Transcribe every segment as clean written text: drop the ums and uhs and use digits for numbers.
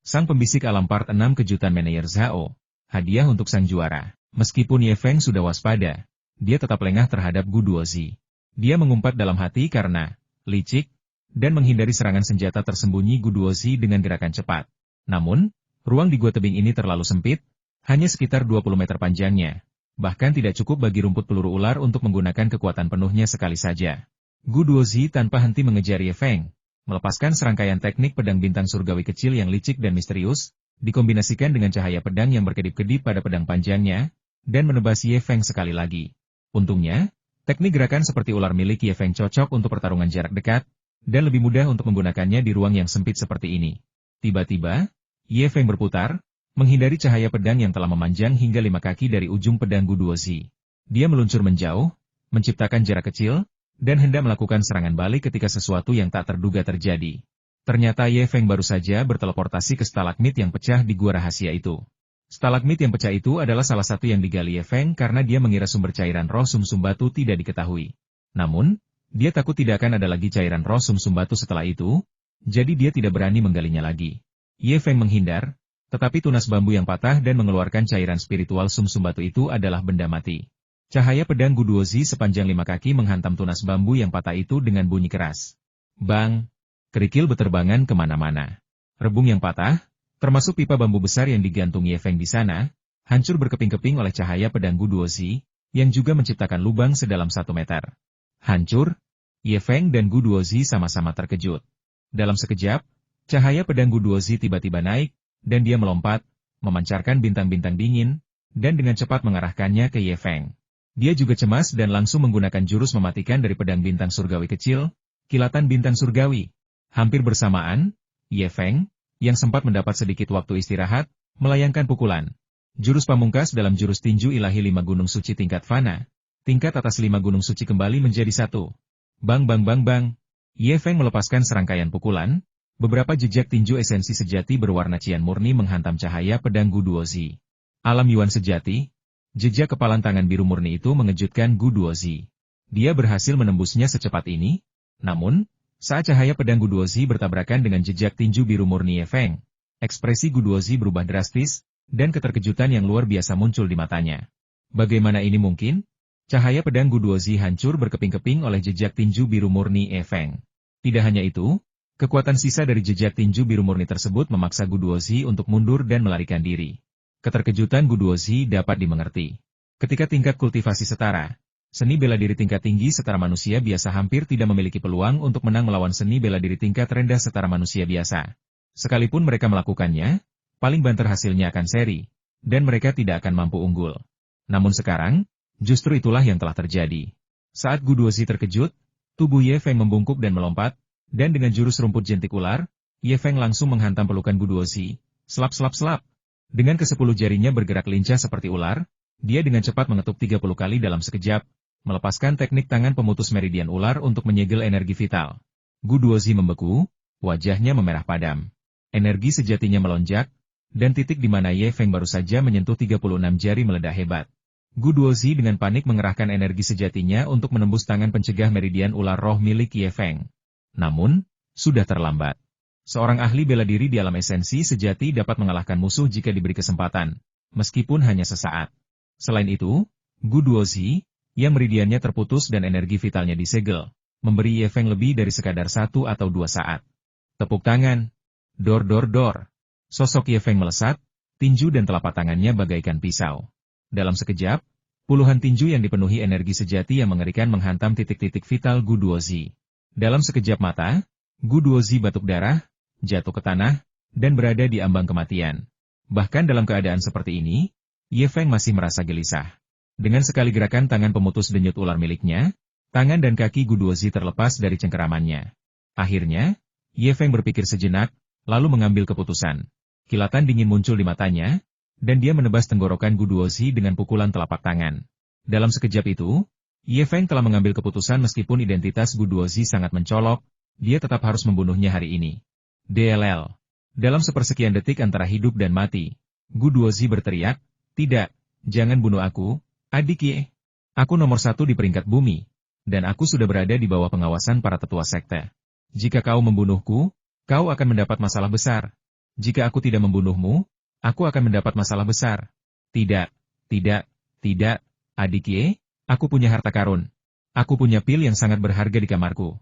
Sang Pembisik Alam Part 6 Kejutan Manajer Zhao. Hadiah untuk sang juara. Meskipun Ye Feng sudah waspada, dia tetap lengah terhadap Gu Duozi. Dia mengumpat dalam hati karena licik dan menghindari serangan senjata tersembunyi Gu Duozi dengan gerakan cepat. Namun, ruang di gua tebing ini terlalu sempit, hanya sekitar 20 meter panjangnya. Bahkan tidak cukup bagi rumput peluru ular untuk menggunakan kekuatan penuhnya sekali saja. Gu Duozi tanpa henti mengejar Ye Feng, melepaskan serangkaian teknik pedang bintang surgawi kecil yang licik dan misterius, dikombinasikan dengan cahaya pedang yang berkedip-kedip pada pedang panjangnya, dan menebas Ye Feng sekali lagi. Untungnya, teknik gerakan seperti ular milik Ye Feng cocok untuk pertarungan jarak dekat, dan lebih mudah untuk menggunakannya di ruang yang sempit seperti ini. Tiba-tiba, Ye Feng berputar, menghindari cahaya pedang yang telah memanjang hingga 5 kaki dari ujung pedang Gu Duozi. Dia meluncur menjauh, menciptakan jarak kecil, dan hendak melakukan serangan balik ketika sesuatu yang tak terduga terjadi. Ternyata Ye Feng baru saja berteleportasi ke stalagmit yang pecah di gua rahasia itu. Stalagmit yang pecah itu adalah salah satu yang digali Ye Feng karena dia mengira sumber cairan roh sumsum batu tidak diketahui. Namun, dia takut tidak akan ada lagi cairan roh sumsum batu setelah itu, jadi dia tidak berani menggalinya lagi. Ye Feng menghindar, tetapi tunas bambu yang patah dan mengeluarkan cairan spiritual sumsum batu itu adalah benda mati. Cahaya pedang Gu Duozi sepanjang 5 kaki menghantam tunas bambu yang patah itu dengan bunyi keras. Bang! Kerikil beterbangan kemana-mana. Rebung yang patah, termasuk pipa bambu besar yang digantung Ye Feng di sana, hancur berkeping-keping oleh cahaya pedang Gu Duozi, yang juga menciptakan lubang sedalam 1 meter. Hancur, Ye Feng dan Gu Duozi sama-sama terkejut. Dalam sekejap, cahaya pedang Gu Duozi tiba-tiba naik, dan dia melompat, memancarkan bintang-bintang dingin, dan dengan cepat mengarahkannya ke Ye Feng. Dia juga cemas dan langsung menggunakan jurus mematikan dari pedang bintang surgawi kecil, kilatan bintang surgawi. Hampir bersamaan, Ye Feng, yang sempat mendapat sedikit waktu istirahat, melayangkan pukulan. Jurus pamungkas dalam jurus tinju ilahi 5 gunung suci tingkat fana. Tingkat atas 5 gunung suci kembali menjadi 1. Bang bang bang bang. Ye Feng melepaskan serangkaian pukulan, beberapa jejak tinju esensi sejati berwarna cian murni menghantam cahaya pedang Gu Duozi. Alam Yuan sejati. Jejak kepalan tangan biru murni itu mengejutkan Gu Duozi. Dia berhasil menembusnya secepat ini, namun, saat cahaya pedang Gu Duozi bertabrakan dengan jejak tinju biru murni Ye Feng, ekspresi Gu Duozi berubah drastis, dan keterkejutan yang luar biasa muncul di matanya. Bagaimana ini mungkin? Cahaya pedang Gu Duozi hancur berkeping-keping oleh jejak tinju biru murni Ye Feng. Tidak hanya itu, kekuatan sisa dari jejak tinju biru murni tersebut memaksa Gu Duozi untuk mundur dan melarikan diri. Keterkejutan Gu Duozi dapat dimengerti. Ketika tingkat kultivasi setara, seni bela diri tingkat tinggi setara manusia biasa hampir tidak memiliki peluang untuk menang melawan seni bela diri tingkat rendah setara manusia biasa. Sekalipun mereka melakukannya, paling banter hasilnya akan seri, dan mereka tidak akan mampu unggul. Namun sekarang, justru itulah yang telah terjadi. Saat Gu Duozi terkejut, tubuh Ye Feng membungkuk dan melompat, dan dengan jurus rumput jentik ular, Ye Feng langsung menghantam pelukan Gu Duozi. Slap slap slap. Dengan ke-10 jarinya bergerak lincah seperti ular, dia dengan cepat mengetuk 30 kali dalam sekejap, melepaskan teknik tangan pemutus meridian ular untuk menyegel energi vital. Gu Duozi membeku, wajahnya memerah padam. Energi sejatinya melonjak, dan titik di mana Ye Feng baru saja menyentuh 36 jari meledak hebat. Gu Duozi dengan panik mengerahkan energi sejatinya untuk menembus tangan pencegah meridian ular roh milik Ye Feng. Namun, sudah terlambat. Seorang ahli bela diri di alam esensi sejati dapat mengalahkan musuh jika diberi kesempatan, meskipun hanya sesaat. Selain itu, Gu Duozi, yang meridiannya terputus dan energi vitalnya disegel, memberi Ye Feng lebih dari sekadar 1 atau 2 saat. Tepuk tangan. Dor dor dor. Sosok Ye Feng melesat, tinju dan telapak tangannya bagaikan pisau. Dalam sekejap, puluhan tinju yang dipenuhi energi sejati yang mengerikan menghantam titik-titik vital Gu Duozi. Dalam sekejap mata, Gu Duozi batuk darah, jatuh ke tanah, dan berada di ambang kematian. Bahkan dalam keadaan seperti ini, Ye Feng masih merasa gelisah. Dengan sekali gerakan tangan pemutus denyut ular miliknya, tangan dan kaki Gu Duozi terlepas dari cengkeramannya. Akhirnya, Ye Feng berpikir sejenak, lalu mengambil keputusan. Kilatan dingin muncul di matanya, dan dia menebas tenggorokan Gu Duozi dengan pukulan telapak tangan. Dalam sekejap itu, Ye Feng telah mengambil keputusan meskipun identitas Gu Duozi sangat mencolok, dia tetap harus membunuhnya hari ini. DLL. Dalam sepersekian detik antara hidup dan mati, Gu Duozi berteriak, "Tidak, jangan bunuh aku, adik Ye. Aku nomor 1 di peringkat bumi, dan aku sudah berada di bawah pengawasan para tetua sekte. Jika kau membunuhku, kau akan mendapat masalah besar." Jika aku tidak membunuhmu, aku akan mendapat masalah besar. Tidak, tidak, tidak, adik Ye, aku punya harta karun. Aku punya pil yang sangat berharga di kamarku.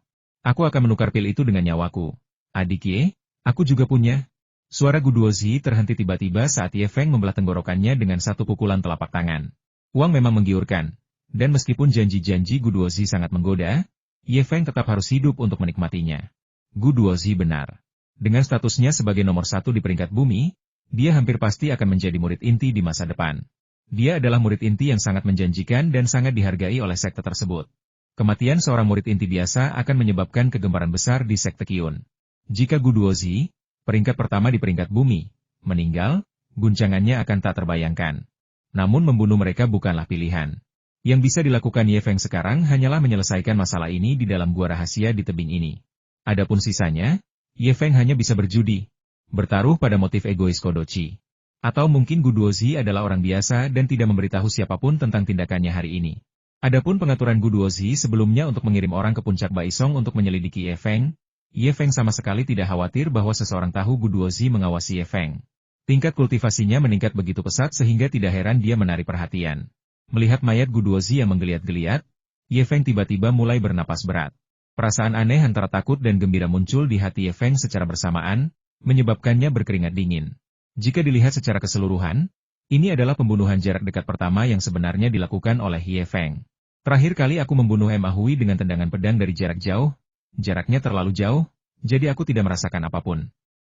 Aku akan menukar pil itu dengan nyawaku. Adik Ye, aku juga punya. Suara Gu Duozi terhenti tiba-tiba saat Ye Feng membelah tenggorokannya dengan satu pukulan telapak tangan. Uang memang menggiurkan. Dan meskipun janji-janji Gu Duozi sangat menggoda, Ye Feng tetap harus hidup untuk menikmatinya. Gu Duozi benar. Dengan statusnya sebagai nomor satu di peringkat bumi, dia hampir pasti akan menjadi murid inti di masa depan. Dia adalah murid inti yang sangat menjanjikan dan sangat dihargai oleh sekte tersebut. Kematian seorang murid inti biasa akan menyebabkan kegemaran besar di sekte Qiyun. Jika Gu Duozi, peringkat pertama di peringkat bumi, meninggal, guncangannya akan tak terbayangkan. Namun membunuh mereka bukanlah pilihan. Yang bisa dilakukan Ye Feng sekarang hanyalah menyelesaikan masalah ini di dalam gua rahasia di tebing ini. Adapun sisanya, Ye Feng hanya bisa berjudi, bertaruh pada motif egois Kodochi. Atau mungkin Gu Duozi adalah orang biasa dan tidak memberitahu siapapun tentang tindakannya hari ini. Adapun pengaturan Gu Duozi sebelumnya untuk mengirim orang ke puncak Baisong untuk menyelidiki Ye Feng sama sekali tidak khawatir bahwa seseorang tahu Gu Duozi mengawasi Ye Feng. Tingkat kultivasinya meningkat begitu pesat sehingga tidak heran dia menarik perhatian. Melihat mayat Gu Duozi yang menggeliat-geliat, Ye Feng tiba-tiba mulai bernapas berat. Perasaan aneh antara takut dan gembira muncul di hati Ye Feng secara bersamaan, menyebabkannya berkeringat dingin. Jika dilihat secara keseluruhan, ini adalah pembunuhan jarak dekat pertama yang sebenarnya dilakukan oleh Ye Feng. Terakhir kali aku membunuh Ma Hui dengan tendangan pedang dari jarak jauh, jaraknya terlalu jauh, jadi aku tidak merasakan apapun.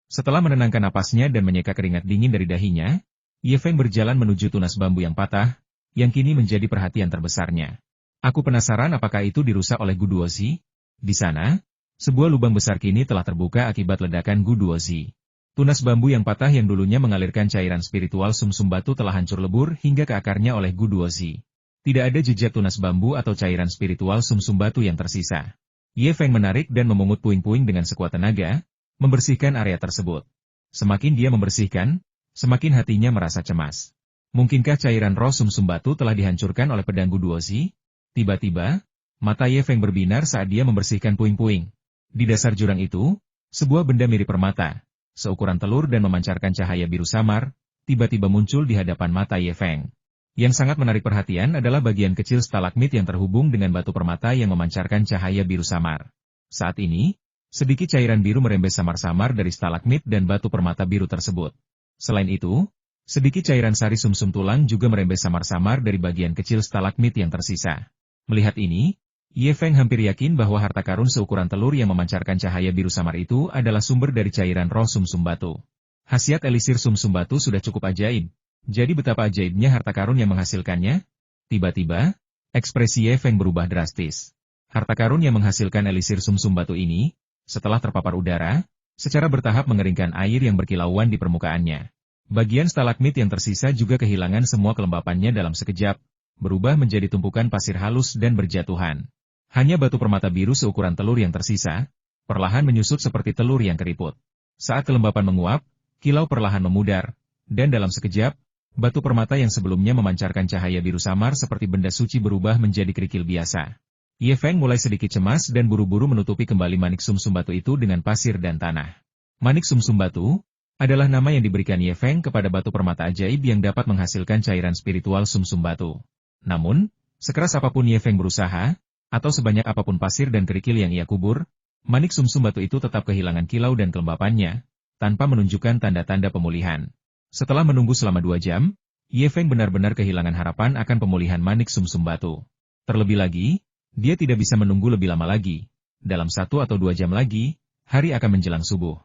Setelah menenangkan napasnya dan menyeka keringat dingin dari dahinya, Ye Feng berjalan menuju tunas bambu yang patah, yang kini menjadi perhatian terbesarnya. Aku penasaran apakah itu dirusak oleh Gu Duozi? Di sana, sebuah lubang besar kini telah terbuka akibat ledakan Gu Duozi. Tunas bambu yang patah yang dulunya mengalirkan cairan spiritual sumsum batu telah hancur lebur hingga ke akarnya oleh Gu Duozi. Tidak ada jejak tunas bambu atau cairan spiritual sumsum batu yang tersisa. Ye Feng menarik dan memungut puing-puing dengan sekuat tenaga, membersihkan area tersebut. Semakin dia membersihkan, semakin hatinya merasa cemas. Mungkinkah cairan roh sumsum batu telah dihancurkan oleh pedang Gu Duozi? Tiba-tiba, mata Ye Feng berbinar saat dia membersihkan puing-puing. Di dasar jurang itu, sebuah benda mirip permata, seukuran telur dan memancarkan cahaya biru samar, tiba-tiba muncul di hadapan mata Ye Feng. Yang sangat menarik perhatian adalah bagian kecil stalagmit yang terhubung dengan batu permata yang memancarkan cahaya biru samar. Saat ini, sedikit cairan biru merembes samar-samar dari stalagmit dan batu permata biru tersebut. Selain itu, sedikit cairan sari sumsum tulang juga merembes samar-samar dari bagian kecil stalagmit yang tersisa. Melihat ini, Ye Feng hampir yakin bahwa harta karun seukuran telur yang memancarkan cahaya biru samar itu adalah sumber dari cairan roh sumsum batu. Khasiat elisir sumsum batu sudah cukup ajaib. Jadi betapa ajaibnya harta karun yang menghasilkannya? Tiba-tiba, ekspresi Ye Feng berubah drastis. Harta karun yang menghasilkan elisir sumsum batu ini, setelah terpapar udara, secara bertahap mengeringkan air yang berkilauan di permukaannya. Bagian stalagmit yang tersisa juga kehilangan semua kelembapannya dalam sekejap, berubah menjadi tumpukan pasir halus dan berjatuhan. Hanya batu permata biru seukuran telur yang tersisa, perlahan menyusut seperti telur yang keriput. Saat kelembapan menguap, kilau perlahan memudar, dan dalam sekejap, batu permata yang sebelumnya memancarkan cahaya biru samar seperti benda suci berubah menjadi kerikil biasa. Ye Feng mulai sedikit cemas dan buru-buru menutupi kembali manik sumsum batu itu dengan pasir dan tanah. Manik sumsum batu adalah nama yang diberikan Ye Feng kepada batu permata ajaib yang dapat menghasilkan cairan spiritual sumsum batu. Namun, sekeras apapun Ye Feng berusaha, atau sebanyak apapun pasir dan kerikil yang ia kubur, manik sumsum batu itu tetap kehilangan kilau dan kelembapannya, tanpa menunjukkan tanda-tanda pemulihan. Setelah menunggu selama 2 jam, Ye Feng benar-benar kehilangan harapan akan pemulihan manik sumsum batu. Terlebih lagi, dia tidak bisa menunggu lebih lama lagi. Dalam 1 atau 2 jam lagi, hari akan menjelang subuh.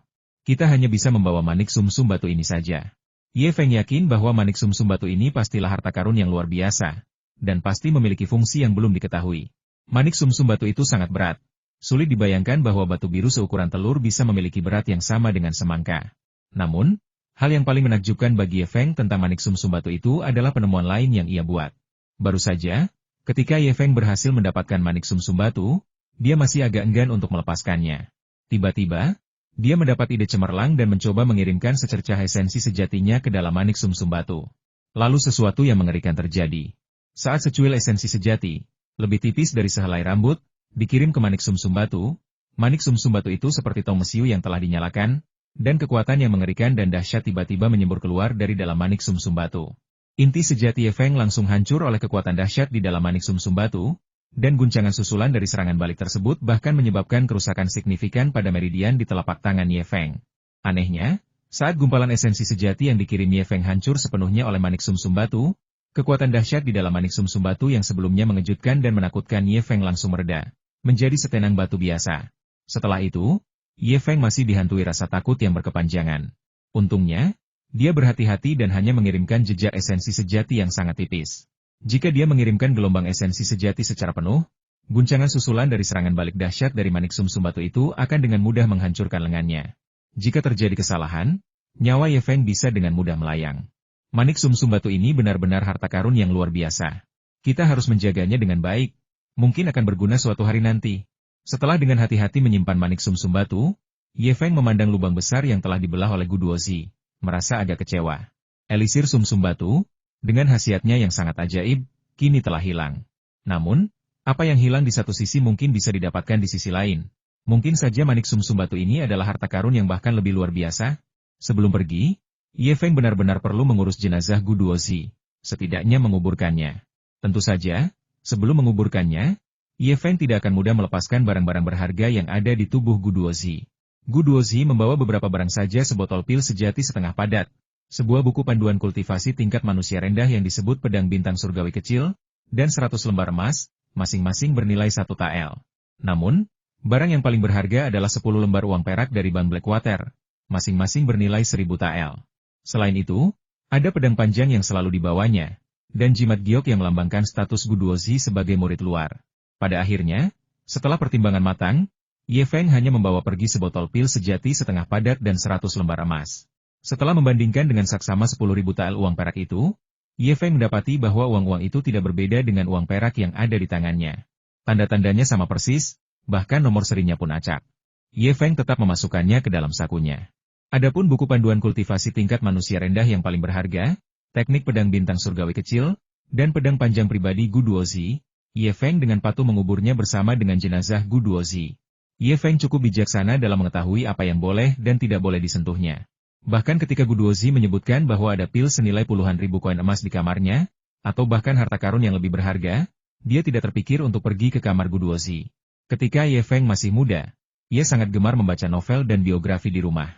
Kita hanya bisa membawa manik sumsum batu ini saja. Ye Feng yakin bahwa manik sumsum batu ini pastilah harta karun yang luar biasa, dan pasti memiliki fungsi yang belum diketahui. Manik sumsum batu itu sangat berat. Sulit dibayangkan bahwa batu biru seukuran telur bisa memiliki berat yang sama dengan semangka. Namun, hal yang paling menakjubkan bagi Ye Feng tentang manik sumsum batu itu adalah penemuan lain yang ia buat. Baru saja, ketika Ye Feng berhasil mendapatkan manik sumsum batu, dia masih agak enggan untuk melepaskannya. Tiba-tiba, dia mendapat ide cemerlang dan mencoba mengirimkan secercah esensi sejatinya ke dalam manik sumsum batu. Lalu sesuatu yang mengerikan terjadi. Saat secuil esensi sejati, lebih tipis dari sehelai rambut, dikirim ke manik sumsum batu itu seperti tong mesiu yang telah dinyalakan, dan kekuatan yang mengerikan dan dahsyat tiba-tiba menyembur keluar dari dalam manik sumsum batu. Inti sejati Ye Feng langsung hancur oleh kekuatan dahsyat di dalam manik sumsum batu, dan guncangan susulan dari serangan balik tersebut bahkan menyebabkan kerusakan signifikan pada meridian di telapak tangan Ye Feng. Anehnya, saat gumpalan esensi sejati yang dikirim Ye Feng hancur sepenuhnya oleh manik sumsum batu, kekuatan dahsyat di dalam manik sumsum batu yang sebelumnya mengejutkan dan menakutkan Ye Feng langsung mereda, menjadi setenang batu biasa. Setelah itu, Ye Feng masih dihantui rasa takut yang berkepanjangan. Untungnya, dia berhati-hati dan hanya mengirimkan jejak esensi sejati yang sangat tipis. Jika dia mengirimkan gelombang esensi sejati secara penuh, guncangan susulan dari serangan balik dahsyat dari manik sumsum batu itu akan dengan mudah menghancurkan lengannya. Jika terjadi kesalahan, nyawa Ye Feng bisa dengan mudah melayang. Manik sumsum batu ini benar-benar harta karun yang luar biasa. Kita harus menjaganya dengan baik. Mungkin akan berguna suatu hari nanti. Setelah dengan hati-hati menyimpan manik sumsum batu, Ye Feng memandang lubang besar yang telah dibelah oleh Gu Duozi, merasa agak kecewa. Elisir sumsum batu, dengan khasiatnya yang sangat ajaib, kini telah hilang. Namun, apa yang hilang di satu sisi mungkin bisa didapatkan di sisi lain. Mungkin saja manik sumsum batu ini adalah harta karun yang bahkan lebih luar biasa. Sebelum pergi, Ye Feng benar-benar perlu mengurus jenazah Gu Duozi, setidaknya menguburkannya. Tentu saja, sebelum menguburkannya, Ye Feng tidak akan mudah melepaskan barang-barang berharga yang ada di tubuh Gu Duozi. Gu Duozi membawa beberapa barang saja, sebotol pil sejati setengah padat, sebuah buku panduan kultivasi tingkat manusia rendah yang disebut pedang bintang surgawi kecil, dan 100 lembar emas, masing-masing bernilai 1 tael. Namun, barang yang paling berharga adalah 10 lembar uang perak dari Bank Blackwater, masing-masing bernilai 1000 tael. Selain itu, ada pedang panjang yang selalu dibawanya, dan jimat giok yang melambangkan status Gu Duozi sebagai murid luar. Pada akhirnya, setelah pertimbangan matang, Ye Feng hanya membawa pergi sebotol pil sejati setengah padat dan 100 lembar emas. Setelah membandingkan dengan saksama 10.000 tael uang perak itu, Ye Feng mendapati bahwa uang-uang itu tidak berbeda dengan uang perak yang ada di tangannya. Tanda-tandanya sama persis, bahkan nomor serinya pun acak. Ye Feng tetap memasukkannya ke dalam sakunya. Adapun buku panduan kultivasi tingkat manusia rendah yang paling berharga, teknik pedang bintang surgawi kecil, dan pedang panjang pribadi Gu Duozi, Ye Feng dengan patuh menguburnya bersama dengan jenazah Gu Duozi. Ye Feng cukup bijaksana dalam mengetahui apa yang boleh dan tidak boleh disentuhnya. Bahkan ketika Gu Duozi menyebutkan bahwa ada pil senilai puluhan ribu koin emas di kamarnya, atau bahkan harta karun yang lebih berharga, dia tidak terpikir untuk pergi ke kamar Gu Duozi. Ketika Ye Feng masih muda, ia sangat gemar membaca novel dan biografi di rumah.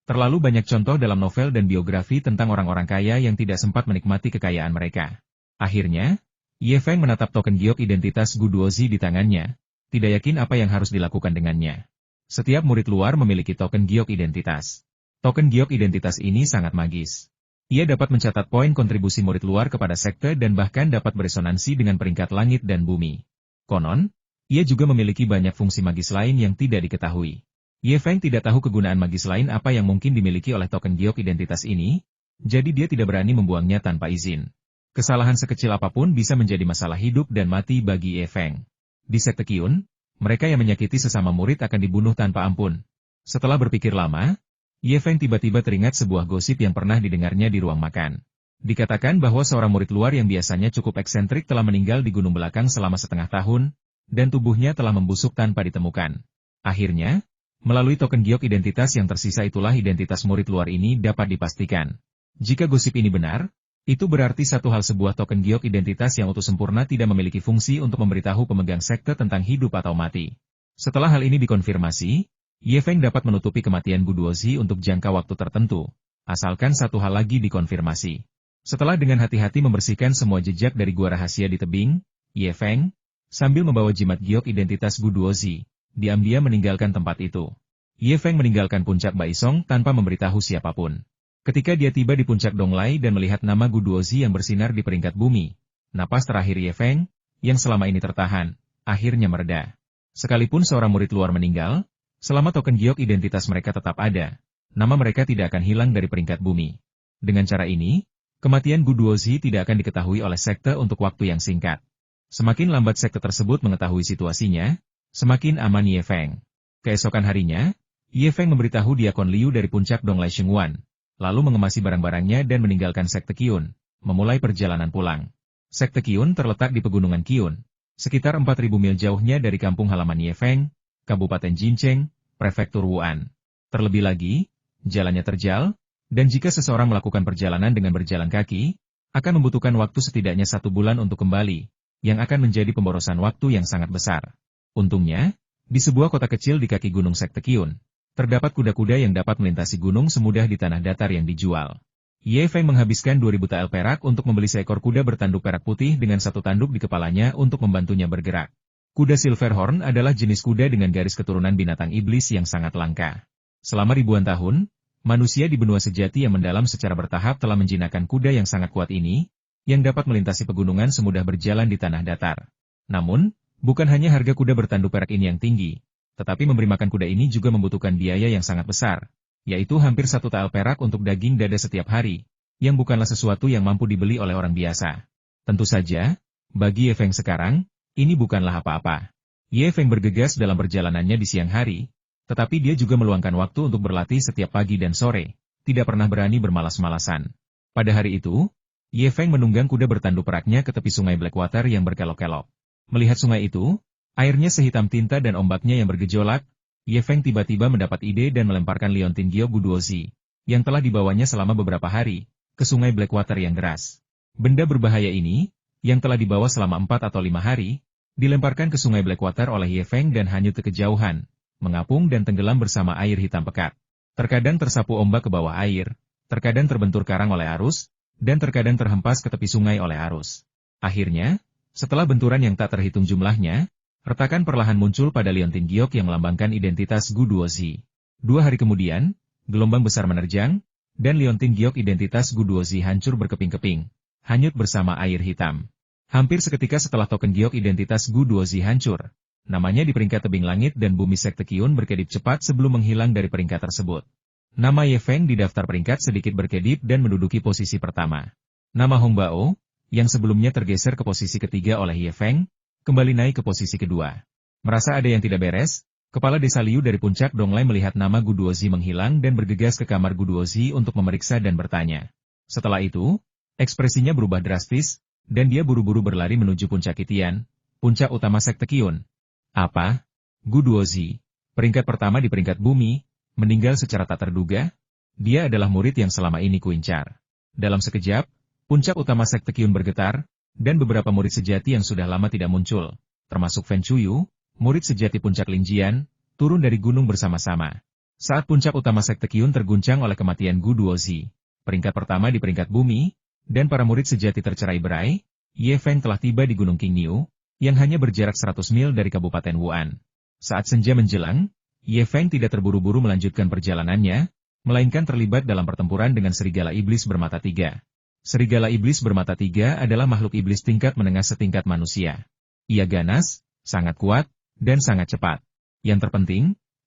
Terlalu banyak contoh dalam novel dan biografi tentang orang-orang kaya yang tidak sempat menikmati kekayaan mereka. Akhirnya, Ye Feng menatap token giok identitas Gu Duozi di tangannya, tidak yakin apa yang harus dilakukan dengannya. Setiap murid luar memiliki token giok identitas. Token giok identitas ini sangat magis. Ia dapat mencatat poin kontribusi murid luar kepada sekte dan bahkan dapat beresonansi dengan peringkat langit dan bumi. Konon, ia juga memiliki banyak fungsi magis lain yang tidak diketahui. Ye Feng tidak tahu kegunaan magis lain apa yang mungkin dimiliki oleh token giok identitas ini, jadi dia tidak berani membuangnya tanpa izin. Kesalahan sekecil apapun bisa menjadi masalah hidup dan mati bagi Ye Feng. Di sekte Qiyun, mereka yang menyakiti sesama murid akan dibunuh tanpa ampun. Setelah berpikir lama, Ye Feng tiba-tiba teringat sebuah gosip yang pernah didengarnya di ruang makan. Dikatakan bahwa seorang murid luar yang biasanya cukup eksentrik telah meninggal di gunung belakang selama setengah tahun, dan tubuhnya telah membusuk tanpa ditemukan. Akhirnya, melalui token giok identitas yang tersisa itulah identitas murid luar ini dapat dipastikan. Jika gosip ini benar, itu berarti satu hal sebuah token giok identitas yang utuh sempurna tidak memiliki fungsi untuk memberitahu pemegang sekte tentang hidup atau mati. Setelah hal ini dikonfirmasi, Ye Feng dapat menutupi kematian Gu Duozi untuk jangka waktu tertentu, asalkan satu hal lagi dikonfirmasi. Setelah dengan hati-hati membersihkan semua jejak dari gua rahasia di tebing, Ye Feng, sambil membawa jimat giok identitas Gu Duozi, diam-diam meninggalkan tempat itu. Ye Feng meninggalkan puncak Baisong tanpa memberitahu siapapun. Ketika dia tiba di puncak Donglai dan melihat nama Gu Duozi yang bersinar di peringkat bumi, napas terakhir Ye Feng, yang selama ini tertahan, akhirnya mereda. Sekalipun seorang murid luar meninggal, selama token giok identitas mereka tetap ada, nama mereka tidak akan hilang dari peringkat bumi. Dengan cara ini, kematian Gu Duozi tidak akan diketahui oleh sekte untuk waktu yang singkat. Semakin lambat sekte tersebut mengetahui situasinya, semakin aman Ye Feng. Keesokan harinya, Ye Feng memberitahu Diakon Liu dari puncak Donglai Shengwan, lalu mengemasi barang-barangnya dan meninggalkan sekte Qiyun, memulai perjalanan pulang. Sekte Qiyun terletak di pegunungan Qiyun, sekitar 4.000 mil jauhnya dari kampung halaman Ye Feng, Kabupaten Jincheng, Prefektur Wuan. Terlebih lagi, jalannya terjal, dan jika seseorang melakukan perjalanan dengan berjalan kaki, akan membutuhkan waktu setidaknya 1 bulan untuk kembali, yang akan menjadi pemborosan waktu yang sangat besar. Untungnya, di sebuah kota kecil di kaki Gunung Sektekiun, terdapat kuda-kuda yang dapat melintasi gunung semudah di tanah datar yang dijual. Ye Feng menghabiskan 2.000 tael perak untuk membeli seekor kuda bertanduk perak putih dengan 1 tanduk di kepalanya untuk membantunya bergerak. Kuda Silverhorn adalah jenis kuda dengan garis keturunan binatang iblis yang sangat langka. Selama ribuan tahun, manusia di benua sejati yang mendalam secara bertahap telah menjinakkan kuda yang sangat kuat ini, yang dapat melintasi pegunungan semudah berjalan di tanah datar. Namun, bukan hanya harga kuda bertanduk perak ini yang tinggi, tetapi memberi makan kuda ini juga membutuhkan biaya yang sangat besar, yaitu hampir 1 tael perak untuk daging dada setiap hari, yang bukanlah sesuatu yang mampu dibeli oleh orang biasa. Tentu saja, bagi Ye Feng sekarang, ini bukanlah apa-apa. Ye Feng bergegas dalam perjalanannya di siang hari, tetapi dia juga meluangkan waktu untuk berlatih setiap pagi dan sore, tidak pernah berani bermalas-malasan. Pada hari itu, Ye Feng menunggang kuda bertanduk peraknya ke tepi sungai Blackwater yang berkelok-kelok. Melihat sungai itu, airnya sehitam tinta dan ombaknya yang bergejolak, Ye Feng tiba-tiba mendapat ide dan melemparkan liontin Gyo Guduozi, yang telah dibawanya selama beberapa hari, ke sungai Blackwater yang deras. Benda berbahaya ini, yang telah dibawa selama 4 atau 5 hari, dilemparkan ke sungai Blackwater oleh Ye Feng dan hanyut ke kejauhan, mengapung dan tenggelam bersama air hitam pekat. Terkadang tersapu ombak ke bawah air, terkadang terbentur karang oleh arus, dan terkadang terhempas ke tepi sungai oleh arus. Akhirnya, setelah benturan yang tak terhitung jumlahnya, retakan perlahan muncul pada liontin giok yang melambangkan identitas Guduozi. 2 hari kemudian, gelombang besar menerjang, dan liontin giok identitas Guduozi hancur berkeping-keping, hanyut bersama air hitam. Hampir seketika setelah token giok identitas Guduozi hancur, namanya di peringkat tebing langit dan bumi Sektekiun berkedip cepat sebelum menghilang dari peringkat tersebut. Nama Ye Feng di daftar peringkat sedikit berkedip dan menduduki posisi pertama. Nama Hong Bao, yang sebelumnya tergeser ke posisi ketiga oleh Ye Feng, kembali naik ke posisi kedua. Merasa ada yang tidak beres, kepala desa Liu dari puncak Donglai melihat nama Guduozi menghilang dan bergegas ke kamar Guduozi untuk memeriksa dan bertanya. Setelah itu, ekspresinya berubah drastis, dan dia buru-buru berlari menuju puncak Itian, puncak utama Sektekiun. Apa? Guduozi, peringkat pertama di peringkat bumi, meninggal secara tak terduga? Dia adalah murid yang selama ini kuincar. Dalam sekejap, puncak utama Sektekiun bergetar, dan beberapa murid sejati yang sudah lama tidak muncul, termasuk Fen Chuyu, murid sejati puncak Lingjian, turun dari gunung bersama-sama. Saat puncak utama Sektekiun terguncang oleh kematian Guduozi, peringkat pertama di peringkat bumi, dan para murid sejati tercerai-berai, Ye Feng telah tiba di Gunung Qingniu, yang hanya berjarak 100 mil dari Kabupaten Wuan. Saat senja menjelang, Ye Feng tidak terburu-buru melanjutkan perjalanannya, melainkan terlibat dalam pertempuran dengan serigala iblis bermata 3. Serigala iblis bermata 3 adalah makhluk iblis tingkat menengah setingkat manusia. Ia ganas, sangat kuat, dan sangat cepat. Yang terpenting,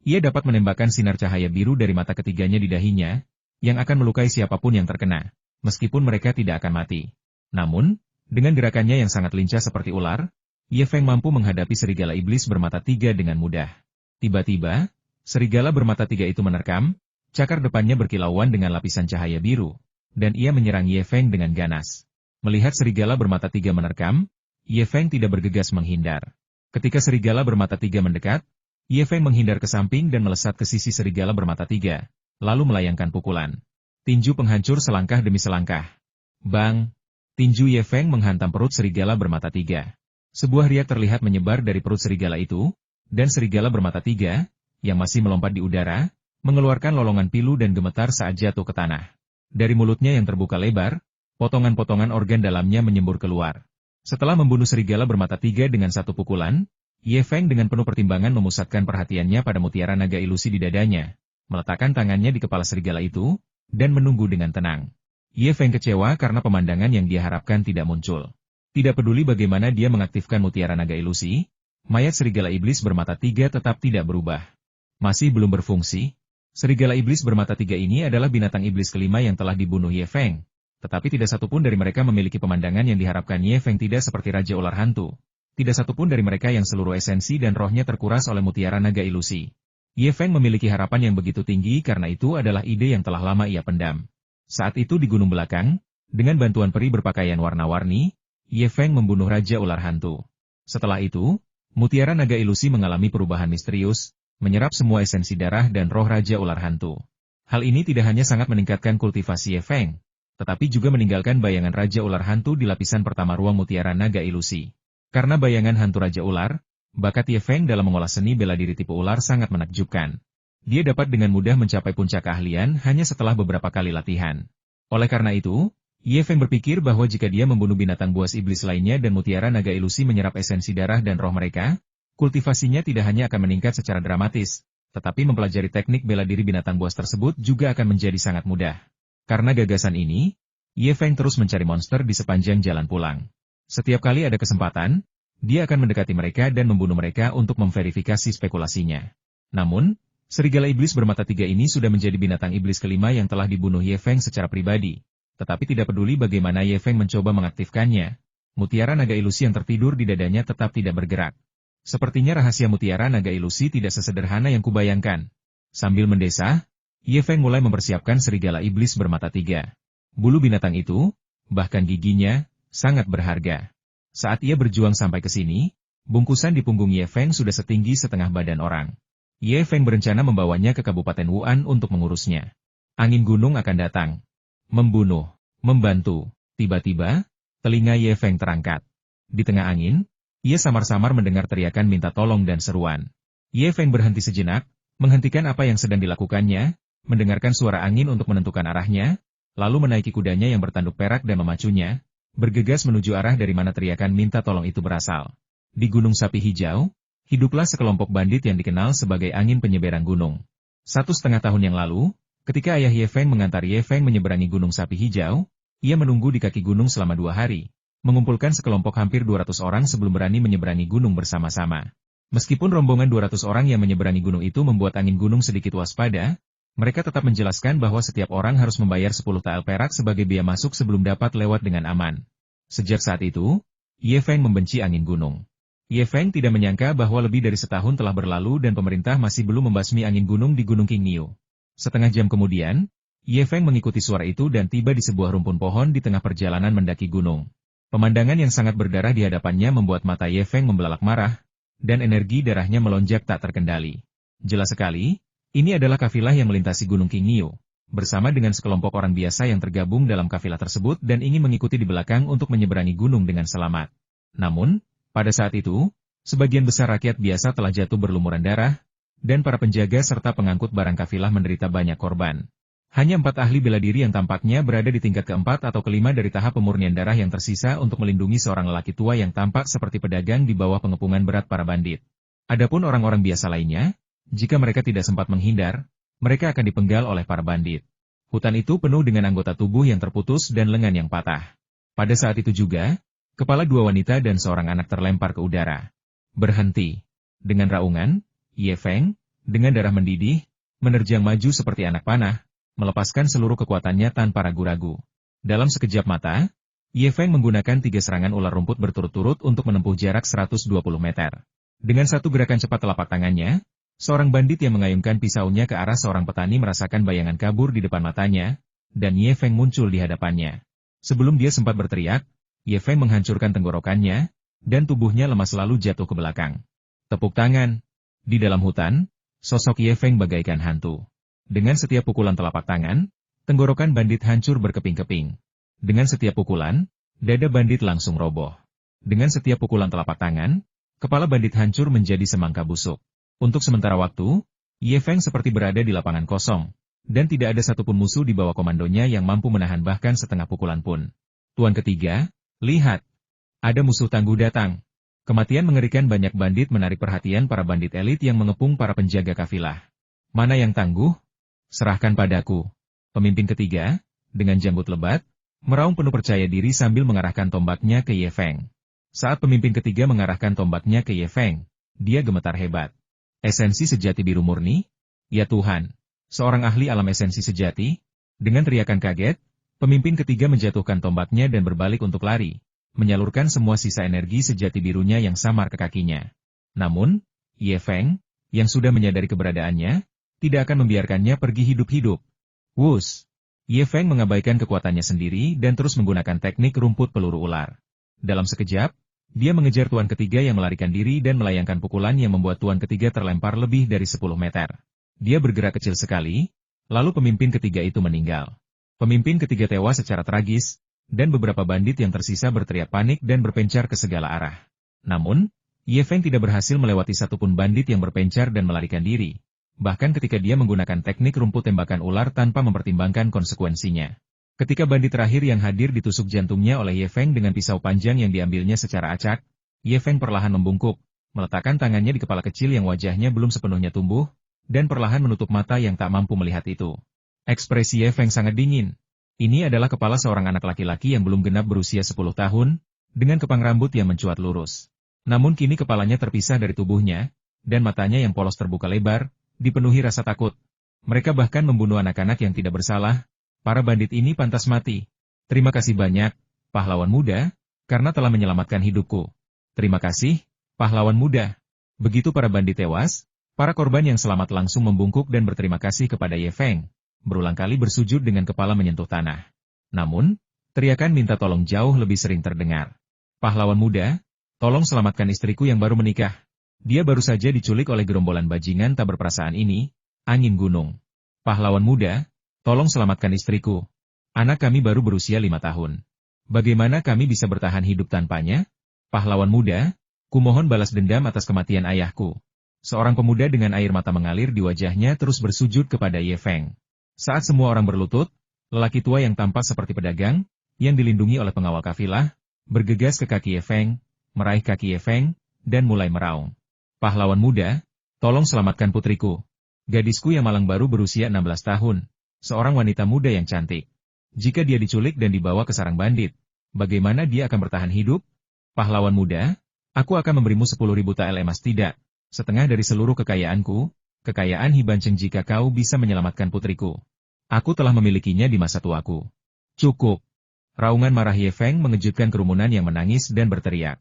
ia dapat menembakkan sinar cahaya biru dari mata ketiganya di dahinya, yang akan melukai siapapun yang terkena, meskipun mereka tidak akan mati. Namun, dengan gerakannya yang sangat lincah seperti ular, Ye Feng mampu menghadapi serigala iblis bermata 3 dengan mudah. Tiba-tiba, serigala bermata 3 itu menerkam, cakar depannya berkilauan dengan lapisan cahaya biru, dan ia menyerang Ye Feng dengan ganas. Melihat serigala bermata 3 menerkam, Ye Feng tidak bergegas menghindar. Ketika serigala bermata 3 mendekat, Ye Feng menghindar ke samping dan melesat ke sisi serigala bermata 3, lalu melayangkan pukulan. Tinju penghancur selangkah demi selangkah. Bang! Tinju Ye Feng menghantam perut serigala bermata 3. Sebuah riak terlihat menyebar dari perut serigala itu, dan serigala bermata 3, yang masih melompat di udara, mengeluarkan lolongan pilu dan gemetar saat jatuh ke tanah. Dari mulutnya yang terbuka lebar, potongan-potongan organ dalamnya menyembur keluar. Setelah membunuh serigala bermata 3 dengan satu pukulan, Ye Feng dengan penuh pertimbangan memusatkan perhatiannya pada mutiara naga ilusi di dadanya, meletakkan tangannya di kepala serigala itu, dan menunggu dengan tenang. Ye Feng kecewa karena pemandangan yang dia harapkan tidak muncul. Tidak peduli bagaimana dia mengaktifkan mutiara naga ilusi, mayat serigala iblis bermata 3 tetap tidak berubah. Masih belum berfungsi. Serigala iblis bermata 3 ini adalah binatang iblis kelima yang telah dibunuh Ye Feng, tetapi tidak satupun dari mereka memiliki pemandangan yang diharapkan Ye Feng tidak seperti Raja Ular Hantu. Tidak satupun dari mereka yang seluruh esensi dan rohnya terkuras oleh mutiara naga ilusi. Ye Feng memiliki harapan yang begitu tinggi karena itu adalah ide yang telah lama ia pendam. Saat itu di gunung belakang, dengan bantuan peri berpakaian warna-warni, Ye Feng membunuh Raja Ular Hantu. Setelah itu, mutiara naga ilusi mengalami perubahan misterius, menyerap semua esensi darah dan roh Raja Ular Hantu. Hal ini tidak hanya sangat meningkatkan kultivasi Ye Feng, tetapi juga meninggalkan bayangan Raja Ular Hantu di lapisan pertama ruang Mutiara Naga Ilusi. Karena bayangan hantu Raja Ular, bakat Ye Feng dalam mengolah seni bela diri tipe ular sangat menakjubkan. Dia dapat dengan mudah mencapai puncak keahlian hanya setelah beberapa kali latihan. Oleh karena itu, Ye Feng berpikir bahwa jika dia membunuh binatang buas iblis lainnya dan Mutiara Naga Ilusi menyerap esensi darah dan roh mereka, kultivasinya tidak hanya akan meningkat secara dramatis, tetapi mempelajari teknik bela diri binatang buas tersebut juga akan menjadi sangat mudah. Karena gagasan ini, Ye Feng terus mencari monster di sepanjang jalan pulang. Setiap kali ada kesempatan, dia akan mendekati mereka dan membunuh mereka untuk memverifikasi spekulasinya. Namun, serigala iblis bermata 3 ini sudah menjadi binatang iblis kelima yang telah dibunuh Ye Feng secara pribadi. Tetapi tidak peduli bagaimana Ye Feng mencoba mengaktifkannya, Mutiara Naga Ilusi yang tertidur di dadanya tetap tidak bergerak. Sepertinya rahasia Mutiara Naga Ilusi tidak sesederhana yang kubayangkan. Sambil mendesah, Ye Feng mulai mempersiapkan serigala iblis bermata 3. Bulu binatang itu, bahkan giginya, sangat berharga. Saat ia berjuang sampai ke sini, bungkusan di punggung Ye Feng sudah setinggi setengah badan orang. Ye Feng berencana membawanya ke Kabupaten Wuan untuk mengurusnya. Angin gunung akan datang. Membunuh, membantu. Tiba-tiba, telinga Ye Feng terangkat. Di tengah angin, ia samar-samar mendengar teriakan minta tolong dan seruan. Ye Feng berhenti sejenak, menghentikan apa yang sedang dilakukannya, mendengarkan suara angin untuk menentukan arahnya, lalu menaiki kudanya yang bertanduk perak dan memacunya, bergegas menuju arah dari mana teriakan minta tolong itu berasal. Di Gunung Sapi Hijau, hiduplah sekelompok bandit yang dikenal sebagai angin penyeberang gunung. 1,5 tahun yang lalu, ketika ayah Ye Feng mengantar Ye Feng menyeberangi Gunung Sapi Hijau, ia menunggu di kaki gunung selama 2 hari, mengumpulkan sekelompok hampir 200 orang sebelum berani menyeberangi gunung bersama-sama. Meskipun rombongan 200 orang yang menyeberangi gunung itu membuat angin gunung sedikit waspada, mereka tetap menjelaskan bahwa setiap orang harus membayar 10 tael perak sebagai biaya masuk sebelum dapat lewat dengan aman. Sejak saat itu, Ye Feng membenci angin gunung. Ye Feng tidak menyangka bahwa lebih dari setahun telah berlalu dan pemerintah masih belum membasmi angin gunung di Gunung Qingniu. Setengah jam kemudian, Ye Feng mengikuti suara itu dan tiba di sebuah rumpun pohon di tengah perjalanan mendaki gunung. Pemandangan yang sangat berdarah di hadapannya membuat mata Ye Feng membelalak marah, dan energi darahnya melonjak tak terkendali. Jelas sekali, ini adalah kafilah yang melintasi Gunung Qingniu, bersama dengan sekelompok orang biasa yang tergabung dalam kafilah tersebut dan ingin mengikuti di belakang untuk menyeberangi gunung dengan selamat. Namun, pada saat itu, sebagian besar rakyat biasa telah jatuh berlumuran darah, dan para penjaga serta pengangkut barang kafilah menderita banyak korban. Hanya 4 ahli bela diri yang tampaknya berada di tingkat keempat atau kelima dari tahap pemurnian darah yang tersisa untuk melindungi seorang lelaki tua yang tampak seperti pedagang di bawah pengepungan berat para bandit. Adapun orang-orang biasa lainnya, jika mereka tidak sempat menghindar, mereka akan dipenggal oleh para bandit. Hutan itu penuh dengan anggota tubuh yang terputus dan lengan yang patah. Pada saat itu juga, kepala 2 wanita dan seorang anak terlempar ke udara. Berhenti. Dengan raungan, Ye Feng, dengan darah mendidih, menerjang maju seperti anak panah, melepaskan seluruh kekuatannya tanpa ragu-ragu. Dalam sekejap mata, Ye Feng menggunakan 3 serangan ular rumput berturut-turut untuk menempuh jarak 120 meter. Dengan satu gerakan cepat telapak tangannya, seorang bandit yang mengayunkan pisaunya ke arah seorang petani merasakan bayangan kabur di depan matanya, dan Ye Feng muncul di hadapannya. Sebelum dia sempat berteriak, Ye Feng menghancurkan tenggorokannya, dan tubuhnya lemas lalu jatuh ke belakang. Tepuk tangan. Di dalam hutan, sosok Ye Feng bagaikan hantu. Dengan setiap pukulan telapak tangan, tenggorokan bandit hancur berkeping-keping. Dengan setiap pukulan, dada bandit langsung roboh. Dengan setiap pukulan telapak tangan, kepala bandit hancur menjadi semangka busuk. Untuk sementara waktu, Ye Feng seperti berada di lapangan kosong, dan tidak ada satupun musuh di bawah komandonya yang mampu menahan bahkan setengah pukulan pun. Tuan ketiga, lihat. Ada musuh tangguh datang. Kematian mengerikan banyak bandit menarik perhatian para bandit elit yang mengepung para penjaga kafilah. Mana yang tangguh? Serahkan padaku. Pemimpin ketiga, dengan janggut lebat, meraung penuh percaya diri sambil mengarahkan tombaknya ke Ye Feng. Saat pemimpin ketiga mengarahkan tombaknya ke Ye Feng, dia gemetar hebat. Esensi sejati biru murni? Ya Tuhan, seorang ahli alam esensi sejati? Dengan teriakan kaget, pemimpin ketiga menjatuhkan tombaknya dan berbalik untuk lari, menyalurkan semua sisa energi sejati birunya yang samar ke kakinya. Namun, Ye Feng, yang sudah menyadari keberadaannya, tidak akan membiarkannya pergi hidup-hidup. Wus! Ye Feng mengabaikan kekuatannya sendiri dan terus menggunakan teknik rumput peluru ular. Dalam sekejap, dia mengejar tuan ketiga yang melarikan diri dan melayangkan pukulan yang membuat tuan ketiga terlempar lebih dari 10 meter. Dia bergerak kecil sekali, Lalu pemimpin ketiga itu meninggal. Pemimpin ketiga tewas secara tragis, dan beberapa bandit yang tersisa berteriak panik dan berpencar ke segala arah. Namun, Ye Feng tidak berhasil melewati satupun bandit yang berpencar dan melarikan diri. Bahkan ketika dia menggunakan teknik rumput tembakan ular tanpa mempertimbangkan konsekuensinya. Ketika bandit terakhir yang hadir ditusuk jantungnya oleh Ye Feng dengan pisau panjang yang diambilnya secara acak, Ye Feng perlahan membungkuk, meletakkan tangannya di kepala kecil yang wajahnya belum sepenuhnya tumbuh, dan perlahan menutup mata yang tak mampu melihat itu. Ekspresi Ye Feng sangat dingin. Ini adalah kepala seorang anak laki-laki yang belum genap berusia 10 tahun, dengan kepang rambut yang mencuat lurus. Namun kini kepalanya terpisah dari tubuhnya, dan matanya yang polos terbuka lebar, dipenuhi rasa takut. Mereka bahkan membunuh anak-anak yang tidak bersalah. Para bandit ini pantas mati. Terima kasih banyak, pahlawan muda, karena telah menyelamatkan hidupku. Terima kasih, pahlawan muda. Begitu para bandit tewas, para korban yang selamat langsung membungkuk dan berterima kasih kepada Ye Feng, berulang kali bersujud dengan kepala menyentuh tanah. Namun, teriakan minta tolong jauh lebih sering terdengar. Pahlawan muda, tolong selamatkan istriku yang baru menikah. Dia baru saja diculik oleh gerombolan bajingan tak berperasaan ini, angin gunung. Pahlawan muda, tolong selamatkan istriku. Anak kami baru berusia 5 tahun. Bagaimana kami bisa bertahan hidup tanpanya? Pahlawan muda, kumohon balas dendam atas kematian ayahku. Seorang pemuda dengan air mata mengalir di wajahnya terus bersujud kepada Ye Feng. Saat semua orang berlutut, lelaki tua yang tampak seperti pedagang, yang dilindungi oleh pengawal kafilah, bergegas ke kaki Ye Feng, meraih kaki Ye Feng, dan mulai meraung. Pahlawan muda, tolong selamatkan putriku. Gadisku yang malang baru berusia 16 tahun, seorang wanita muda yang cantik. Jika dia diculik dan dibawa ke sarang bandit, bagaimana dia akan bertahan hidup? Pahlawan muda, aku akan memberimu 10.000 tael emas tidak, setengah dari seluruh kekayaanku, kekayaan Hibanceng jika kau bisa menyelamatkan putriku. Aku telah memilikinya di masa tuaku. Cukup. Raungan marah Ye Feng mengejutkan kerumunan yang menangis dan berteriak.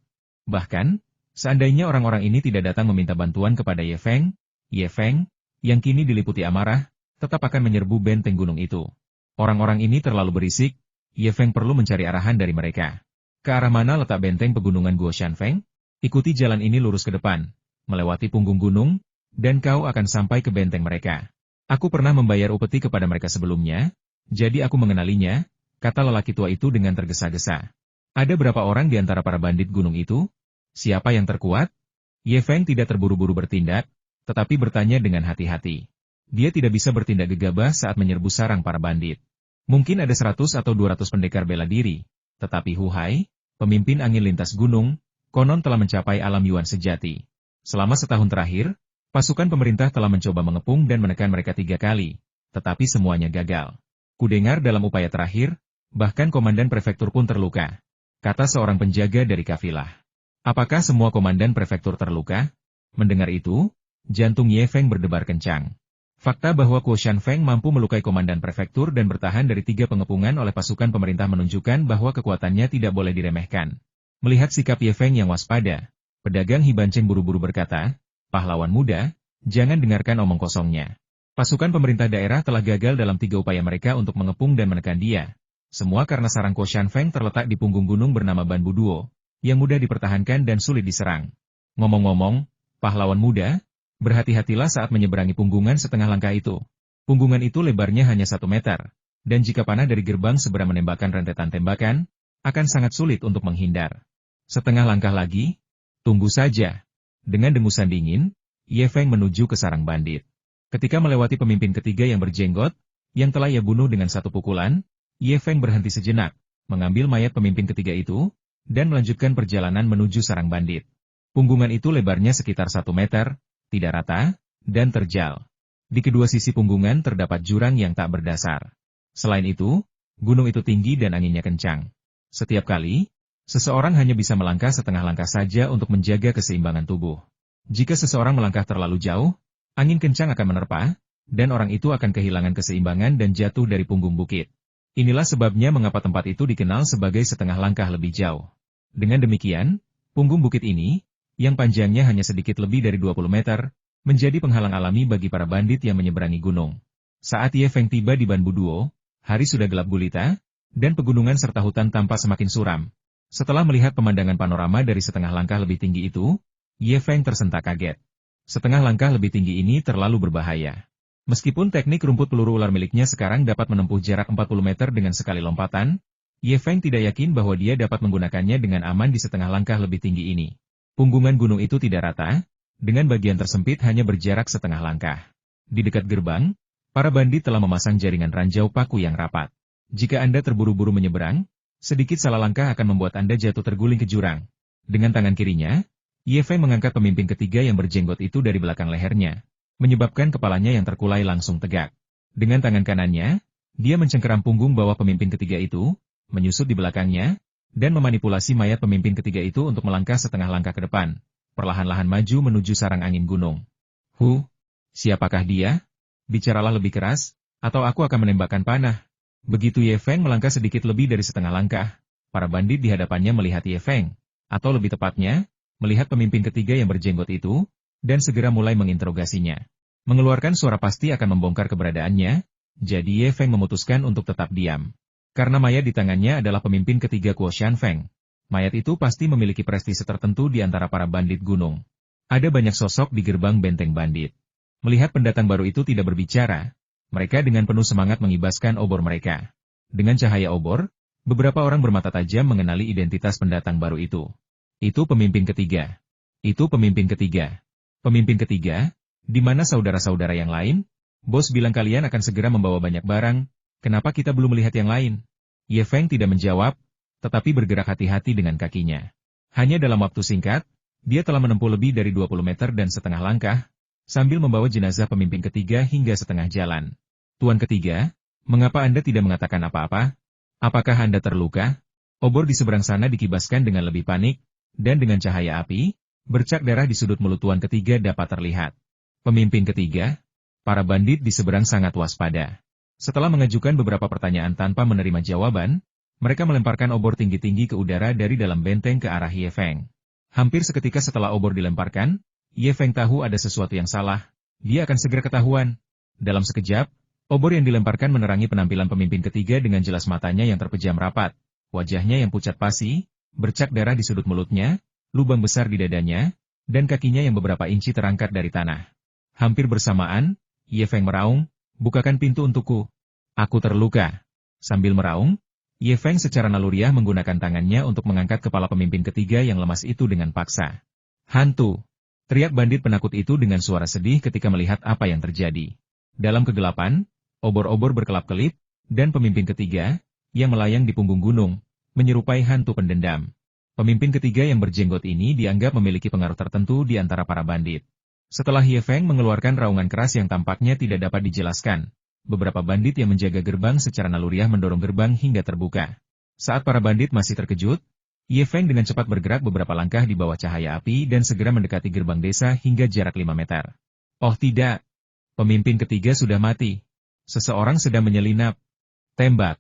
Bahkan, seandainya orang-orang ini tidak datang meminta bantuan kepada Ye Feng, yang kini diliputi amarah, tetap akan menyerbu benteng gunung itu. Orang-orang ini terlalu berisik, Ye Feng perlu mencari arahan dari mereka. Ke arah mana letak benteng pegunungan Guo Shanfeng? Ikuti jalan ini lurus ke depan, melewati punggung gunung, dan kau akan sampai ke benteng mereka. Aku pernah membayar upeti kepada mereka sebelumnya, jadi aku mengenalinya, kata lelaki tua itu dengan tergesa-gesa. Ada berapa orang di antara para bandit gunung itu? Siapa yang terkuat? Ye Feng tidak terburu-buru bertindak, tetapi bertanya dengan hati-hati. Dia tidak bisa bertindak gegabah saat menyerbu sarang para bandit. Mungkin ada 100 atau 200 pendekar bela diri, tetapi Hu Hai, pemimpin angin lintas gunung, konon telah mencapai alam Yuan sejati. Selama setahun terakhir, pasukan pemerintah telah mencoba mengepung dan menekan mereka 3 kali, tetapi semuanya gagal. Kudengar dalam upaya terakhir, bahkan komandan prefektur pun terluka, kata seorang penjaga dari kafilah. Apakah semua komandan prefektur terluka? Mendengar itu, jantung Ye Feng berdebar kencang. Fakta bahwa Guo Shanfeng mampu melukai komandan prefektur dan bertahan dari 3 pengepungan oleh pasukan pemerintah menunjukkan bahwa kekuatannya tidak boleh diremehkan. Melihat sikap Ye Feng yang waspada, pedagang Hibanceng buru-buru berkata, pahlawan muda, jangan dengarkan omong kosongnya. Pasukan pemerintah daerah telah gagal dalam 3 upaya mereka untuk mengepung dan menekan dia. Semua karena sarang Guo Shanfeng terletak di punggung gunung bernama Ban Buduo, yang mudah dipertahankan dan sulit diserang. Ngomong-ngomong, pahlawan muda, berhati-hatilah saat menyeberangi punggungan setengah langkah itu. Punggungan itu lebarnya hanya 1 meter, dan jika panah dari gerbang segera menembakkan rentetan tembakan, akan sangat sulit untuk menghindar. Setengah langkah lagi, tunggu saja. Dengan dengusan dingin, Ye Feng menuju ke sarang bandit. Ketika melewati pemimpin ketiga yang berjenggot, yang telah ia bunuh dengan 1 pukulan, Ye Feng berhenti sejenak, mengambil mayat pemimpin ketiga itu, dan melanjutkan perjalanan menuju sarang bandit. Punggungan itu lebarnya sekitar 1 meter, tidak rata, dan terjal. Di kedua sisi punggungan terdapat jurang yang tak berdasar. Selain itu, gunung itu tinggi dan anginnya kencang. Setiap kali, seseorang hanya bisa melangkah setengah langkah saja untuk menjaga keseimbangan tubuh. Jika seseorang melangkah terlalu jauh, angin kencang akan menerpa, dan orang itu akan kehilangan keseimbangan dan jatuh dari punggung bukit. Inilah sebabnya mengapa tempat itu dikenal sebagai setengah langkah lebih jauh. Dengan demikian, punggung bukit ini, yang panjangnya hanya sedikit lebih dari 20 meter, menjadi penghalang alami bagi para bandit yang menyeberangi gunung. Saat Ye Feng tiba di Ban Buduo, hari sudah gelap gulita, dan pegunungan serta hutan tampak semakin suram. Setelah melihat pemandangan panorama dari setengah langkah lebih tinggi itu, Ye Feng tersentak kaget. Setengah langkah lebih tinggi ini terlalu berbahaya. Meskipun teknik rumput peluru ular miliknya sekarang dapat menempuh jarak 40 meter dengan sekali lompatan, Ye Feng tidak yakin bahwa dia dapat menggunakannya dengan aman di setengah langkah lebih tinggi ini. Punggungan gunung itu tidak rata, dengan bagian tersempit hanya berjarak setengah langkah. Di dekat gerbang, para bandit telah memasang jaringan ranjau paku yang rapat. Jika Anda terburu-buru menyeberang, sedikit salah langkah akan membuat Anda jatuh terguling ke jurang. Dengan tangan kirinya, Ye Feng mengangkat pemimpin ketiga yang berjenggot itu dari belakang lehernya, menyebabkan kepalanya yang terkulai langsung tegak. Dengan tangan kanannya, dia mencengkeram punggung bawah pemimpin ketiga itu, menyusut di belakangnya, dan memanipulasi mayat pemimpin ketiga itu untuk melangkah setengah langkah ke depan, perlahan-lahan maju menuju sarang angin gunung. Siapakah dia? Bicaralah lebih keras, atau aku akan menembakkan panah. Begitu Ye Feng melangkah sedikit lebih dari setengah langkah, para bandit di hadapannya melihat Ye Feng, atau lebih tepatnya, melihat pemimpin ketiga yang berjenggot itu, dan segera mulai menginterogasinya. Mengeluarkan suara pasti akan membongkar keberadaannya, jadi Ye Feng memutuskan untuk tetap diam. Karena mayat di tangannya adalah pemimpin ketiga Kuo Shan Feng. Mayat itu pasti memiliki prestise tertentu di antara para bandit gunung. Ada banyak sosok di gerbang benteng bandit. Melihat pendatang baru itu tidak berbicara, mereka dengan penuh semangat mengibaskan obor mereka. Dengan cahaya obor, beberapa orang bermata tajam mengenali identitas pendatang baru itu. Itu pemimpin ketiga. Itu pemimpin ketiga. Pemimpin ketiga, di mana saudara-saudara yang lain? Bos bilang kalian akan segera membawa banyak barang, kenapa kita belum melihat yang lain? Ye Feng tidak menjawab, tetapi bergerak hati-hati dengan kakinya. Hanya dalam waktu singkat, dia telah menempuh lebih dari 20 meter dan setengah langkah, sambil membawa jenazah pemimpin ketiga hingga setengah jalan. Tuan ketiga, mengapa Anda tidak mengatakan apa-apa? Apakah Anda terluka? Obor di seberang sana dikibaskan dengan lebih panik, dan dengan cahaya api, bercak darah di sudut mulut tuan ketiga dapat terlihat. Pemimpin ketiga, para bandit di seberang sangat waspada. Setelah mengajukan beberapa pertanyaan tanpa menerima jawaban, mereka melemparkan obor tinggi-tinggi ke udara dari dalam benteng ke arah Ye Feng. Hampir seketika setelah obor dilemparkan, Ye Feng tahu ada sesuatu yang salah, dia akan segera ketahuan. Dalam sekejap, obor yang dilemparkan menerangi penampilan pemimpin ketiga dengan jelas matanya yang terpejam rapat, wajahnya yang pucat pasi, bercak darah di sudut mulutnya, lubang besar di dadanya, dan kakinya yang beberapa inci terangkat dari tanah. Hampir bersamaan, Ye Feng meraung, bukakan pintu untukku. Aku terluka. Sambil meraung, Ye Feng secara naluriah menggunakan tangannya untuk mengangkat kepala pemimpin ketiga yang lemas itu dengan paksa. Hantu! Teriak bandit penakut itu dengan suara sedih ketika melihat apa yang terjadi. Dalam kegelapan, obor-obor berkelap-kelip, dan pemimpin ketiga, yang melayang di punggung gunung, menyerupai hantu pendendam. Pemimpin ketiga yang berjenggot ini dianggap memiliki pengaruh tertentu di antara para bandit. Setelah Ye Feng mengeluarkan raungan keras yang tampaknya tidak dapat dijelaskan, beberapa bandit yang menjaga gerbang secara naluriah mendorong gerbang hingga terbuka. Saat para bandit masih terkejut, Ye Feng dengan cepat bergerak beberapa langkah di bawah cahaya api dan segera mendekati gerbang desa hingga jarak 5 meter. Oh tidak! Pemimpin ketiga sudah mati. Seseorang sedang menyelinap. Tembak!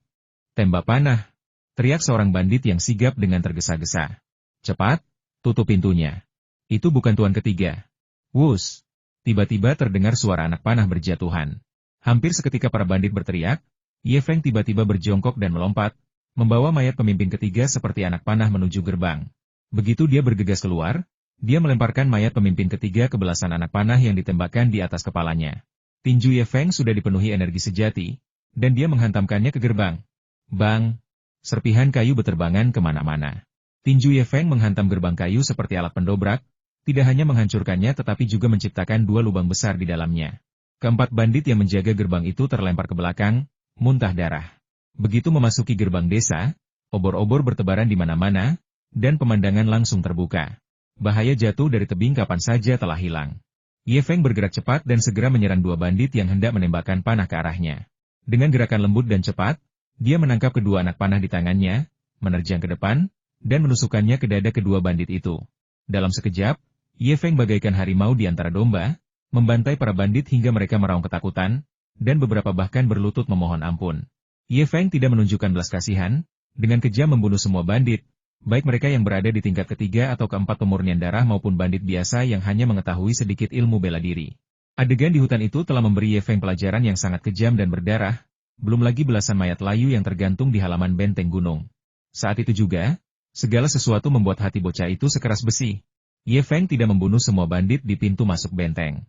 Tembak panah! Teriak seorang bandit yang sigap dengan tergesa-gesa. Cepat, tutup pintunya. Itu bukan tuan ketiga. Wus! Tiba-tiba terdengar suara anak panah berjatuhan. Hampir seketika para bandit berteriak, Ye Feng tiba-tiba berjongkok dan melompat, membawa mayat pemimpin ketiga seperti anak panah menuju gerbang. Begitu dia bergegas keluar, dia melemparkan mayat pemimpin ketiga ke belasan anak panah yang ditembakkan di atas kepalanya. Tinju Ye Feng sudah dipenuhi energi sejati, dan dia menghantamkannya ke gerbang. Bang! Serpihan kayu beterbangan kemana-mana. Tinju Ye Feng menghantam gerbang kayu seperti alat pendobrak, tidak hanya menghancurkannya tetapi juga menciptakan 2 lubang besar di dalamnya. Keempat bandit yang menjaga gerbang itu terlempar ke belakang, muntah darah. Begitu memasuki gerbang desa, obor-obor bertebaran di mana-mana, dan pemandangan langsung terbuka. Bahaya jatuh dari tebing kapan saja telah hilang. Ye Feng bergerak cepat dan segera menyerang 2 bandit yang hendak menembakkan panah ke arahnya. Dengan gerakan lembut dan cepat, dia menangkap kedua anak panah di tangannya, menerjang ke depan, dan menusukkannya ke dada kedua bandit itu. Dalam sekejap, Ye Feng bagaikan harimau di antara domba, membantai para bandit hingga mereka meraung ketakutan, dan beberapa bahkan berlutut memohon ampun. Ye Feng tidak menunjukkan belas kasihan, dengan kejam membunuh semua bandit, baik mereka yang berada di tingkat ketiga atau keempat pemurnian darah maupun bandit biasa yang hanya mengetahui sedikit ilmu bela diri. Adegan di hutan itu telah memberi Ye Feng pelajaran yang sangat kejam dan berdarah, belum lagi belasan mayat layu yang tergantung di halaman benteng gunung. Saat itu juga, segala sesuatu membuat hati bocah itu sekeras besi. Ye Feng tidak membunuh semua bandit di pintu masuk benteng.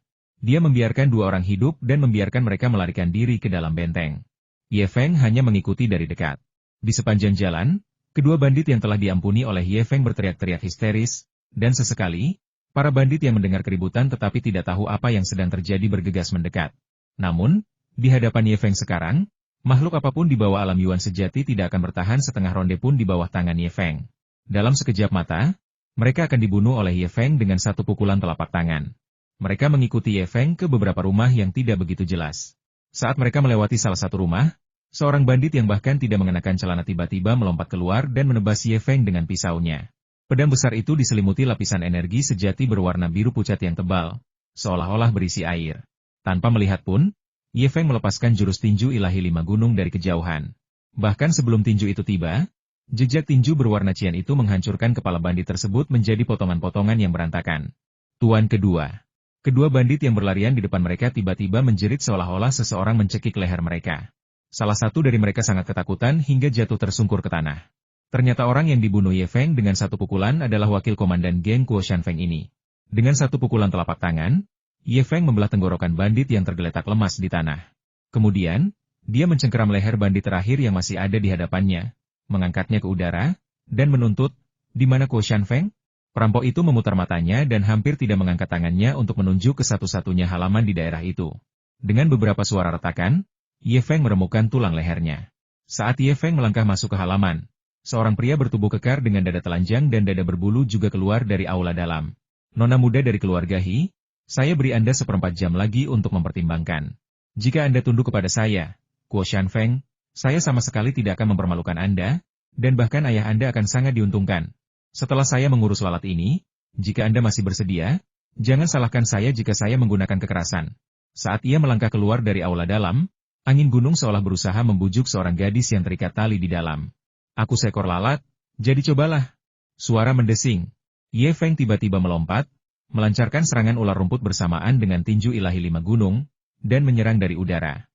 Dia membiarkan dua orang hidup dan membiarkan mereka melarikan diri ke dalam benteng. Ye Feng hanya mengikuti dari dekat. Di sepanjang jalan, kedua bandit yang telah diampuni oleh Ye Feng berteriak-teriak histeris, dan sesekali, para bandit yang mendengar keributan tetapi tidak tahu apa yang sedang terjadi bergegas mendekat. Namun, di hadapan Ye Feng sekarang, makhluk apapun di bawah alam Yuan sejati tidak akan bertahan setengah ronde pun di bawah tangan Ye Feng. Dalam sekejap mata, mereka akan dibunuh oleh Ye Feng dengan satu pukulan telapak tangan. Mereka mengikuti Ye Feng ke beberapa rumah yang tidak begitu jelas. Saat mereka melewati salah satu rumah, seorang bandit yang bahkan tidak mengenakan celana tiba-tiba melompat keluar dan menebas Ye Feng dengan pisaunya. Pedang besar itu diselimuti lapisan energi sejati berwarna biru pucat yang tebal, seolah-olah berisi air. Tanpa melihat pun, Ye Feng melepaskan jurus tinju ilahi 5 gunung dari kejauhan. Bahkan sebelum tinju itu tiba, jejak tinju berwarna cian itu menghancurkan kepala bandit tersebut menjadi potongan-potongan yang berantakan. Tuan kedua. Kedua bandit yang berlarian di depan mereka tiba-tiba menjerit seolah-olah seseorang mencekik leher mereka. Salah satu dari mereka sangat ketakutan hingga jatuh tersungkur ke tanah. Ternyata orang yang dibunuh Ye Feng dengan satu pukulan adalah wakil komandan geng Kuo Shanfeng ini. Dengan satu pukulan telapak tangan, Ye Feng membelah tenggorokan bandit yang tergeletak lemas di tanah. Kemudian, dia mencengkeram leher bandit terakhir yang masih ada di hadapannya, mengangkatnya ke udara, dan menuntut, "Di mana Kuo Shanfeng?" Perampok itu memutar matanya dan hampir tidak mengangkat tangannya untuk menunjuk ke satu-satunya halaman di daerah itu. Dengan beberapa suara retakan, Ye Feng meremukkan tulang lehernya. Saat Ye Feng melangkah masuk ke halaman, seorang pria bertubuh kekar dengan dada telanjang dan dada berbulu juga keluar dari aula dalam. "Nona muda dari keluarga Hi, saya beri Anda 1/4 jam lagi untuk mempertimbangkan. Jika Anda tunduk kepada saya, Kuo Shanfeng, saya sama sekali tidak akan mempermalukan Anda, dan bahkan ayah Anda akan sangat diuntungkan. Setelah saya mengurus lalat ini, jika Anda masih bersedia, jangan salahkan saya jika saya menggunakan kekerasan." Saat ia melangkah keluar dari aula dalam, angin gunung seolah berusaha membujuk seorang gadis yang terikat tali di dalam. "Aku seekor lalat, jadi cobalah." Suara mendesing. Ye Feng tiba-tiba melompat, melancarkan serangan ular rumput bersamaan dengan tinju ilahi 5 gunung, dan menyerang dari udara.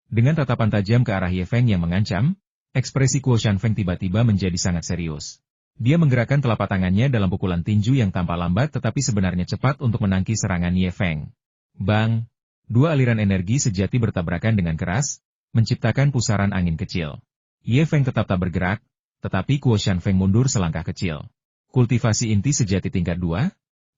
Dengan tatapan tajam ke arah Ye Feng yang mengancam, ekspresi Kuo Shanfeng tiba-tiba menjadi sangat serius. Dia menggerakkan telapak tangannya dalam pukulan tinju yang tampak lambat tetapi sebenarnya cepat untuk menangkis serangan Ye Feng. Bang! Dua aliran energi sejati bertabrakan dengan keras, menciptakan pusaran angin kecil. Ye Feng tetap tak bergerak, tetapi Kuo Shanfeng mundur selangkah kecil. Kultivasi inti sejati tingkat 2?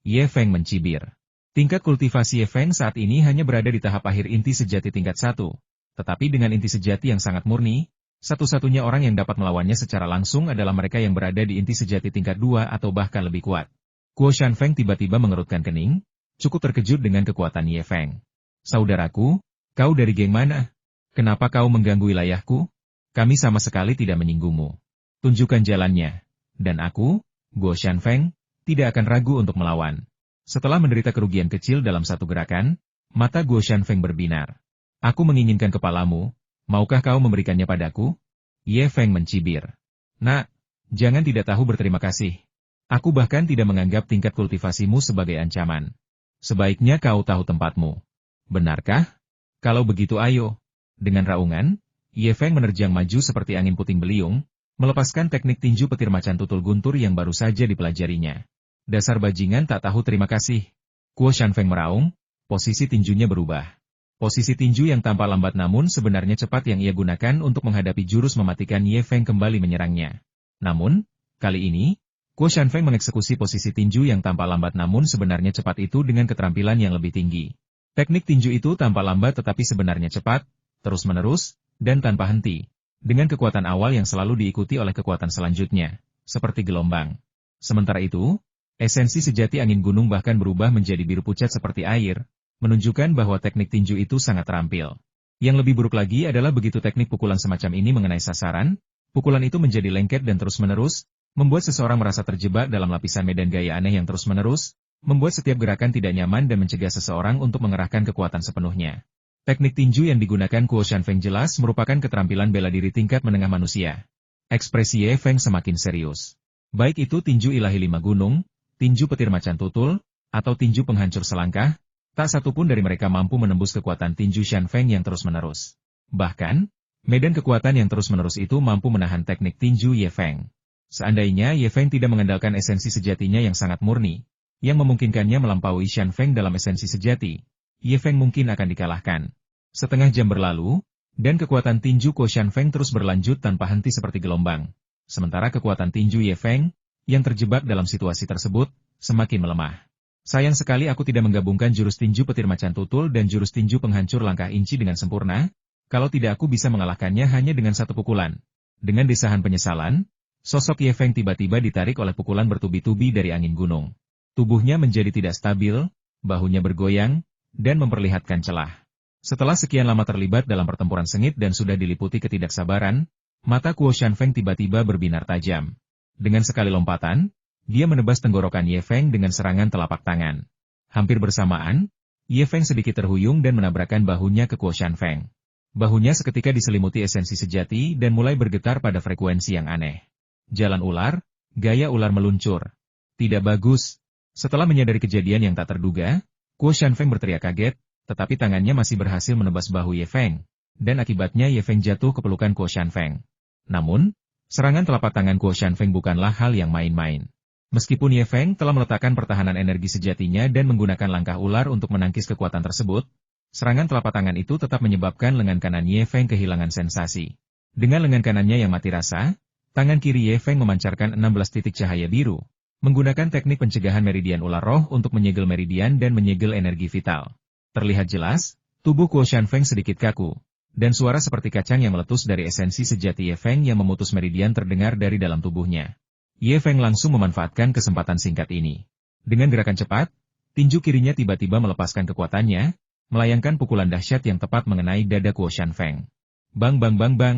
Ye Feng mencibir. Tingkat kultivasi Ye Feng saat ini hanya berada di tahap akhir inti sejati tingkat 1. Tetapi dengan inti sejati yang sangat murni, satu-satunya orang yang dapat melawannya secara langsung adalah mereka yang berada di inti sejati tingkat 2 atau bahkan lebih kuat. Kuo Shanfeng tiba-tiba mengerutkan kening, cukup terkejut dengan kekuatan Ye Feng. "Saudaraku, kau dari geng mana? Kenapa kau mengganggu wilayahku? Kami sama sekali tidak menyinggungmu. Tunjukkan jalannya. Dan aku, Kuo Shanfeng, tidak akan ragu untuk melawan." Setelah menderita kerugian kecil dalam satu gerakan, mata Kuo Shanfeng berbinar. "Aku menginginkan kepalamu. Maukah kau memberikannya padaku?" Ye Feng mencibir. "Nak, jangan tidak tahu berterima kasih. Aku bahkan tidak menganggap tingkat kultivasimu sebagai ancaman. Sebaiknya kau tahu tempatmu." "Benarkah? Kalau begitu ayo." Dengan raungan, Ye Feng menerjang maju seperti angin puting beliung, melepaskan teknik tinju petir macan tutul guntur yang baru saja dipelajarinya. "Dasar bajingan tak tahu terima kasih." Kuo Shanfeng meraung, posisi tinjunya berubah. Posisi tinju yang tampak lambat namun sebenarnya cepat yang ia gunakan untuk menghadapi jurus mematikan Ye Feng kembali menyerangnya. Namun, kali ini, Kuo Shanfeng mengeksekusi posisi tinju yang tampak lambat namun sebenarnya cepat itu dengan keterampilan yang lebih tinggi. Teknik tinju itu tampak lambat tetapi sebenarnya cepat, terus-menerus, dan tanpa henti. Dengan kekuatan awal yang selalu diikuti oleh kekuatan selanjutnya, seperti gelombang. Sementara itu, esensi sejati angin gunung bahkan berubah menjadi biru pucat seperti air, menunjukkan bahwa teknik tinju itu sangat terampil. Yang lebih buruk lagi adalah begitu teknik pukulan semacam ini mengenai sasaran, pukulan itu menjadi lengket dan terus-menerus, membuat seseorang merasa terjebak dalam lapisan medan gaya aneh yang terus-menerus, membuat setiap gerakan tidak nyaman dan mencegah seseorang untuk mengerahkan kekuatan sepenuhnya. Teknik tinju yang digunakan Kuo Shanfeng jelas merupakan keterampilan bela diri tingkat menengah manusia. Ekspresi Ye Feng semakin serius. Baik itu tinju ilahi 5 gunung, tinju petir macan tutul, atau tinju penghancur selangkah, tak satu pun dari mereka mampu menembus kekuatan tinju Shanfeng yang terus-menerus. Bahkan, medan kekuatan yang terus-menerus itu mampu menahan teknik tinju Ye Feng. Seandainya Ye Feng tidak mengandalkan esensi sejatinya yang sangat murni, yang memungkinkannya melampaui Xian Feng dalam esensi sejati, Ye Feng mungkin akan dikalahkan. Setengah jam berlalu, dan kekuatan tinju Kuo Xian Feng terus berlanjut tanpa henti seperti gelombang. Sementara kekuatan tinju Ye Feng, yang terjebak dalam situasi tersebut, semakin melemah. Sayang sekali aku tidak menggabungkan jurus tinju petir macan tutul dan jurus tinju penghancur langkah inci dengan sempurna, kalau tidak aku bisa mengalahkannya hanya dengan satu pukulan. Dengan desahan penyesalan, sosok Ye Feng tiba-tiba ditarik oleh pukulan bertubi-tubi dari angin gunung. Tubuhnya menjadi tidak stabil, bahunya bergoyang, dan memperlihatkan celah. Setelah sekian lama terlibat dalam pertempuran sengit dan sudah diliputi ketidaksabaran, mata Kuo Xian Feng tiba-tiba berbinar tajam. Dengan sekali lompatan, dia menebas tenggorokan Ye Feng dengan serangan telapak tangan. Hampir bersamaan, Ye Feng sedikit terhuyung dan menabrakkan bahunya ke Kuo Xian Feng. Bahunya seketika diselimuti esensi sejati dan mulai bergetar pada frekuensi yang aneh. Jalan ular, gaya ular meluncur. Tidak bagus. Setelah menyadari kejadian yang tak terduga, Kuo Xian Feng berteriak kaget, tetapi tangannya masih berhasil menebas bahu Ye Feng, dan akibatnya Ye Feng jatuh ke pelukan Kuo Xian Feng. Namun, serangan telapak tangan Kuo Xian Feng bukanlah hal yang main-main. Meskipun Ye Feng telah meletakkan pertahanan energi sejatinya dan menggunakan langkah ular untuk menangkis kekuatan tersebut, serangan telapak tangan itu tetap menyebabkan lengan kanan Ye Feng kehilangan sensasi. Dengan lengan kanannya yang mati rasa, tangan kiri Ye Feng memancarkan 16 titik cahaya biru, menggunakan teknik pencegahan meridian ular roh untuk menyegel meridian dan menyegel energi vital. Terlihat jelas, tubuh Kuo Xian Feng sedikit kaku, dan suara seperti kacang yang meletus dari esensi sejati Ye Feng yang memutus meridian terdengar dari dalam tubuhnya. Ye Feng langsung memanfaatkan kesempatan singkat ini. Dengan gerakan cepat, tinju kirinya tiba-tiba melepaskan kekuatannya, melayangkan pukulan dahsyat yang tepat mengenai dada Kuo Xian Feng. Bang bang bang bang.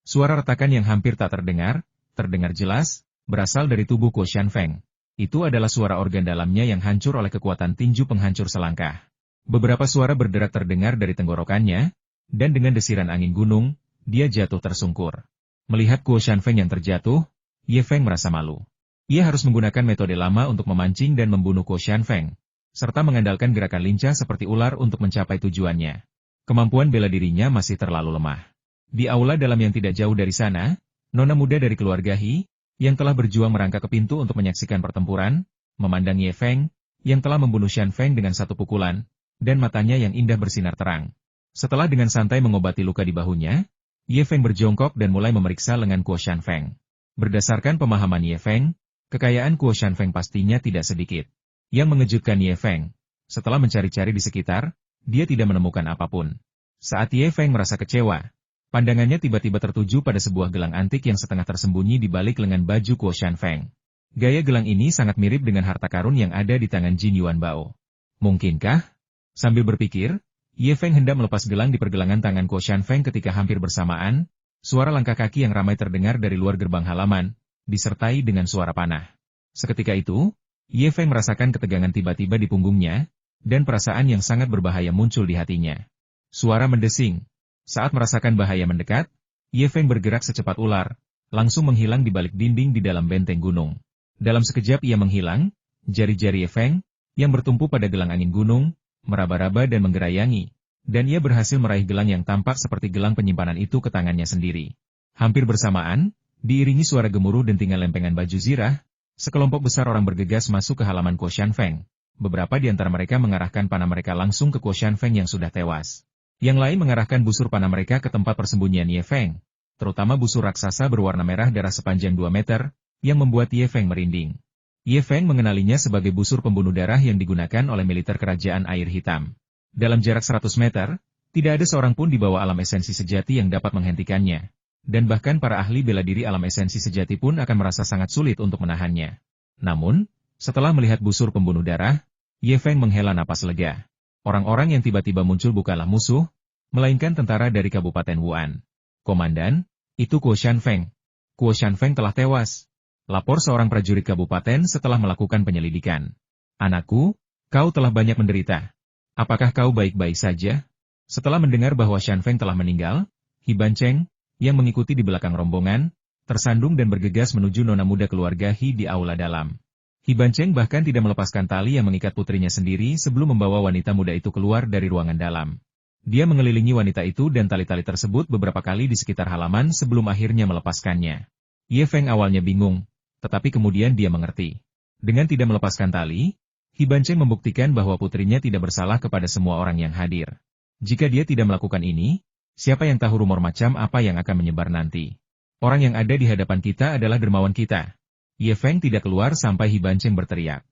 Suara retakan yang hampir tak terdengar jelas, berasal dari tubuh Kuo Xian Feng. Itu adalah suara organ dalamnya yang hancur oleh kekuatan tinju penghancur selangkah. Beberapa suara berderak terdengar dari tenggorokannya, dan dengan desiran angin gunung, dia jatuh tersungkur. Melihat Kuo Xian Feng yang terjatuh, Ye Feng merasa malu. Ia harus menggunakan metode lama untuk memancing dan membunuh Kuo Xian Feng, serta mengandalkan gerakan lincah seperti ular untuk mencapai tujuannya. Kemampuan bela dirinya masih terlalu lemah. Di aula dalam yang tidak jauh dari sana, nona muda dari keluarga He, yang telah berjuang merangkak ke pintu untuk menyaksikan pertempuran, memandang Ye Feng, yang telah membunuh Xian Feng dengan satu pukulan, dan matanya yang indah bersinar terang. Setelah dengan santai mengobati luka di bahunya, Ye Feng berjongkok dan mulai memeriksa lengan Kuo Xian Feng. Berdasarkan pemahaman Ye Feng, kekayaan Kuo Xian Feng pastinya tidak sedikit. Yang mengejutkan Ye Feng, setelah mencari-cari di sekitar, dia tidak menemukan apapun. Saat Ye Feng merasa kecewa, pandangannya tiba-tiba tertuju pada sebuah gelang antik yang setengah tersembunyi di balik lengan baju Kuo Xian Feng. Gaya gelang ini sangat mirip dengan harta karun yang ada di tangan Jin Yuan Bao. Mungkinkah? Sambil berpikir, Ye Feng hendak melepas gelang di pergelangan tangan Kuo Xian Feng ketika hampir bersamaan, suara langkah kaki yang ramai terdengar dari luar gerbang halaman, disertai dengan suara panah. Seketika itu, Ye Feng merasakan ketegangan tiba-tiba di punggungnya, dan perasaan yang sangat berbahaya muncul di hatinya. Suara mendesing. Saat merasakan bahaya mendekat, Ye Feng bergerak secepat ular, langsung menghilang di balik dinding di dalam benteng gunung. Dalam sekejap ia menghilang, jari-jari Ye Feng, yang bertumpu pada gelang angin gunung, meraba-raba dan menggerayangi, dan ia berhasil meraih gelang yang tampak seperti gelang penyimpanan itu ke tangannya sendiri. Hampir bersamaan, diiringi suara gemuruh dentingan lempengan baju zirah, sekelompok besar orang bergegas masuk ke halaman Kuo Xian Feng. Beberapa di antara mereka mengarahkan panah mereka langsung ke Kuo Xian Feng yang sudah tewas. Yang lain mengarahkan busur panah mereka ke tempat persembunyian Ye Feng, terutama busur raksasa berwarna merah darah sepanjang 2 meter, yang membuat Ye Feng merinding. Ye Feng mengenalinya sebagai busur pembunuh darah yang digunakan oleh militer kerajaan air hitam. Dalam jarak 100 meter, tidak ada seorang pun di bawah alam esensi sejati yang dapat menghentikannya. Dan bahkan para ahli bela diri alam esensi sejati pun akan merasa sangat sulit untuk menahannya. Namun, setelah melihat busur pembunuh darah, Ye Feng menghela napas lega. Orang-orang yang tiba-tiba muncul bukanlah musuh, melainkan tentara dari Kabupaten Wuan. Komandan, itu Kuo Xian Feng. Kuo Xian Feng telah tewas. Lapor seorang prajurit kabupaten setelah melakukan penyelidikan. Anakku, kau telah banyak menderita. Apakah kau baik-baik saja? Setelah mendengar bahwa Xian Feng telah meninggal, He Bancheng, yang mengikuti di belakang rombongan, tersandung dan bergegas menuju nona muda keluarga He di aula dalam. He Bancheng bahkan tidak melepaskan tali yang mengikat putrinya sendiri sebelum membawa wanita muda itu keluar dari ruangan dalam. Dia mengelilingi wanita itu dan tali-tali tersebut beberapa kali di sekitar halaman sebelum akhirnya melepaskannya. Ye Feng awalnya bingung, tetapi kemudian dia mengerti. Dengan tidak melepaskan tali, Hi Bancheng membuktikan bahwa putrinya tidak bersalah kepada semua orang yang hadir. Jika dia tidak melakukan ini, siapa yang tahu rumor macam apa yang akan menyebar nanti. Orang yang ada di hadapan kita adalah dermawan kita. Ye Feng tidak keluar sampai Hi Bancheng berteriak.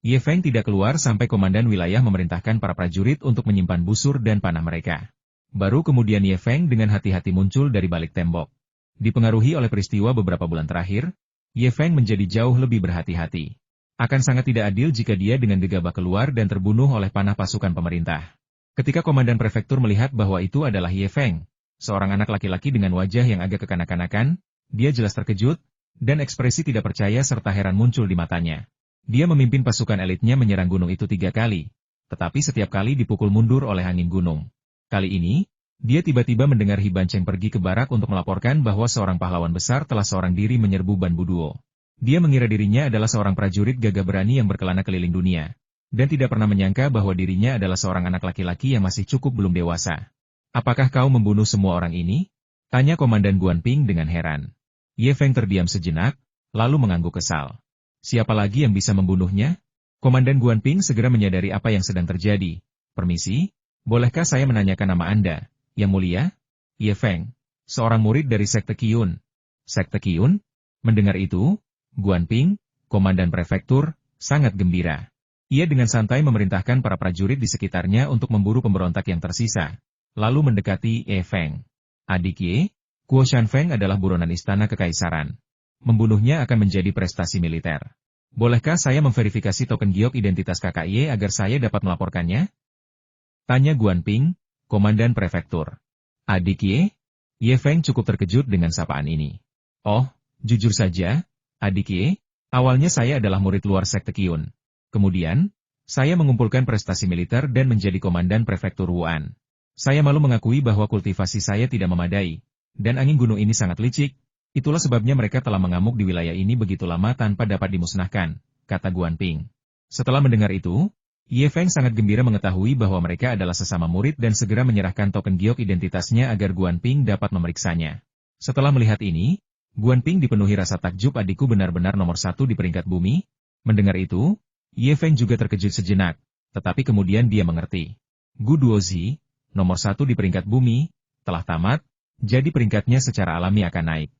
Ye Feng tidak keluar sampai komandan wilayah memerintahkan para prajurit untuk menyimpan busur dan panah mereka. Baru kemudian Ye Feng dengan hati-hati muncul dari balik tembok. Dipengaruhi oleh peristiwa beberapa bulan terakhir, Ye Feng menjadi jauh lebih berhati-hati. Akan sangat tidak adil jika dia dengan gegabah keluar dan terbunuh oleh panah pasukan pemerintah. Ketika komandan prefektur melihat bahwa itu adalah Ye Feng, seorang anak laki-laki dengan wajah yang agak kekanak-kanakan, dia jelas terkejut, dan ekspresi tidak percaya serta heran muncul di matanya. Dia memimpin pasukan elitnya menyerang gunung itu 3 kali, tetapi setiap kali dipukul mundur oleh angin gunung. Kali ini, dia tiba-tiba mendengar Hi Bancheng pergi ke barak untuk melaporkan bahwa seorang pahlawan besar telah seorang diri menyerbu Ban Buduo. Dia mengira dirinya adalah seorang prajurit gagah berani yang berkelana keliling dunia, dan tidak pernah menyangka bahwa dirinya adalah seorang anak laki-laki yang masih cukup belum dewasa. "Apakah kau membunuh semua orang ini?" tanya Komandan Guanping dengan heran. Ye Feng terdiam sejenak, lalu mengangguk kesal. "Siapa lagi yang bisa membunuhnya?" Komandan Guanping segera menyadari apa yang sedang terjadi. "Permisi, bolehkah saya menanyakan nama Anda, Yang Mulia?" "Ye Feng, seorang murid dari Sekte Qiyun." "Sekte Qiyun?" Mendengar itu, Guanping, komandan prefektur, sangat gembira. Ia dengan santai memerintahkan para prajurit di sekitarnya untuk memburu pemberontak yang tersisa, lalu mendekati Ye Feng. "Adik Ye, Kuo Shanfeng adalah buronan istana kekaisaran. Membunuhnya akan menjadi prestasi militer. Bolehkah saya memverifikasi token giok identitas kakak Ye agar saya dapat melaporkannya?" tanya Guanping, komandan prefektur. "Adik Ye?" Ye Feng cukup terkejut dengan sapaan ini. "Oh, jujur saja, Adik Ye, awalnya saya adalah murid luar Sekte Qiyun. Kemudian, saya mengumpulkan prestasi militer dan menjadi komandan prefektur Wuan. Saya malu mengakui bahwa kultivasi saya tidak memadai, dan angin gunung ini sangat licik, itulah sebabnya mereka telah mengamuk di wilayah ini begitu lama tanpa dapat dimusnahkan," kata Guanping. Setelah mendengar itu, Ye Feng sangat gembira mengetahui bahwa mereka adalah sesama murid dan segera menyerahkan token giok identitasnya agar Guanping dapat memeriksanya. Setelah melihat ini, Guanping dipenuhi rasa takjub, "Adikku benar-benar nomor 1 di peringkat bumi." Mendengar itu, Ye Feng juga terkejut sejenak, tetapi kemudian dia mengerti. Gu Duozi, nomor 1 di peringkat bumi, telah tamat, jadi peringkatnya secara alami akan naik.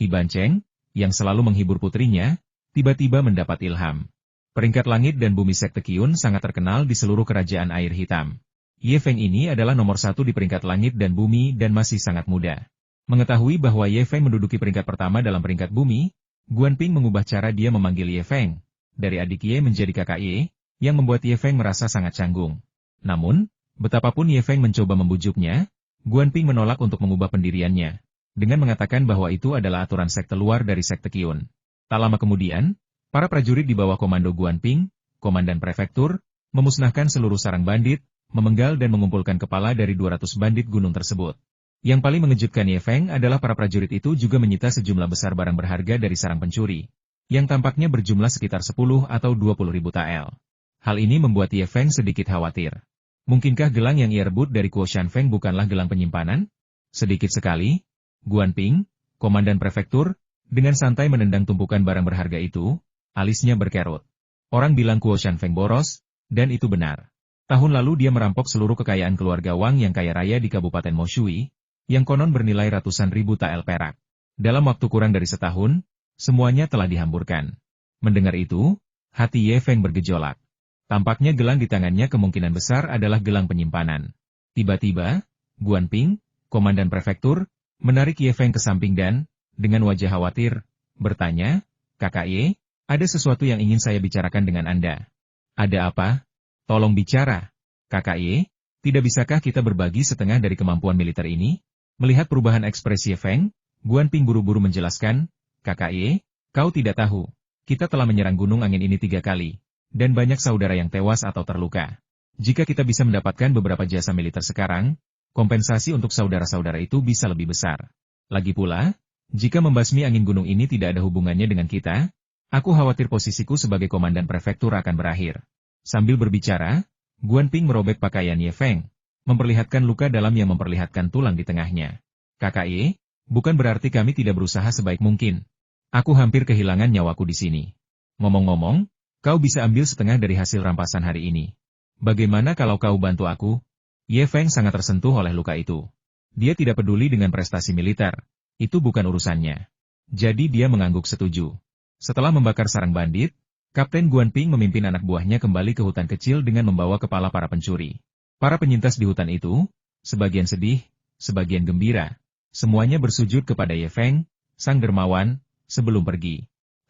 Hi Bancheng, yang selalu menghibur putrinya, tiba-tiba mendapat ilham. Peringkat langit dan bumi Sekte Qiyun sangat terkenal di seluruh kerajaan air hitam. Ye Feng ini adalah nomor 1 di peringkat langit dan bumi dan masih sangat muda. Mengetahui bahwa Ye Feng menduduki peringkat pertama dalam peringkat bumi, Guanping mengubah cara dia memanggil Ye Feng, dari adik Ye menjadi kakak Ye, yang membuat Ye Feng merasa sangat canggung. Namun, betapapun Ye Feng mencoba membujuknya, Guanping menolak untuk mengubah pendiriannya, dengan mengatakan bahwa itu adalah aturan sekte luar dari Sekte Qiyun. Tak lama kemudian, para prajurit di bawah komando Guanping, komandan prefektur, memusnahkan seluruh sarang bandit, memenggal dan mengumpulkan kepala dari 200 bandit gunung tersebut. Yang paling mengejutkan Ye Feng adalah para prajurit itu juga menyita sejumlah besar barang berharga dari sarang pencuri, yang tampaknya berjumlah sekitar 10 atau 20 ribu tael. Hal ini membuat Ye Feng sedikit khawatir. Mungkinkah gelang yang ia rebut dari Kuo Shanfeng bukanlah gelang penyimpanan? Sedikit sekali, Guanping, komandan prefektur, dengan santai menendang tumpukan barang berharga itu, alisnya berkerut. Orang bilang Kuo Shanfeng boros, dan itu benar. Tahun lalu dia merampok seluruh kekayaan keluarga Wang yang kaya raya di Kabupaten Moshui, yang konon bernilai ratusan ribu tael perak. Dalam waktu kurang dari setahun, semuanya telah dihamburkan. Mendengar itu, hati Ye Feng bergejolak. Tampaknya gelang di tangannya kemungkinan besar adalah gelang penyimpanan. Tiba-tiba, Guanping, komandan prefektur, menarik Ye Feng ke samping dan, dengan wajah khawatir, bertanya, "Kakak Ye, ada sesuatu yang ingin saya bicarakan dengan Anda." "Ada apa? Tolong bicara. Kakak Ye, tidak bisakah kita berbagi setengah dari kemampuan militer ini?" Melihat perubahan ekspresi Ye Feng, Guanping buru-buru menjelaskan, "Kakak Ye, kau tidak tahu. Kita telah menyerang gunung angin ini 3 kali, dan banyak saudara yang tewas atau terluka. Jika kita bisa mendapatkan beberapa jasa militer sekarang, kompensasi untuk saudara-saudara itu bisa lebih besar. Lagi pula, jika membasmi angin gunung ini tidak ada hubungannya dengan kita, aku khawatir posisiku sebagai komandan prefektur akan berakhir." Sambil berbicara, Guanping merobek pakaian Ye Feng, memperlihatkan luka dalam yang memperlihatkan tulang di tengahnya. "Kakak Ye, bukan berarti kami tidak berusaha sebaik mungkin. Aku hampir kehilangan nyawaku di sini. Ngomong-ngomong, Kau bisa ambil setengah dari hasil rampasan hari ini. Bagaimana kalau kau bantu aku? Ye Feng sangat tersentuh oleh luka itu. Dia tidak peduli dengan prestasi militer. Itu bukan urusannya. Jadi dia mengangguk setuju. Setelah membakar sarang bandit, Kapten Guanping memimpin anak buahnya kembali ke hutan kecil dengan membawa kepala para pencuri. Para penyintas di hutan itu, sebagian sedih, sebagian gembira. Semuanya bersujud kepada Ye Feng, sang dermawan, sebelum pergi.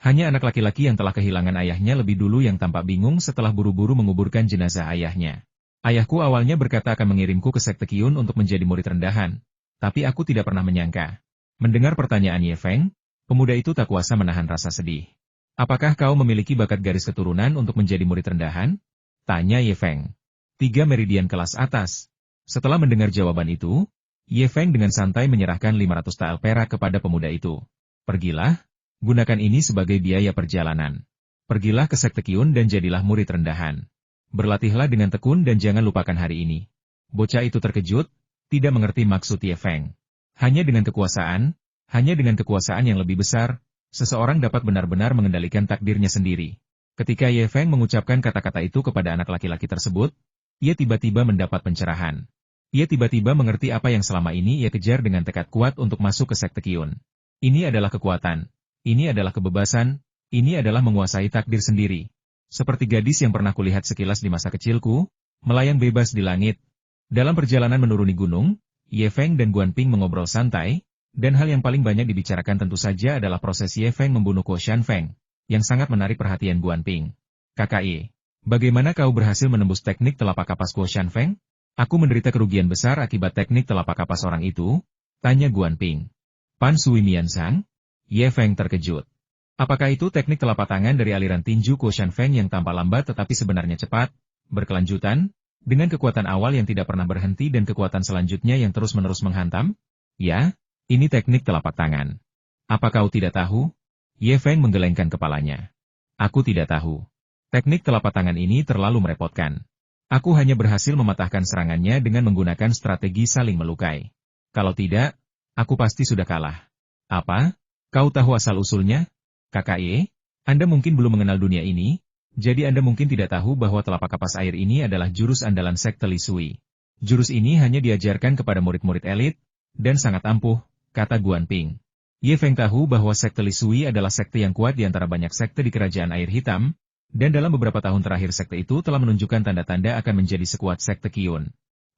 Hanya anak laki-laki yang telah kehilangan ayahnya lebih dulu yang tampak bingung setelah buru-buru menguburkan jenazah ayahnya. Ayahku awalnya berkata akan mengirimku ke Sekte Qiyun untuk menjadi murid rendahan, tapi aku tidak pernah menyangka. Mendengar pertanyaan Ye Feng, pemuda itu tak kuasa menahan rasa sedih. Apakah kau memiliki bakat garis keturunan untuk menjadi murid rendahan? Tanya Ye Feng. 3 meridian kelas atas. Setelah mendengar jawaban itu, Ye Feng dengan santai menyerahkan 500 tael perak kepada pemuda itu. Pergilah. Gunakan ini sebagai biaya perjalanan. Pergilah ke Sekte Qiyun dan jadilah murid rendahan. Berlatihlah dengan tekun dan jangan lupakan hari ini. Bocah itu terkejut, tidak mengerti maksud Ye Feng. Hanya dengan kekuasaan yang lebih besar, seseorang dapat benar-benar mengendalikan takdirnya sendiri. Ketika Ye Feng mengucapkan kata-kata itu kepada anak laki-laki tersebut, ia tiba-tiba mendapat pencerahan. Ia tiba-tiba mengerti apa yang selama ini ia kejar dengan tekad kuat untuk masuk ke Sekte Qiyun. Ini adalah kekuatan. Ini adalah kebebasan, ini adalah menguasai takdir sendiri. Seperti gadis yang pernah kulihat sekilas di masa kecilku, melayang bebas di langit. Dalam perjalanan menuruni gunung, Ye Feng dan Guanping mengobrol santai, dan hal yang paling banyak dibicarakan tentu saja adalah proses Ye Feng membunuh Guo Shanfeng, yang sangat menarik perhatian Guanping. "KKI, bagaimana kau berhasil menembus teknik telapak kapas Guo Shanfeng? Aku menderita kerugian besar akibat teknik telapak kapas orang itu," tanya Guanping. "Pan Sui Mian Sang?" Ye Feng terkejut. Apakah itu teknik telapak tangan dari aliran tinju Guo Shanfeng yang tampak lambat tetapi sebenarnya cepat, berkelanjutan, dengan kekuatan awal yang tidak pernah berhenti dan kekuatan selanjutnya yang terus-menerus menghantam? Ya, ini teknik telapak tangan. Apa kau tidak tahu? Ye Feng menggelengkan kepalanya. Aku tidak tahu. Teknik telapak tangan ini terlalu merepotkan. Aku hanya berhasil mematahkan serangannya dengan menggunakan strategi saling melukai. Kalau tidak, aku pasti sudah kalah. Apa? Kau tahu asal-usulnya? KKI, Anda mungkin belum mengenal dunia ini, jadi Anda mungkin tidak tahu bahwa telapak kapas air ini adalah jurus andalan Sekte Li Sui. Jurus ini hanya diajarkan kepada murid-murid elit, dan sangat ampuh, kata Guanping. Ye Feng tahu bahwa Sekte Li Sui adalah sekte yang kuat di antara banyak sekte di Kerajaan Air Hitam, dan dalam beberapa tahun terakhir sekte itu telah menunjukkan tanda-tanda akan menjadi sekuat Sekte Qiyun.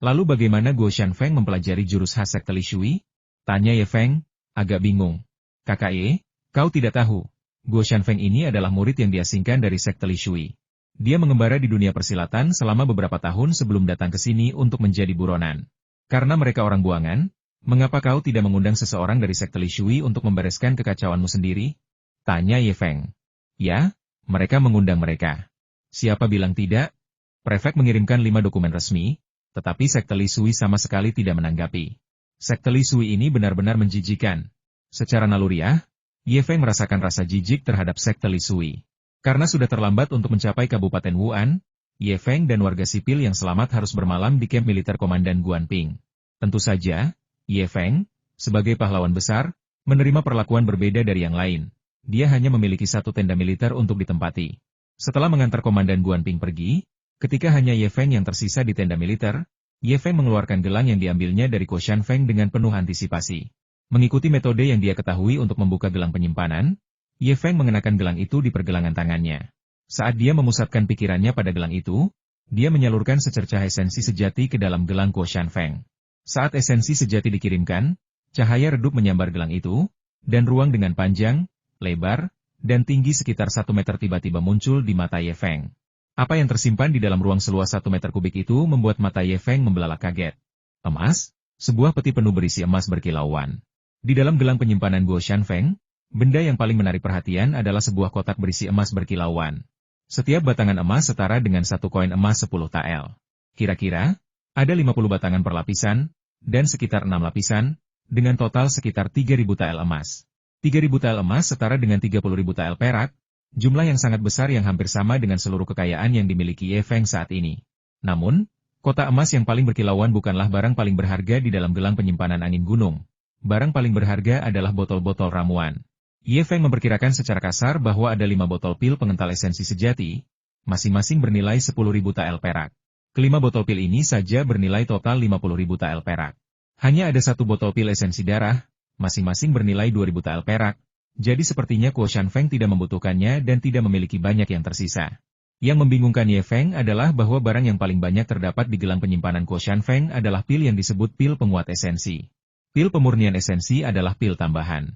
Lalu bagaimana Guo Shanfeng mempelajari jurus khas Sekte Li Sui? Tanya Ye Feng, agak bingung. KKI, kau tidak tahu. Guo Shanfeng ini adalah murid yang diasingkan dari Sekte Li Sui. Dia mengembara di dunia persilatan selama beberapa tahun sebelum datang ke sini untuk menjadi buronan. Karena mereka orang buangan, mengapa kau tidak mengundang seseorang dari Sekte Li Sui untuk membereskan kekacauanmu sendiri? Tanya Ye Feng. Ya, mereka mengundang mereka. Siapa bilang tidak? Prefek mengirimkan 5 dokumen resmi, tetapi Sekte Li Sui sama sekali tidak menanggapi. Sekte Li Sui ini benar-benar menjijikan. Secara naluriah, Ye Feng merasakan rasa jijik terhadap Sekte Li Sui. Karena sudah terlambat untuk mencapai Kabupaten Wuan, Ye Feng dan warga sipil yang selamat harus bermalam di kamp militer Komandan Guanping. Tentu saja, Ye Feng, sebagai pahlawan besar, menerima perlakuan berbeda dari yang lain. Dia hanya memiliki 1 tenda militer untuk ditempati. Setelah mengantar Komandan Guanping pergi, ketika hanya Ye Feng yang tersisa di tenda militer, Ye Feng mengeluarkan gelang yang diambilnya dari Guo Shanfeng dengan penuh antisipasi. Mengikuti metode yang dia ketahui untuk membuka gelang penyimpanan, Ye Feng mengenakan gelang itu di pergelangan tangannya. Saat dia memusatkan pikirannya pada gelang itu, dia menyalurkan secercah esensi sejati ke dalam gelang Guo Shanfeng. Saat esensi sejati dikirimkan, cahaya redup menyambar gelang itu, dan ruang dengan panjang, lebar, dan tinggi sekitar 1 meter tiba-tiba muncul di mata Ye Feng. Apa yang tersimpan di dalam ruang seluas 1 meter kubik itu membuat mata Ye Feng membelalak kaget. Emas? Sebuah peti penuh berisi emas berkilauan. Di dalam gelang penyimpanan Guo Shanfeng, benda yang paling menarik perhatian adalah sebuah kotak berisi emas berkilauan. Setiap batangan emas setara dengan 1 koin emas 10 tael. Kira-kira, ada 50 batangan per lapisan, dan sekitar 6 lapisan, dengan total sekitar 3.000 tael emas. 3.000 tael emas setara dengan 30.000 tael perak, jumlah yang sangat besar yang hampir sama dengan seluruh kekayaan yang dimiliki Ye Feng saat ini. Namun, kotak emas yang paling berkilauan bukanlah barang paling berharga di dalam gelang penyimpanan angin gunung. Barang paling berharga adalah botol-botol ramuan. Ye Feng memperkirakan secara kasar bahwa ada 5 botol pil pengental esensi sejati, masing-masing bernilai 10.000 tael perak. Kelima botol pil ini saja bernilai total 50.000 tael perak. Hanya ada satu botol pil esensi darah, masing-masing bernilai 2.000 tael perak, jadi sepertinya Kuo Shanfeng tidak membutuhkannya dan tidak memiliki banyak yang tersisa. Yang membingungkan Ye Feng adalah bahwa barang yang paling banyak terdapat di gelang penyimpanan Kuo Shanfeng adalah pil yang disebut pil penguat esensi. Pil pemurnian esensi adalah pil tambahan.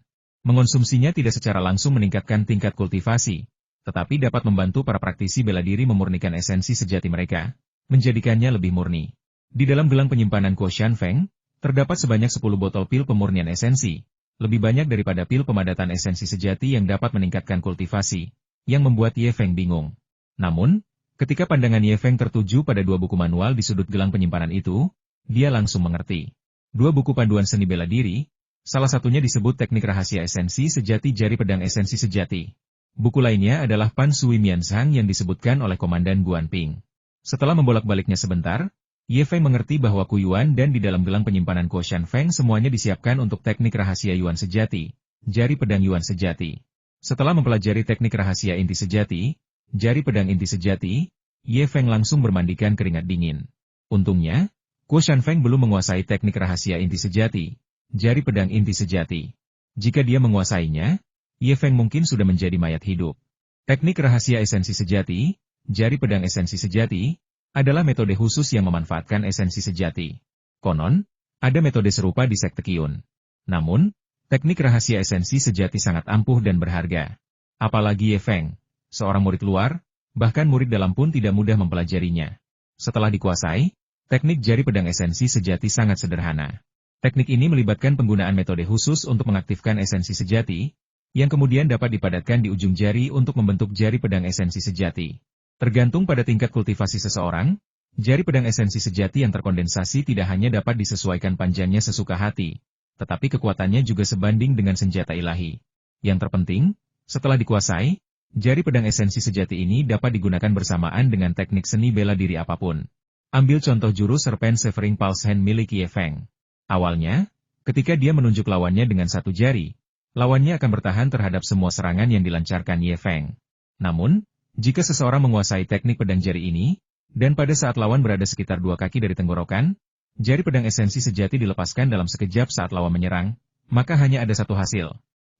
Mengonsumsinya tidak secara langsung meningkatkan tingkat kultivasi, tetapi dapat membantu para praktisi bela diri memurnikan esensi sejati mereka, menjadikannya lebih murni. Di dalam gelang penyimpanan Kuo Shanfeng, terdapat sebanyak 10 botol pil pemurnian esensi, lebih banyak daripada pil pemadatan esensi sejati yang dapat meningkatkan kultivasi, yang membuat Ye Feng bingung. Namun, ketika pandangan Ye Feng tertuju pada 2 buku manual di sudut gelang penyimpanan itu, dia langsung mengerti. 2 buku panduan seni bela diri, salah satunya disebut Teknik Rahasia Esensi Sejati Jari Pedang Esensi Sejati. Buku lainnya adalah Pan Sui Mian Zhang yang disebutkan oleh Komandan Guan Ping. Setelah membolak-baliknya sebentar, Ye Feng mengerti bahwa Kuyuan dan di dalam gelang penyimpanan Kuo Shanfeng semuanya disiapkan untuk teknik rahasia Yuan sejati, jari pedang Yuan sejati. Setelah mempelajari teknik rahasia inti sejati, jari pedang inti sejati, Ye Feng langsung bermandikan keringat dingin. Untungnya, Kuo Shanfeng belum menguasai teknik rahasia inti sejati, jari pedang inti sejati. Jika dia menguasainya, Ye Feng mungkin sudah menjadi mayat hidup. Teknik rahasia esensi sejati, jari pedang esensi sejati, adalah metode khusus yang memanfaatkan esensi sejati. Konon, ada metode serupa di sekte Qiyun. Namun, teknik rahasia esensi sejati sangat ampuh dan berharga. Apalagi Ye Feng, seorang murid luar, bahkan murid dalam pun tidak mudah mempelajarinya. Setelah dikuasai, teknik jari pedang esensi sejati sangat sederhana. Teknik ini melibatkan penggunaan metode khusus untuk mengaktifkan esensi sejati, yang kemudian dapat dipadatkan di ujung jari untuk membentuk jari pedang esensi sejati. Tergantung pada tingkat kultivasi seseorang, jari pedang esensi sejati yang terkondensasi tidak hanya dapat disesuaikan panjangnya sesuka hati, tetapi kekuatannya juga sebanding dengan senjata ilahi. Yang terpenting, setelah dikuasai, jari pedang esensi sejati ini dapat digunakan bersamaan dengan teknik seni bela diri apapun. Ambil contoh jurus Serpent Severing Pulse Hand milik Ye Feng. Awalnya, ketika dia menunjuk lawannya dengan satu jari, lawannya akan bertahan terhadap semua serangan yang dilancarkan Ye Feng. Namun, jika seseorang menguasai teknik pedang jari ini, dan pada saat lawan berada sekitar 2 kaki dari tenggorokan, jari pedang esensi sejati dilepaskan dalam sekejap saat lawan menyerang, maka hanya ada satu hasil.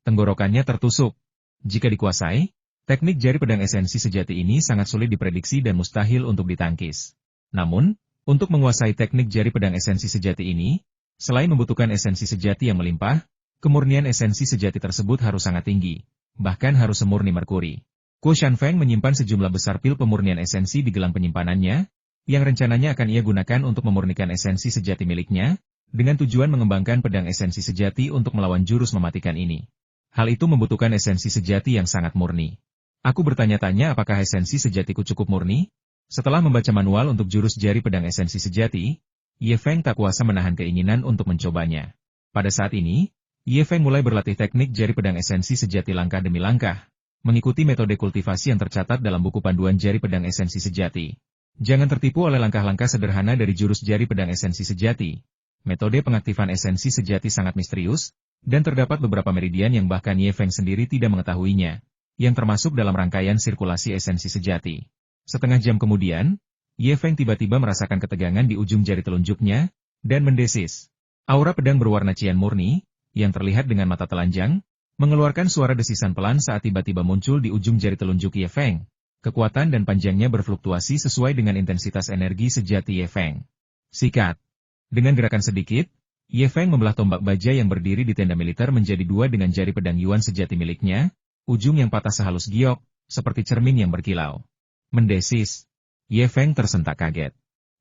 Tenggorokannya tertusuk. Jika dikuasai, teknik jari pedang esensi sejati ini sangat sulit diprediksi dan mustahil untuk ditangkis. Namun, untuk menguasai teknik jari pedang esensi sejati ini, selain membutuhkan esensi sejati yang melimpah, kemurnian esensi sejati tersebut harus sangat tinggi, bahkan harus semurni merkuri. Kuo Shanfeng menyimpan sejumlah besar pil pemurnian esensi di gelang penyimpanannya, yang rencananya akan ia gunakan untuk memurnikan esensi sejati miliknya, dengan tujuan mengembangkan pedang esensi sejati untuk melawan jurus mematikan ini. Hal itu membutuhkan esensi sejati yang sangat murni. Aku bertanya-tanya apakah esensi sejatiku cukup murni? Setelah membaca manual untuk jurus jari pedang esensi sejati, Ye Feng tak kuasa menahan keinginan untuk mencobanya. Pada saat ini, Ye Feng mulai berlatih teknik jari pedang esensi sejati langkah demi langkah, mengikuti metode kultivasi yang tercatat dalam buku panduan jari pedang esensi sejati. Jangan tertipu oleh langkah-langkah sederhana dari jurus jari pedang esensi sejati. Metode pengaktifan esensi sejati sangat misterius, dan terdapat beberapa meridian yang bahkan Ye Feng sendiri tidak mengetahuinya, yang termasuk dalam rangkaian sirkulasi esensi sejati. Setengah jam kemudian, Ye Feng tiba-tiba merasakan ketegangan di ujung jari telunjuknya, dan mendesis. Aura pedang berwarna cian murni, yang terlihat dengan mata telanjang, mengeluarkan suara desisan pelan saat tiba-tiba muncul di ujung jari telunjuk Ye Feng. Kekuatan dan panjangnya berfluktuasi sesuai dengan intensitas energi sejati Ye Feng. Sikat. Dengan gerakan sedikit, Ye Feng membelah tombak baja yang berdiri di tenda militer menjadi 2 dengan jari pedang Yuan sejati miliknya, ujung yang patah sehalus giok, seperti cermin yang berkilau. Mendesis. Ye Feng tersentak kaget.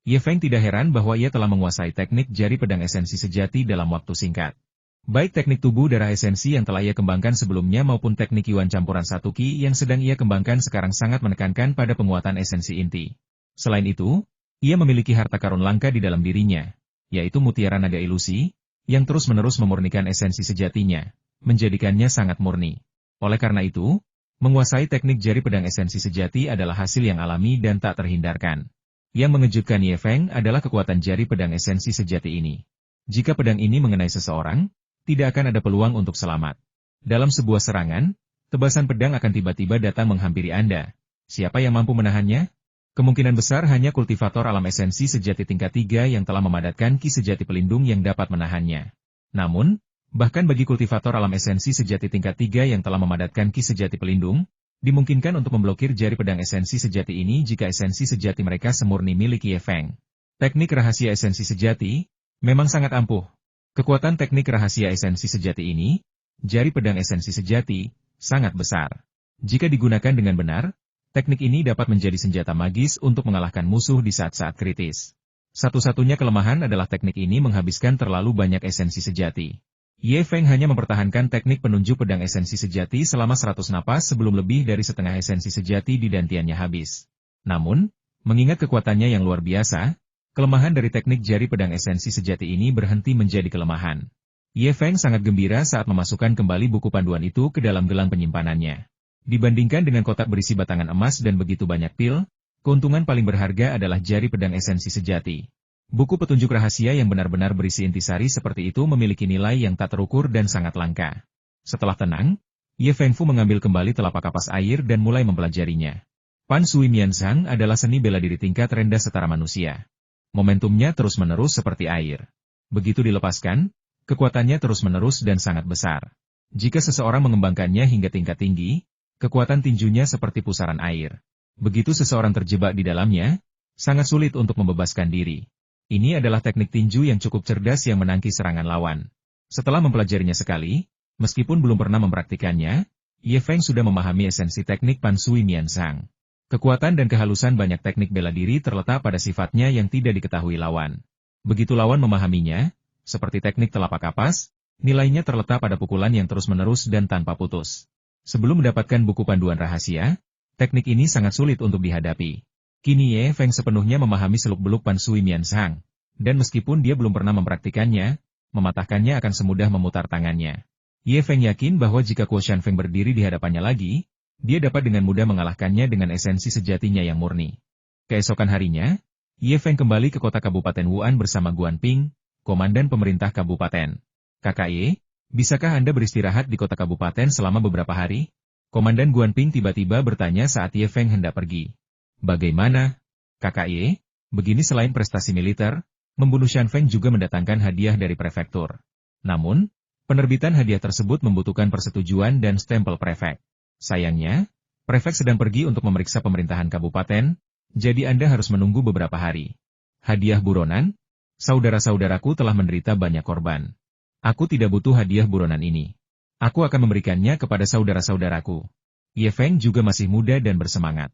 Ye Feng tidak heran bahwa ia telah menguasai teknik jari pedang esensi sejati dalam waktu singkat. Baik teknik tubuh darah esensi yang telah ia kembangkan sebelumnya maupun teknik Yuan campuran satu Qi yang sedang ia kembangkan sekarang sangat menekankan pada penguatan esensi inti. Selain itu, ia memiliki harta karun langka di dalam dirinya, yaitu mutiara naga ilusi, yang terus-menerus memurnikan esensi sejatinya, menjadikannya sangat murni. Oleh karena itu, menguasai teknik jari pedang esensi sejati adalah hasil yang alami dan tak terhindarkan. Yang mengejutkan Ye Feng adalah kekuatan jari pedang esensi sejati ini. Jika pedang ini mengenai seseorang, tidak akan ada peluang untuk selamat. Dalam sebuah serangan, tebasan pedang akan tiba-tiba datang menghampiri Anda. Siapa yang mampu menahannya? Kemungkinan besar hanya kultivator alam esensi sejati tingkat 3 yang telah memadatkan ki sejati pelindung yang dapat menahannya. Namun, bahkan bagi kultivator alam esensi sejati tingkat 3 yang telah memadatkan ki sejati pelindung, dimungkinkan untuk memblokir jari pedang esensi sejati ini jika esensi sejati mereka semurni milik Ye Feng. Teknik rahasia esensi sejati memang sangat ampuh. Kekuatan teknik rahasia esensi sejati ini, jari pedang esensi sejati, sangat besar. Jika digunakan dengan benar, teknik ini dapat menjadi senjata magis untuk mengalahkan musuh di saat-saat kritis. Satu-satunya kelemahan adalah teknik ini menghabiskan terlalu banyak esensi sejati. Ye Feng hanya mempertahankan teknik penunjuk pedang esensi sejati selama 100 napas sebelum lebih dari setengah esensi sejati di dantiannya habis. Namun, mengingat kekuatannya yang luar biasa, kelemahan dari teknik jari pedang esensi sejati ini berhenti menjadi kelemahan. Ye Feng sangat gembira saat memasukkan kembali buku panduan itu ke dalam gelang penyimpanannya. Dibandingkan dengan kotak berisi batangan emas dan begitu banyak pil, keuntungan paling berharga adalah jari pedang esensi sejati. Buku petunjuk rahasia yang benar-benar berisi intisari seperti itu memiliki nilai yang tak terukur dan sangat langka. Setelah tenang, Ye Fengfu mengambil kembali telapak kapas air dan mulai mempelajarinya. Pan Sui Mianzhang adalah seni bela diri tingkat rendah setara manusia. Momentumnya terus-menerus seperti air. Begitu dilepaskan, kekuatannya terus-menerus dan sangat besar. Jika seseorang mengembangkannya hingga tingkat tinggi, kekuatan tinjunya seperti pusaran air. Begitu seseorang terjebak di dalamnya, sangat sulit untuk membebaskan diri. Ini adalah teknik tinju yang cukup cerdas yang menangkis serangan lawan. Setelah mempelajarinya sekali, meskipun belum pernah mempraktikannya, Ye Feng sudah memahami esensi teknik Pan Sui Mianzhang. Kekuatan dan kehalusan banyak teknik bela diri terletak pada sifatnya yang tidak diketahui lawan. Begitu lawan memahaminya, seperti teknik telapak kapas, nilainya terletak pada pukulan yang terus-menerus dan tanpa putus. Sebelum mendapatkan buku panduan rahasia, teknik ini sangat sulit untuk dihadapi. Kini Ye Feng sepenuhnya memahami seluk-beluk Pan Sui Mianzhang, dan meskipun dia belum pernah mempraktikannya, mematahkannya akan semudah memutar tangannya. Ye Feng yakin bahwa jika Guo Shanfeng berdiri di hadapannya lagi, dia dapat dengan mudah mengalahkannya dengan esensi sejatinya yang murni. Keesokan harinya, Ye Feng kembali ke kota Kabupaten Wuan bersama Guan Ping, komandan pemerintah kabupaten. Kakak Ye, bisakah Anda beristirahat di kota kabupaten selama beberapa hari? Komandan Guan Ping tiba-tiba bertanya saat Ye Feng hendak pergi. Bagaimana? Kakak Ye, begini selain prestasi militer, membunuh Shanfeng juga mendatangkan hadiah dari prefektur. Namun, penerbitan hadiah tersebut membutuhkan persetujuan dan stempel prefek. Sayangnya, prefek sedang pergi untuk memeriksa pemerintahan kabupaten, jadi Anda harus menunggu beberapa hari. Hadiah buronan? Saudara-saudaraku telah menderita banyak korban. Aku tidak butuh hadiah buronan ini. Aku akan memberikannya kepada saudara-saudaraku. Ye Feng juga masih muda dan bersemangat.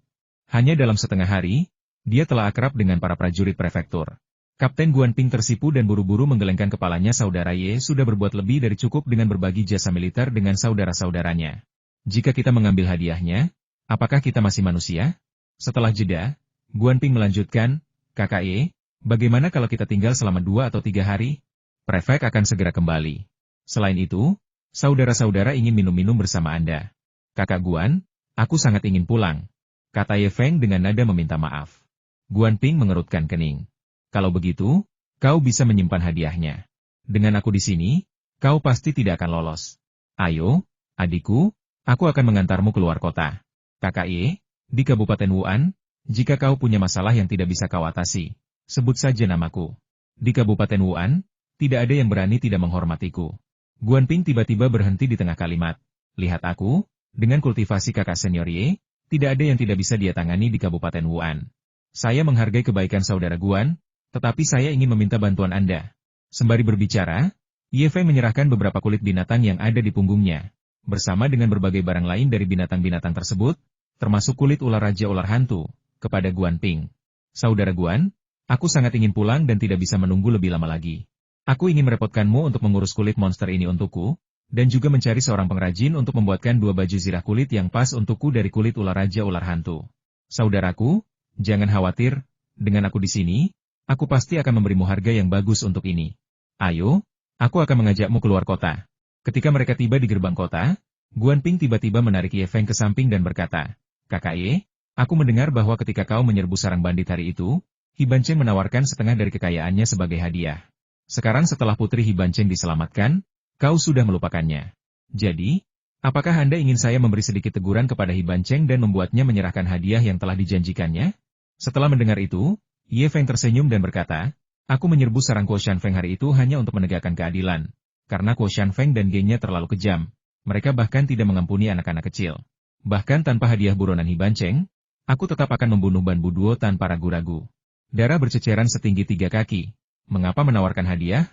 Hanya dalam setengah hari, dia telah akrab dengan para prajurit prefektur. Kapten Guan Ping tersipu dan buru-buru menggelengkan kepalanya. Saudara Ye sudah berbuat lebih dari cukup dengan berbagi jasa militer dengan saudara-saudaranya. Jika kita mengambil hadiahnya, apakah kita masih manusia? Setelah jeda, Guan Ping melanjutkan, Kakak Ye, bagaimana kalau kita tinggal selama 2 atau 3 hari? Prefek akan segera kembali. Selain itu, saudara-saudara ingin minum-minum bersama Anda. Kakak Guan, aku sangat ingin pulang, kata Ye Feng dengan nada meminta maaf. Guan Ping mengerutkan kening. Kalau begitu, kau bisa menyimpan hadiahnya. Dengan aku di sini, kau pasti tidak akan lolos. Ayo, adikku, aku akan mengantarmu keluar kota. Kakak Ye, di Kabupaten Wuan, jika kau punya masalah yang tidak bisa kau atasi, sebut saja namaku. Di Kabupaten Wuan, tidak ada yang berani tidak menghormatiku. Guan Ping tiba-tiba berhenti di tengah kalimat. Lihat aku, dengan kultivasi kakak senior Ye, tidak ada yang tidak bisa dia tangani di Kabupaten Wuan. Saya menghargai kebaikan saudara Guan, tetapi saya ingin meminta bantuan Anda. Sembari berbicara, Ye Feng menyerahkan beberapa kulit binatang yang ada di punggungnya, bersama dengan berbagai barang lain dari binatang-binatang tersebut, termasuk kulit ular raja ular hantu, kepada Guan Ping. Saudara Guan, aku sangat ingin pulang dan tidak bisa menunggu lebih lama lagi. Aku ingin merepotkanmu untuk mengurus kulit monster ini untukku, dan juga mencari seorang pengrajin untuk membuatkan 2 baju zirah kulit yang pas untukku dari kulit ular raja ular hantu. Saudaraku, jangan khawatir, dengan aku di sini, aku pasti akan memberimu harga yang bagus untuk ini. Ayo, aku akan mengajakmu keluar kota. Ketika mereka tiba di gerbang kota, Guan Ping tiba-tiba menarik Ye Feng ke samping dan berkata, Kakak Ye, aku mendengar bahwa ketika kau menyerbu sarang bandit hari itu, Hiban Cheng menawarkan setengah dari kekayaannya sebagai hadiah. Sekarang setelah putri Hiban Cheng diselamatkan, kau sudah melupakannya. Jadi, Apakah Anda ingin saya memberi sedikit teguran kepada He Bancheng dan membuatnya menyerahkan hadiah yang telah dijanjikannya? Setelah mendengar itu, Ye Feng tersenyum dan berkata, aku menyerbu sarang Kuo Shanfeng hari itu hanya untuk menegakkan keadilan. Karena Kuo Shanfeng dan gengnya terlalu kejam, mereka bahkan tidak mengampuni anak-anak kecil. Bahkan tanpa hadiah buronan He Bancheng, aku tetap akan membunuh Ban Buduo tanpa ragu-ragu. Darah berceceran setinggi 3 kaki. Mengapa menawarkan hadiah?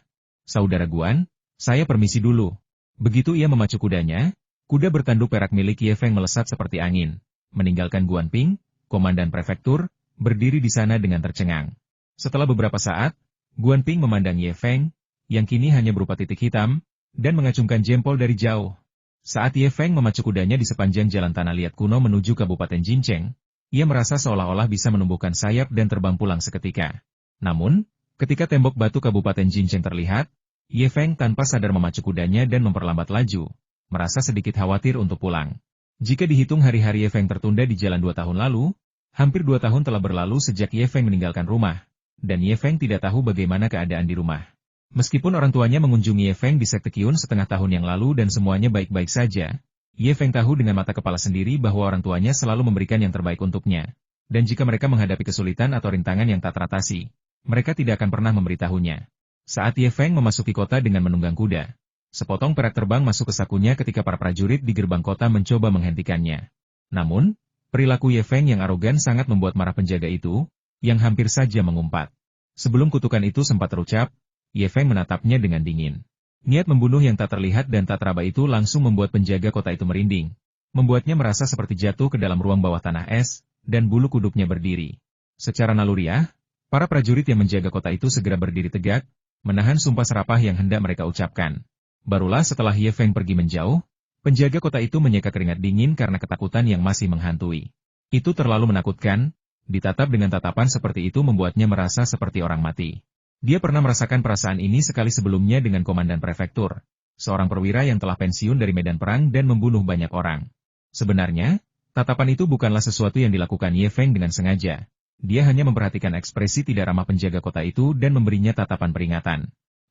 Saudara Guan, saya permisi dulu. Begitu ia memacu kudanya, kuda bertanduk perak milik Ye Feng melesat seperti angin, meninggalkan Guan Ping, komandan prefektur, berdiri di sana dengan tercengang. Setelah beberapa saat, Guan Ping memandang Ye Feng, yang kini hanya berupa titik hitam, dan mengacungkan jempol dari jauh. Saat Ye Feng memacu kudanya di sepanjang jalan tanah liat kuno menuju Kabupaten Jincheng, ia merasa seolah-olah bisa menumbuhkan sayap dan terbang pulang seketika. Namun, ketika tembok batu Kabupaten Jincheng terlihat, Ye Feng tanpa sadar memacu kudanya dan memperlambat laju, merasa sedikit khawatir untuk pulang. Jika dihitung hari-hari Ye Feng tertunda di jalan 2 tahun lalu, hampir 2 tahun telah berlalu sejak Ye Feng meninggalkan rumah, dan Ye Feng tidak tahu bagaimana keadaan di rumah. Meskipun orang tuanya mengunjungi Ye Feng di Sekte Qiyun setengah tahun yang lalu dan semuanya baik-baik saja, Ye Feng tahu dengan mata kepala sendiri bahwa orang tuanya selalu memberikan yang terbaik untuknya, dan jika mereka menghadapi kesulitan atau rintangan yang tak teratasi, mereka tidak akan pernah memberitahunya. Saat Ye Feng memasuki kota dengan menunggang kuda, sepotong perak terbang masuk ke sakunya ketika para prajurit di gerbang kota mencoba menghentikannya. Namun, perilaku Ye Feng yang arogan sangat membuat marah penjaga itu, yang hampir saja mengumpat. Sebelum kutukan itu sempat terucap, Ye Feng menatapnya dengan dingin. Niat membunuh yang tak terlihat dan tak teraba itu langsung membuat penjaga kota itu merinding, membuatnya merasa seperti jatuh ke dalam ruang bawah tanah es, dan bulu kuduknya berdiri. Secara naluriah, para prajurit yang menjaga kota itu segera berdiri tegak, menahan sumpah serapah yang hendak mereka ucapkan. Barulah setelah Ye Feng pergi menjauh, penjaga kota itu menyeka keringat dingin karena ketakutan yang masih menghantui. Itu terlalu menakutkan, ditatap dengan tatapan seperti itu membuatnya merasa seperti orang mati. Dia pernah merasakan perasaan ini sekali sebelumnya dengan komandan prefektur, seorang perwira yang telah pensiun dari medan perang dan membunuh banyak orang. Sebenarnya, tatapan itu bukanlah sesuatu yang dilakukan Ye Feng dengan sengaja. Dia hanya memperhatikan ekspresi tidak ramah penjaga kota itu dan memberinya tatapan peringatan.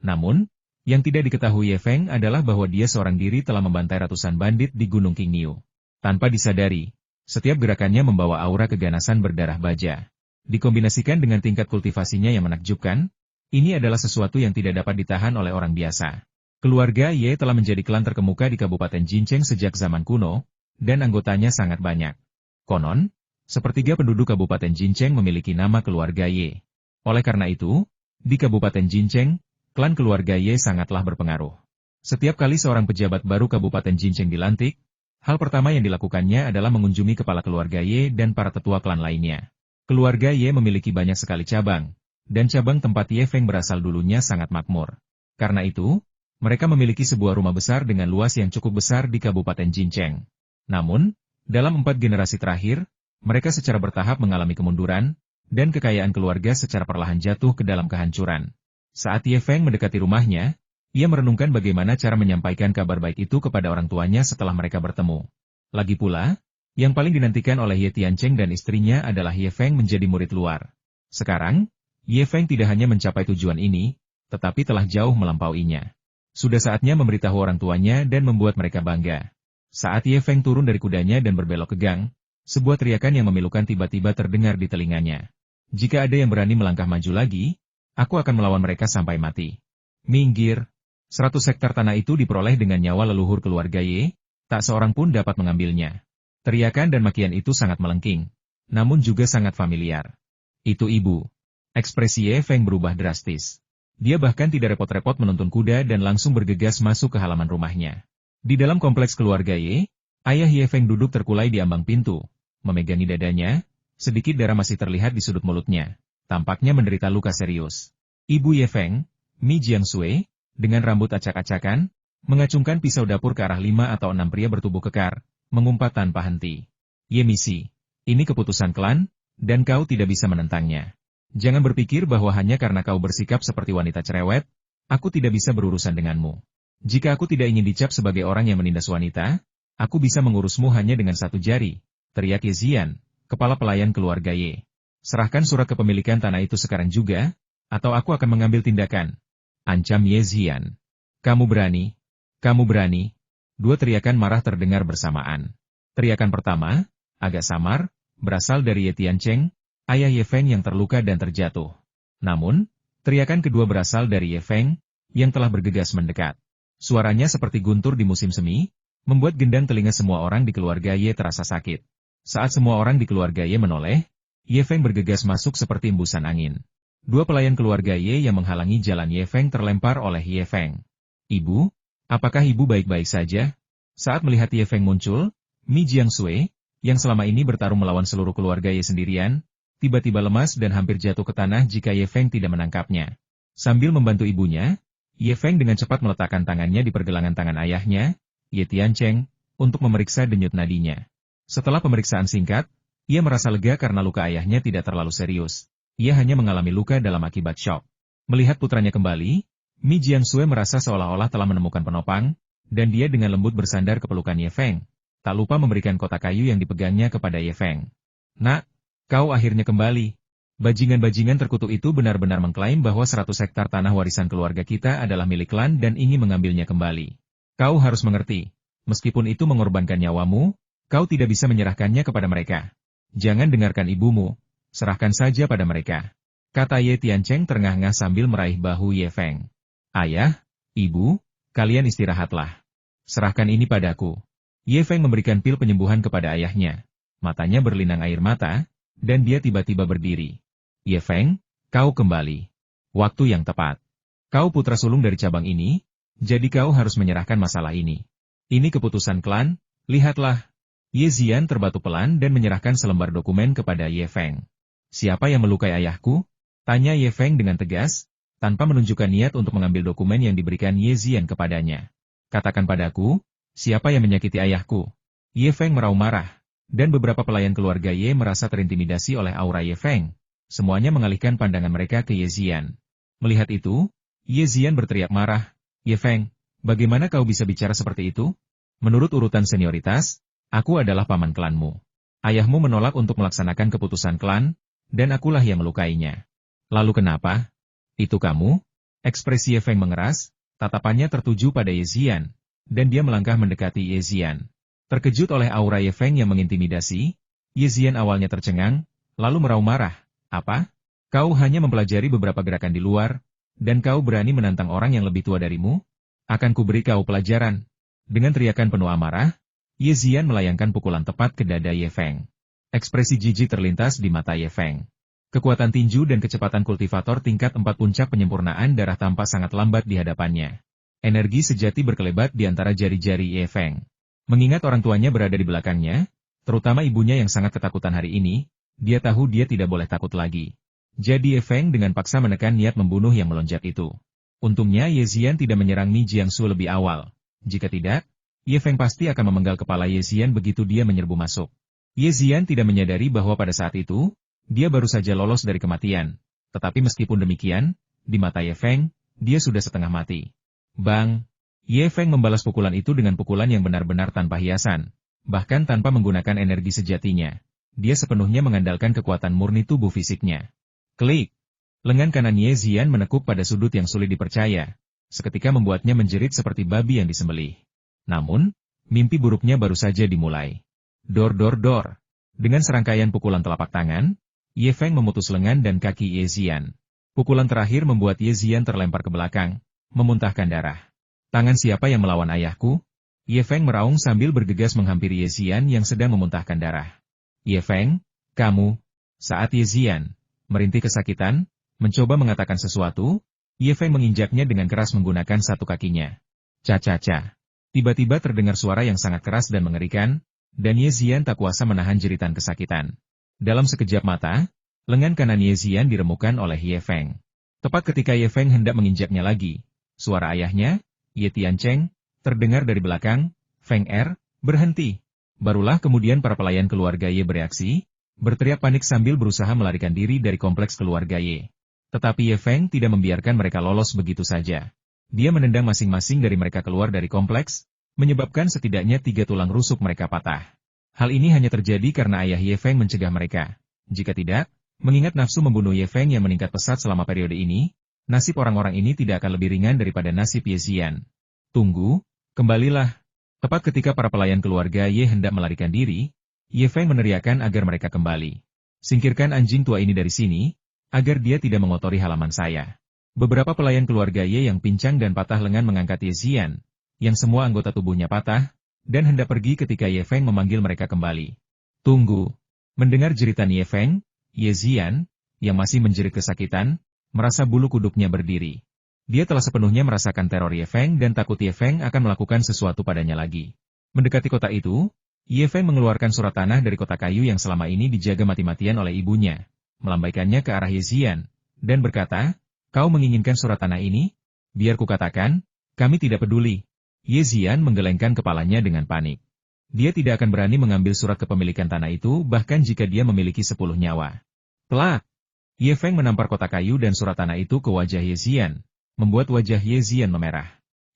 Namun, yang tidak diketahui Ye Feng adalah bahwa dia seorang diri telah membantai ratusan bandit di Gunung Qingniu. Tanpa disadari, setiap gerakannya membawa aura keganasan berdarah baja. Dikombinasikan dengan tingkat kultivasinya yang menakjubkan, ini adalah sesuatu yang tidak dapat ditahan oleh orang biasa. Keluarga Ye telah menjadi klan terkemuka di Kabupaten Jincheng sejak zaman kuno, dan anggotanya sangat banyak. Konon, sepertiga penduduk Kabupaten Jincheng memiliki nama keluarga Ye. Oleh karena itu, di Kabupaten Jincheng, klan keluarga Ye sangatlah berpengaruh. Setiap kali seorang pejabat baru Kabupaten Jincheng dilantik, hal pertama yang dilakukannya adalah mengunjungi kepala keluarga Ye dan para tetua klan lainnya. Keluarga Ye memiliki banyak sekali cabang, dan cabang tempat Ye Feng berasal dulunya sangat makmur. Karena itu, mereka memiliki sebuah rumah besar dengan luas yang cukup besar di Kabupaten Jincheng. Namun, dalam 4 generasi terakhir, mereka secara bertahap mengalami kemunduran, dan kekayaan keluarga secara perlahan jatuh ke dalam kehancuran. Saat Ye Feng mendekati rumahnya, ia merenungkan bagaimana cara menyampaikan kabar baik itu kepada orang tuanya setelah mereka bertemu. Lagi pula, yang paling dinantikan oleh Ye Tiancheng dan istrinya adalah Ye Feng menjadi murid luar. Sekarang, Ye Feng tidak hanya mencapai tujuan ini, tetapi telah jauh melampauinya. Sudah saatnya memberitahu orang tuanya dan membuat mereka bangga. Saat Ye Feng turun dari kudanya dan berbelok ke gang, sebuah teriakan yang memilukan tiba-tiba terdengar di telinganya. Jika ada yang berani melangkah maju lagi, aku akan melawan mereka sampai mati. Minggir. 100 hektar tanah itu diperoleh dengan nyawa leluhur keluarga Ye, tak seorang pun dapat mengambilnya. Teriakan dan makian itu sangat melengking, namun juga sangat familiar. Itu ibu. Ekspresi Ye Feng berubah drastis. Dia bahkan tidak repot-repot menuntun kuda dan langsung bergegas masuk ke halaman rumahnya. Di dalam kompleks keluarga Ye, ayah Ye Feng duduk terkulai di ambang pintu, memegangi dadanya, sedikit darah masih terlihat di sudut mulutnya. Tampaknya menderita luka serius. Ibu Ye Feng, Mi Jiangsui, dengan rambut acak-acakan, mengacungkan pisau dapur ke arah 5 atau 6 pria bertubuh kekar, mengumpat tanpa henti. Ye Misi, ini keputusan klan, dan kau tidak bisa menentangnya. Jangan berpikir bahwa hanya karena kau bersikap seperti wanita cerewet, aku tidak bisa berurusan denganmu. Jika aku tidak ingin dicap sebagai orang yang menindas wanita, aku bisa mengurusmu hanya dengan 1 jari, teriak Ye Zian, kepala pelayan keluarga Ye. Serahkan surat kepemilikan tanah itu sekarang juga, atau aku akan mengambil tindakan. Ancam Ye Zian. Kamu berani? Dua teriakan marah terdengar bersamaan. Teriakan pertama, agak samar, berasal dari Ye Tiancheng, ayah Ye Feng yang terluka dan terjatuh. Namun, teriakan kedua berasal dari Ye Feng, yang telah bergegas mendekat. Suaranya seperti guntur di musim semi, membuat gendang telinga semua orang di keluarga Ye terasa sakit. Saat semua orang di keluarga Ye menoleh, Ye Feng bergegas masuk seperti embusan angin. Dua pelayan keluarga Ye yang menghalangi jalan Ye Feng terlempar oleh Ye Feng. Ibu, apakah ibu baik-baik saja? Saat melihat Ye Feng muncul, Mi Jiangsui, yang selama ini bertarung melawan seluruh keluarga Ye sendirian, tiba-tiba lemas dan hampir jatuh ke tanah jika Ye Feng tidak menangkapnya. Sambil membantu ibunya, Ye Feng dengan cepat meletakkan tangannya di pergelangan tangan ayahnya, Ye Tiancheng, untuk memeriksa denyut nadinya. Setelah pemeriksaan singkat, ia merasa lega karena luka ayahnya tidak terlalu serius. Ia hanya mengalami luka dalam akibat syok. Melihat putranya kembali, Mi Jiangsui merasa seolah-olah telah menemukan penopang, dan dia dengan lembut bersandar ke pelukan Ye Feng. Tak lupa memberikan kotak kayu yang dipegangnya kepada Ye Feng. Nak, kau akhirnya kembali. Bajingan-bajingan terkutuk itu benar-benar mengklaim bahwa 100 hektar tanah warisan keluarga kita adalah milik klan dan ingin mengambilnya kembali. Kau harus mengerti, meskipun itu mengorbankan nyawamu, kau tidak bisa menyerahkannya kepada mereka. Jangan dengarkan ibumu, serahkan saja pada mereka. Kata Ye Tiancheng terengah-engah sambil meraih bahu Ye Feng. Ayah, ibu, kalian istirahatlah. Serahkan ini padaku. Ye Feng memberikan pil penyembuhan kepada ayahnya. Matanya berlinang air mata, dan dia tiba-tiba berdiri. Ye Feng, kau kembali. Waktu yang tepat. Kau putra sulung dari cabang ini, jadi kau harus menyerahkan masalah ini. Ini keputusan klan, lihatlah. Ye Zian terbatu pelan dan menyerahkan selembar dokumen kepada Ye Feng. Siapa yang melukai ayahku? Tanya Ye Feng dengan tegas, tanpa menunjukkan niat untuk mengambil dokumen yang diberikan Ye Zian kepadanya. Katakan padaku, siapa yang menyakiti ayahku? Ye Feng meraung marah, dan beberapa pelayan keluarga Ye merasa terintimidasi oleh aura Ye Feng. Semuanya mengalihkan pandangan mereka ke Ye Zian. Melihat itu, Ye Zian berteriak marah, Ye Feng, bagaimana kau bisa bicara seperti itu? Menurut urutan senioritas, aku adalah paman klanmu. Ayahmu menolak untuk melaksanakan keputusan klan, dan akulah yang melukainya. Lalu kenapa? Itu kamu? Ekspresi Ye Feng mengeras, tatapannya tertuju pada Ye Zian, dan dia melangkah mendekati Ye Zian. Terkejut oleh aura Ye Feng yang mengintimidasi, Ye Zian awalnya tercengang, lalu meraung marah. Apa? Kau hanya mempelajari beberapa gerakan di luar, dan kau berani menantang orang yang lebih tua darimu? Akan kuberi kau pelajaran. Dengan teriakan penuh amarah, Ye Zian melayangkan pukulan tepat ke dada Ye Feng. Ekspresi jijik terlintas di mata Ye Feng. Kekuatan tinju dan kecepatan kultivator tingkat 4 puncak penyempurnaan darah tampak sangat lambat di hadapannya. Energi sejati berkelebat di antara jari-jari Ye Feng. Mengingat orang tuanya berada di belakangnya, terutama ibunya yang sangat ketakutan hari ini, dia tahu dia tidak boleh takut lagi. Jadi Ye Feng dengan paksa menekan niat membunuh yang melonjak itu. Untungnya Ye Zian tidak menyerang Mi Jiangsu lebih awal. Jika tidak, Ye Feng pasti akan memenggal kepala Ye Zian begitu dia menyerbu masuk. Ye Zian tidak menyadari bahwa pada saat itu, dia baru saja lolos dari kematian. Tetapi meskipun demikian, di mata Ye Feng, dia sudah setengah mati. Bang! Ye Feng membalas pukulan itu dengan pukulan yang benar-benar tanpa hiasan. Bahkan tanpa menggunakan energi sejatinya. Dia sepenuhnya mengandalkan kekuatan murni tubuh fisiknya. Klik! Lengan kanan Ye Zian menekuk pada sudut yang sulit dipercaya. Seketika membuatnya menjerit seperti babi yang disembelih. Namun, mimpi buruknya baru saja dimulai. Dor dor dor. Dengan serangkaian pukulan telapak tangan, Ye Feng memutus lengan dan kaki Ye Zian. Pukulan terakhir membuat Ye Zian terlempar ke belakang, memuntahkan darah. Tangan siapa yang melawan ayahku? Ye Feng meraung sambil bergegas menghampiri Ye Zian yang sedang memuntahkan darah. Ye Feng, kamu. Saat Ye Zian merintih kesakitan, mencoba mengatakan sesuatu, Ye Feng menginjaknya dengan keras menggunakan satu kakinya. Ca-ca-ca. Tiba-tiba terdengar suara yang sangat keras dan mengerikan, dan Ye Zian tak kuasa menahan jeritan kesakitan. Dalam sekejap mata, lengan kanan Ye Zian diremukan oleh Ye Feng. Tepat ketika Ye Feng hendak menginjaknya lagi, suara ayahnya, Ye Tiancheng, terdengar dari belakang, Feng berhenti. Barulah kemudian para pelayan keluarga Ye bereaksi, berteriak panik sambil berusaha melarikan diri dari kompleks keluarga Ye. Tetapi Ye Feng tidak membiarkan mereka lolos begitu saja. Dia menendang masing-masing dari mereka keluar dari kompleks, menyebabkan setidaknya 3 tulang rusuk mereka patah. Hal ini hanya terjadi karena ayah Ye Feng mencegah mereka. Jika tidak, mengingat nafsu membunuh Ye Feng yang meningkat pesat selama periode ini, nasib orang-orang ini tidak akan lebih ringan daripada nasib Ye Zian. Tunggu, kembalilah. Tepat ketika para pelayan keluarga Ye hendak melarikan diri, Ye Feng meneriakkan agar mereka kembali. Singkirkan anjing tua ini dari sini, agar dia tidak mengotori halaman saya. Beberapa pelayan keluarga Ye yang pincang dan patah lengan mengangkat Ye Xian, yang semua anggota tubuhnya patah, dan hendak pergi ketika Ye Feng memanggil mereka kembali. Tunggu. Mendengar jeritan Ye Feng, Ye Xian, yang masih menjerit kesakitan, merasa bulu kuduknya berdiri. Dia telah sepenuhnya merasakan teror Ye Feng dan takut Ye Feng akan melakukan sesuatu padanya lagi. Mendekati kota itu, Ye Feng mengeluarkan surat tanah dari kotak kayu yang selama ini dijaga mati-matian oleh ibunya, melambaikannya ke arah Ye Xian, dan berkata, "Kau menginginkan surat tanah ini? Biar kukatakan, kami tidak peduli." Ye Xian menggelengkan kepalanya dengan panik. Dia tidak akan berani mengambil surat kepemilikan tanah itu bahkan jika dia memiliki 10 nyawa. Plak! Ye Feng menampar kotak kayu dan surat tanah itu ke wajah Ye Xian, membuat wajah Ye Xian memerah.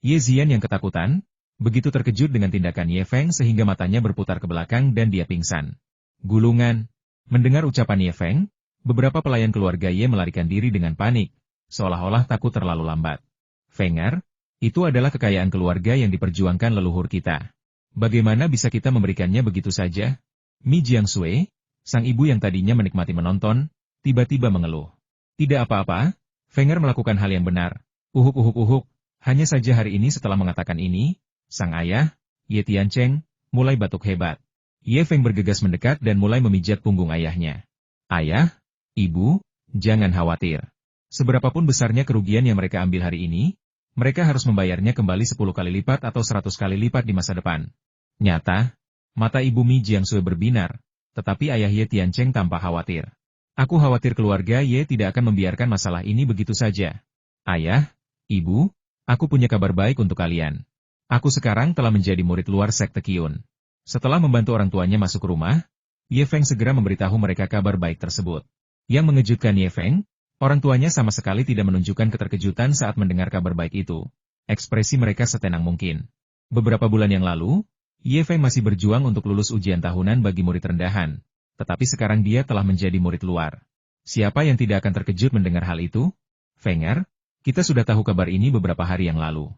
Ye Xian yang ketakutan, begitu terkejut dengan tindakan Ye Feng sehingga matanya berputar ke belakang dan dia pingsan. Gulungan! Mendengar ucapan Ye Feng, beberapa pelayan keluarga Ye melarikan diri dengan panik, seolah-olah takut terlalu lambat. Fenger, itu adalah kekayaan keluarga yang diperjuangkan leluhur kita. Bagaimana bisa kita memberikannya begitu saja? Mi Jiangsui, sang ibu yang tadinya menikmati menonton, tiba-tiba mengeluh. Tidak apa-apa, Fenger melakukan hal yang benar. Uhuk. Hanya saja hari ini setelah mengatakan ini, sang ayah, Ye Tiancheng, mulai batuk hebat. Ye Feng bergegas mendekat dan mulai memijat punggung ayahnya. Ayah, ibu, jangan khawatir. Seberapapun besarnya kerugian yang mereka ambil hari ini, mereka harus membayarnya kembali 10 kali lipat atau 100 kali lipat di masa depan. Nyata, mata ibu Mi Jiangsui berbinar, tetapi ayah Ye Tiancheng tampak khawatir. Aku khawatir keluarga Ye tidak akan membiarkan masalah ini begitu saja. Ayah, ibu, aku punya kabar baik untuk kalian. Aku sekarang telah menjadi murid luar sekte Qiyun. Setelah membantu orang tuanya masuk ke rumah, Ye Feng segera memberitahu mereka kabar baik tersebut. Yang mengejutkan Ye Feng, orang tuanya sama sekali tidak menunjukkan keterkejutan saat mendengar kabar baik itu. Ekspresi mereka setenang mungkin. Beberapa bulan yang lalu, Ye Feng masih berjuang untuk lulus ujian tahunan bagi murid rendahan. Tetapi sekarang dia telah menjadi murid luar. Siapa yang tidak akan terkejut mendengar hal itu? Fenger, kita sudah tahu kabar ini beberapa hari yang lalu.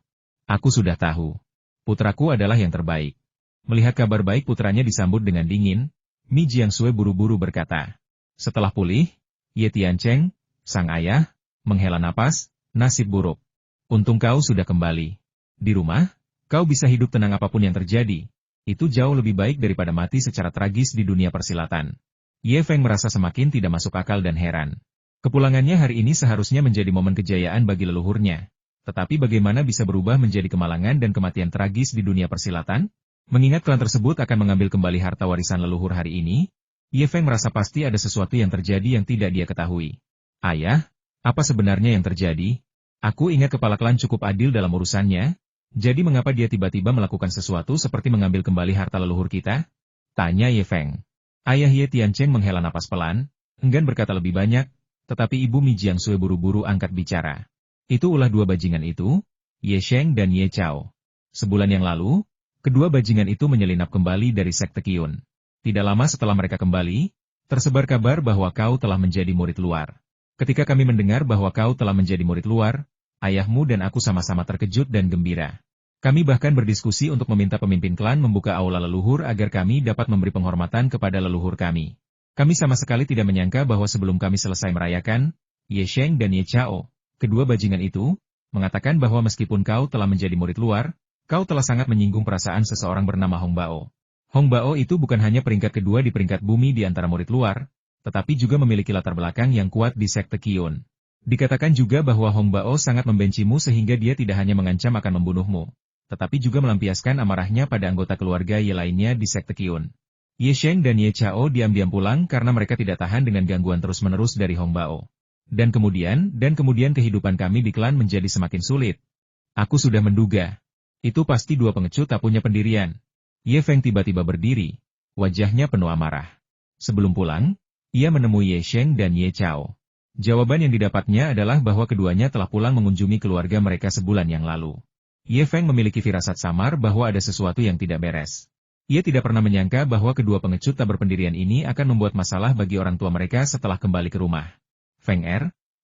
Aku sudah tahu. Putraku adalah yang terbaik. Melihat kabar baik putranya disambut dengan dingin, Mi Jiangsui buru-buru berkata. Setelah pulih, Ye Tiancheng, sang ayah, menghela napas, nasib buruk. Untung kau sudah kembali. Di rumah, kau bisa hidup tenang apapun yang terjadi. Itu jauh lebih baik daripada mati secara tragis di dunia persilatan. Ye Feng merasa semakin tidak masuk akal dan heran. Kepulangannya hari ini seharusnya menjadi momen kejayaan bagi leluhurnya. Tetapi bagaimana bisa berubah menjadi kemalangan dan kematian tragis di dunia persilatan? Mengingat klan tersebut akan mengambil kembali harta warisan leluhur hari ini, Ye Feng merasa pasti ada sesuatu yang terjadi yang tidak dia ketahui. Ayah, apa sebenarnya yang terjadi? Aku ingat kepala klan cukup adil dalam urusannya. Jadi mengapa dia tiba-tiba melakukan sesuatu seperti mengambil kembali harta leluhur kita? Tanya Ye Feng. Ayah Ye Tiancheng menghela napas pelan, enggan berkata lebih banyak, tetapi ibu Mi Jiangsui buru-buru angkat bicara. Itu ulah dua bajingan itu, Ye Sheng dan Ye Chao. Sebulan yang lalu, kedua bajingan itu menyelinap kembali dari sekte Qiyun. Tidak lama setelah mereka kembali, tersebar kabar bahwa kau telah menjadi murid luar. Ketika kami mendengar bahwa kau telah menjadi murid luar, ayahmu dan aku sama-sama terkejut dan gembira. Kami bahkan berdiskusi untuk meminta pemimpin klan membuka aula leluhur agar kami dapat memberi penghormatan kepada leluhur kami. Kami sama sekali tidak menyangka bahwa sebelum kami selesai merayakan, Ye Sheng dan Ye Chao, kedua bajingan itu, mengatakan bahwa meskipun kau telah menjadi murid luar, kau telah sangat menyinggung perasaan seseorang bernama Hong Bao. Hong Bao itu bukan hanya peringkat kedua di peringkat bumi di antara murid luar, tetapi juga memiliki latar belakang yang kuat di sekte Qiyun. Dikatakan juga bahwa Hong Bao sangat membencimu sehingga dia tidak hanya mengancam akan membunuhmu, tetapi juga melampiaskan amarahnya pada anggota keluarga Ye lainnya di sekte Qiyun. Ye Sheng dan Ye Chao diam-diam pulang karena mereka tidak tahan dengan gangguan terus-menerus dari Hong Bao. Dan kemudian kehidupan kami di klan menjadi semakin sulit. Aku sudah menduga. Itu pasti dua pengecut tak punya pendirian. Ye Feng tiba-tiba berdiri. Wajahnya penuh amarah. Sebelum pulang, ia menemui Ye Sheng dan Ye Chao. Jawaban yang didapatnya adalah bahwa keduanya telah pulang mengunjungi keluarga mereka sebulan yang lalu. Ye Feng memiliki firasat samar bahwa ada sesuatu yang tidak beres. Ia tidak pernah menyangka bahwa kedua pengecut tak berpendirian ini akan membuat masalah bagi orang tua mereka setelah kembali ke rumah. Feng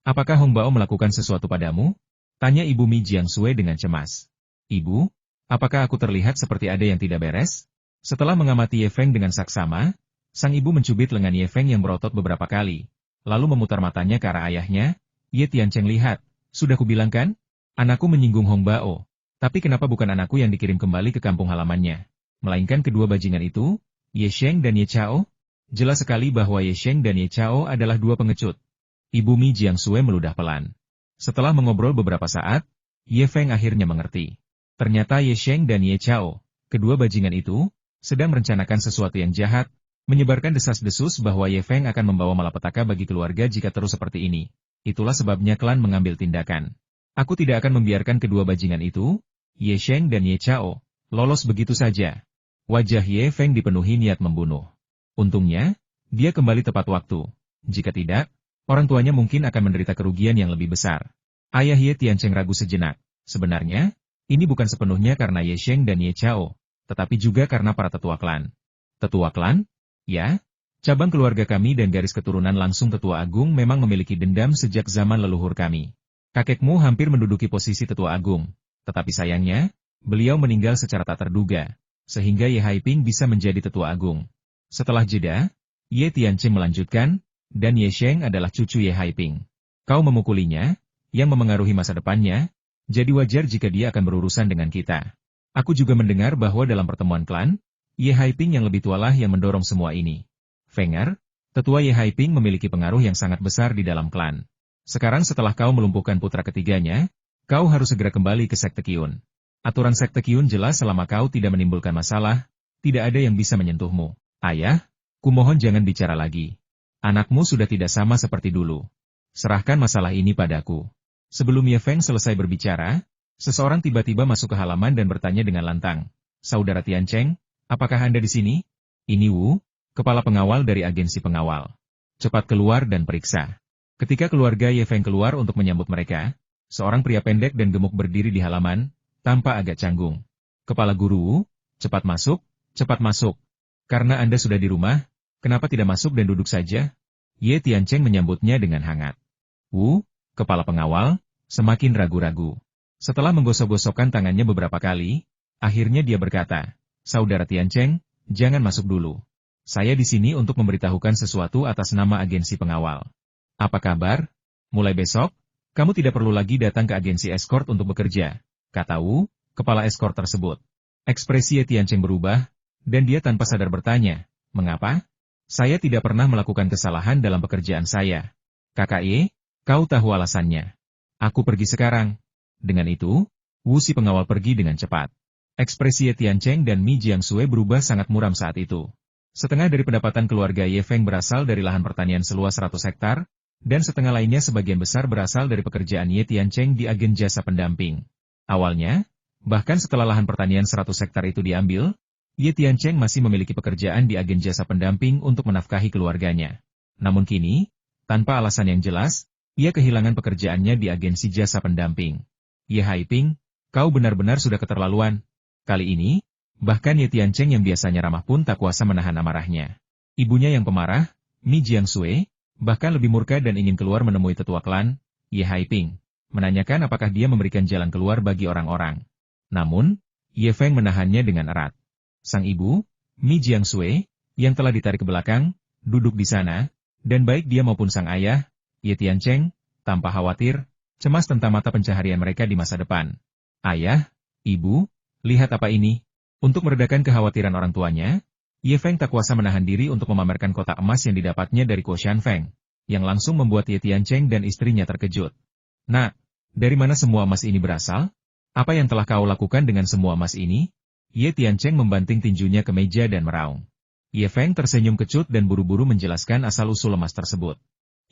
apakah Hong Bao melakukan sesuatu padamu? Tanya Ibu Mi Jiangsui dengan cemas. Ibu, Apakah aku terlihat seperti ada yang tidak beres? Setelah mengamati Ye Feng dengan saksama, sang ibu mencubit lengan Ye Feng yang berotot beberapa kali, lalu memutar matanya ke arah ayahnya. Ye Tiancheng, lihat, sudah kubilang kan? Anakku menyinggung Hong Bao. Tapi kenapa bukan anakku yang dikirim kembali ke kampung halamannya? Melainkan kedua bajingan itu, Ye Sheng dan Ye Chao? Jelas sekali bahwa Ye Sheng dan Ye Chao adalah dua pengecut. Ibu Mi Jiangsui meludah pelan. Setelah mengobrol beberapa saat, Ye Feng akhirnya mengerti. Ternyata Ye Sheng dan Ye Chao, kedua bajingan itu, sedang merencanakan sesuatu yang jahat, menyebarkan desas-desus bahwa Ye Feng akan membawa malapetaka bagi keluarga jika terus seperti ini. Itulah sebabnya klan mengambil tindakan. Aku tidak akan membiarkan kedua bajingan itu, Ye Sheng dan Ye Chao, lolos begitu saja. Wajah Ye Feng dipenuhi niat membunuh. Untungnya, dia kembali tepat waktu. Jika tidak, orang tuanya mungkin akan menderita kerugian yang lebih besar. Ayah Ye Tiancheng ragu sejenak. Sebenarnya, ini bukan sepenuhnya karena Ye Sheng dan Ye Chao, tetapi juga karena para tetua klan. Tetua klan? Ya, cabang keluarga kami dan garis keturunan langsung Tetua Agung memang memiliki dendam sejak zaman leluhur kami. Kakekmu hampir menduduki posisi Tetua Agung, tetapi sayangnya, beliau meninggal secara tak terduga, sehingga Ye Haiping bisa menjadi Tetua Agung. Setelah jeda, Ye Tiancheng melanjutkan, dan Ye Sheng adalah cucu Ye Haiping. Kau memukulinya, yang memengaruhi masa depannya, jadi wajar jika dia akan berurusan dengan kita. Aku juga mendengar bahwa dalam pertemuan klan, Ye Haiping yang lebih tualah yang mendorong semua ini. Fenger, tetua Ye Haiping memiliki pengaruh yang sangat besar di dalam klan. Sekarang setelah kau melumpuhkan putra ketiganya, kau harus segera kembali ke Sekte Qiyun. Aturan Sekte Qiyun jelas selama kau tidak menimbulkan masalah, tidak ada yang bisa menyentuhmu. Ayah, kumohon jangan bicara lagi. Anakmu sudah tidak sama seperti dulu. Serahkan masalah ini padaku. Sebelum Ye Feng selesai berbicara, seseorang tiba-tiba masuk ke halaman dan bertanya dengan lantang. Saudara Tiancheng, apakah Anda di sini? Ini Wu, kepala pengawal dari agensi pengawal. Cepat keluar dan periksa. Ketika keluarga Ye Feng keluar untuk menyambut mereka, seorang pria pendek dan gemuk berdiri di halaman, tampak agak canggung. Kepala guru Wu, cepat masuk, cepat masuk. Karena Anda sudah di rumah, kenapa tidak masuk dan duduk saja? Ye Tiancheng menyambutnya dengan hangat. Wu, kepala pengawal, semakin ragu-ragu. Setelah menggosok-gosokkan tangannya beberapa kali, akhirnya dia berkata, Saudara Tiancheng, jangan masuk dulu. Saya di sini untuk memberitahukan sesuatu atas nama agensi pengawal. Apa kabar? Mulai besok, kamu tidak perlu lagi datang ke agensi escort untuk bekerja, kata Wu, kepala escort tersebut. Ekspresi Ye Tiancheng berubah, dan dia tanpa sadar bertanya, mengapa? Saya tidak pernah melakukan kesalahan dalam pekerjaan saya. Kakak Ye, kau tahu alasannya. Aku pergi sekarang. Dengan itu, Wu si pengawal pergi dengan cepat. Ekspresi Ye Tiancheng dan Mi Jiangsui berubah sangat muram saat itu. Setengah dari pendapatan keluarga Ye Feng berasal dari lahan pertanian seluas 100 hektar, dan setengah lainnya sebagian besar berasal dari pekerjaan Ye Tiancheng di agen jasa pendamping. Awalnya, bahkan setelah lahan pertanian 100 hektar itu diambil, Ye Tiancheng masih memiliki pekerjaan di agen jasa pendamping untuk menafkahi keluarganya. Namun kini, tanpa alasan yang jelas, ia kehilangan pekerjaannya di agensi jasa pendamping. Ye Haiping, kau benar-benar sudah keterlaluan. Kali ini, bahkan Ye Tiancheng yang biasanya ramah pun tak kuasa menahan amarahnya. Ibunya yang pemarah, Mi Jiangsui, bahkan lebih murka dan ingin keluar menemui tetua klan, Ye Haiping, menanyakan apakah dia memberikan jalan keluar bagi orang-orang. Namun, Ye Feng menahannya dengan erat. Sang ibu, Mi Jiangsui, yang telah ditarik ke belakang, duduk di sana, dan baik dia maupun sang ayah, Ye Tiancheng, tanpa khawatir, cemas tentang mata pencaharian mereka di masa depan. Ayah, ibu, lihat apa ini? Untuk meredakan kekhawatiran orang tuanya, Ye Feng tak kuasa menahan diri untuk memamerkan kotak emas yang didapatnya dari Kuo Shanfeng, yang langsung membuat Ye Tiancheng dan istrinya terkejut. Nak, dari mana semua emas ini berasal? Apa yang telah kau lakukan dengan semua emas ini? Ye Tiancheng membanting tinjunya ke meja dan meraung. Ye Feng tersenyum kecut dan buru-buru menjelaskan asal-usul emas tersebut.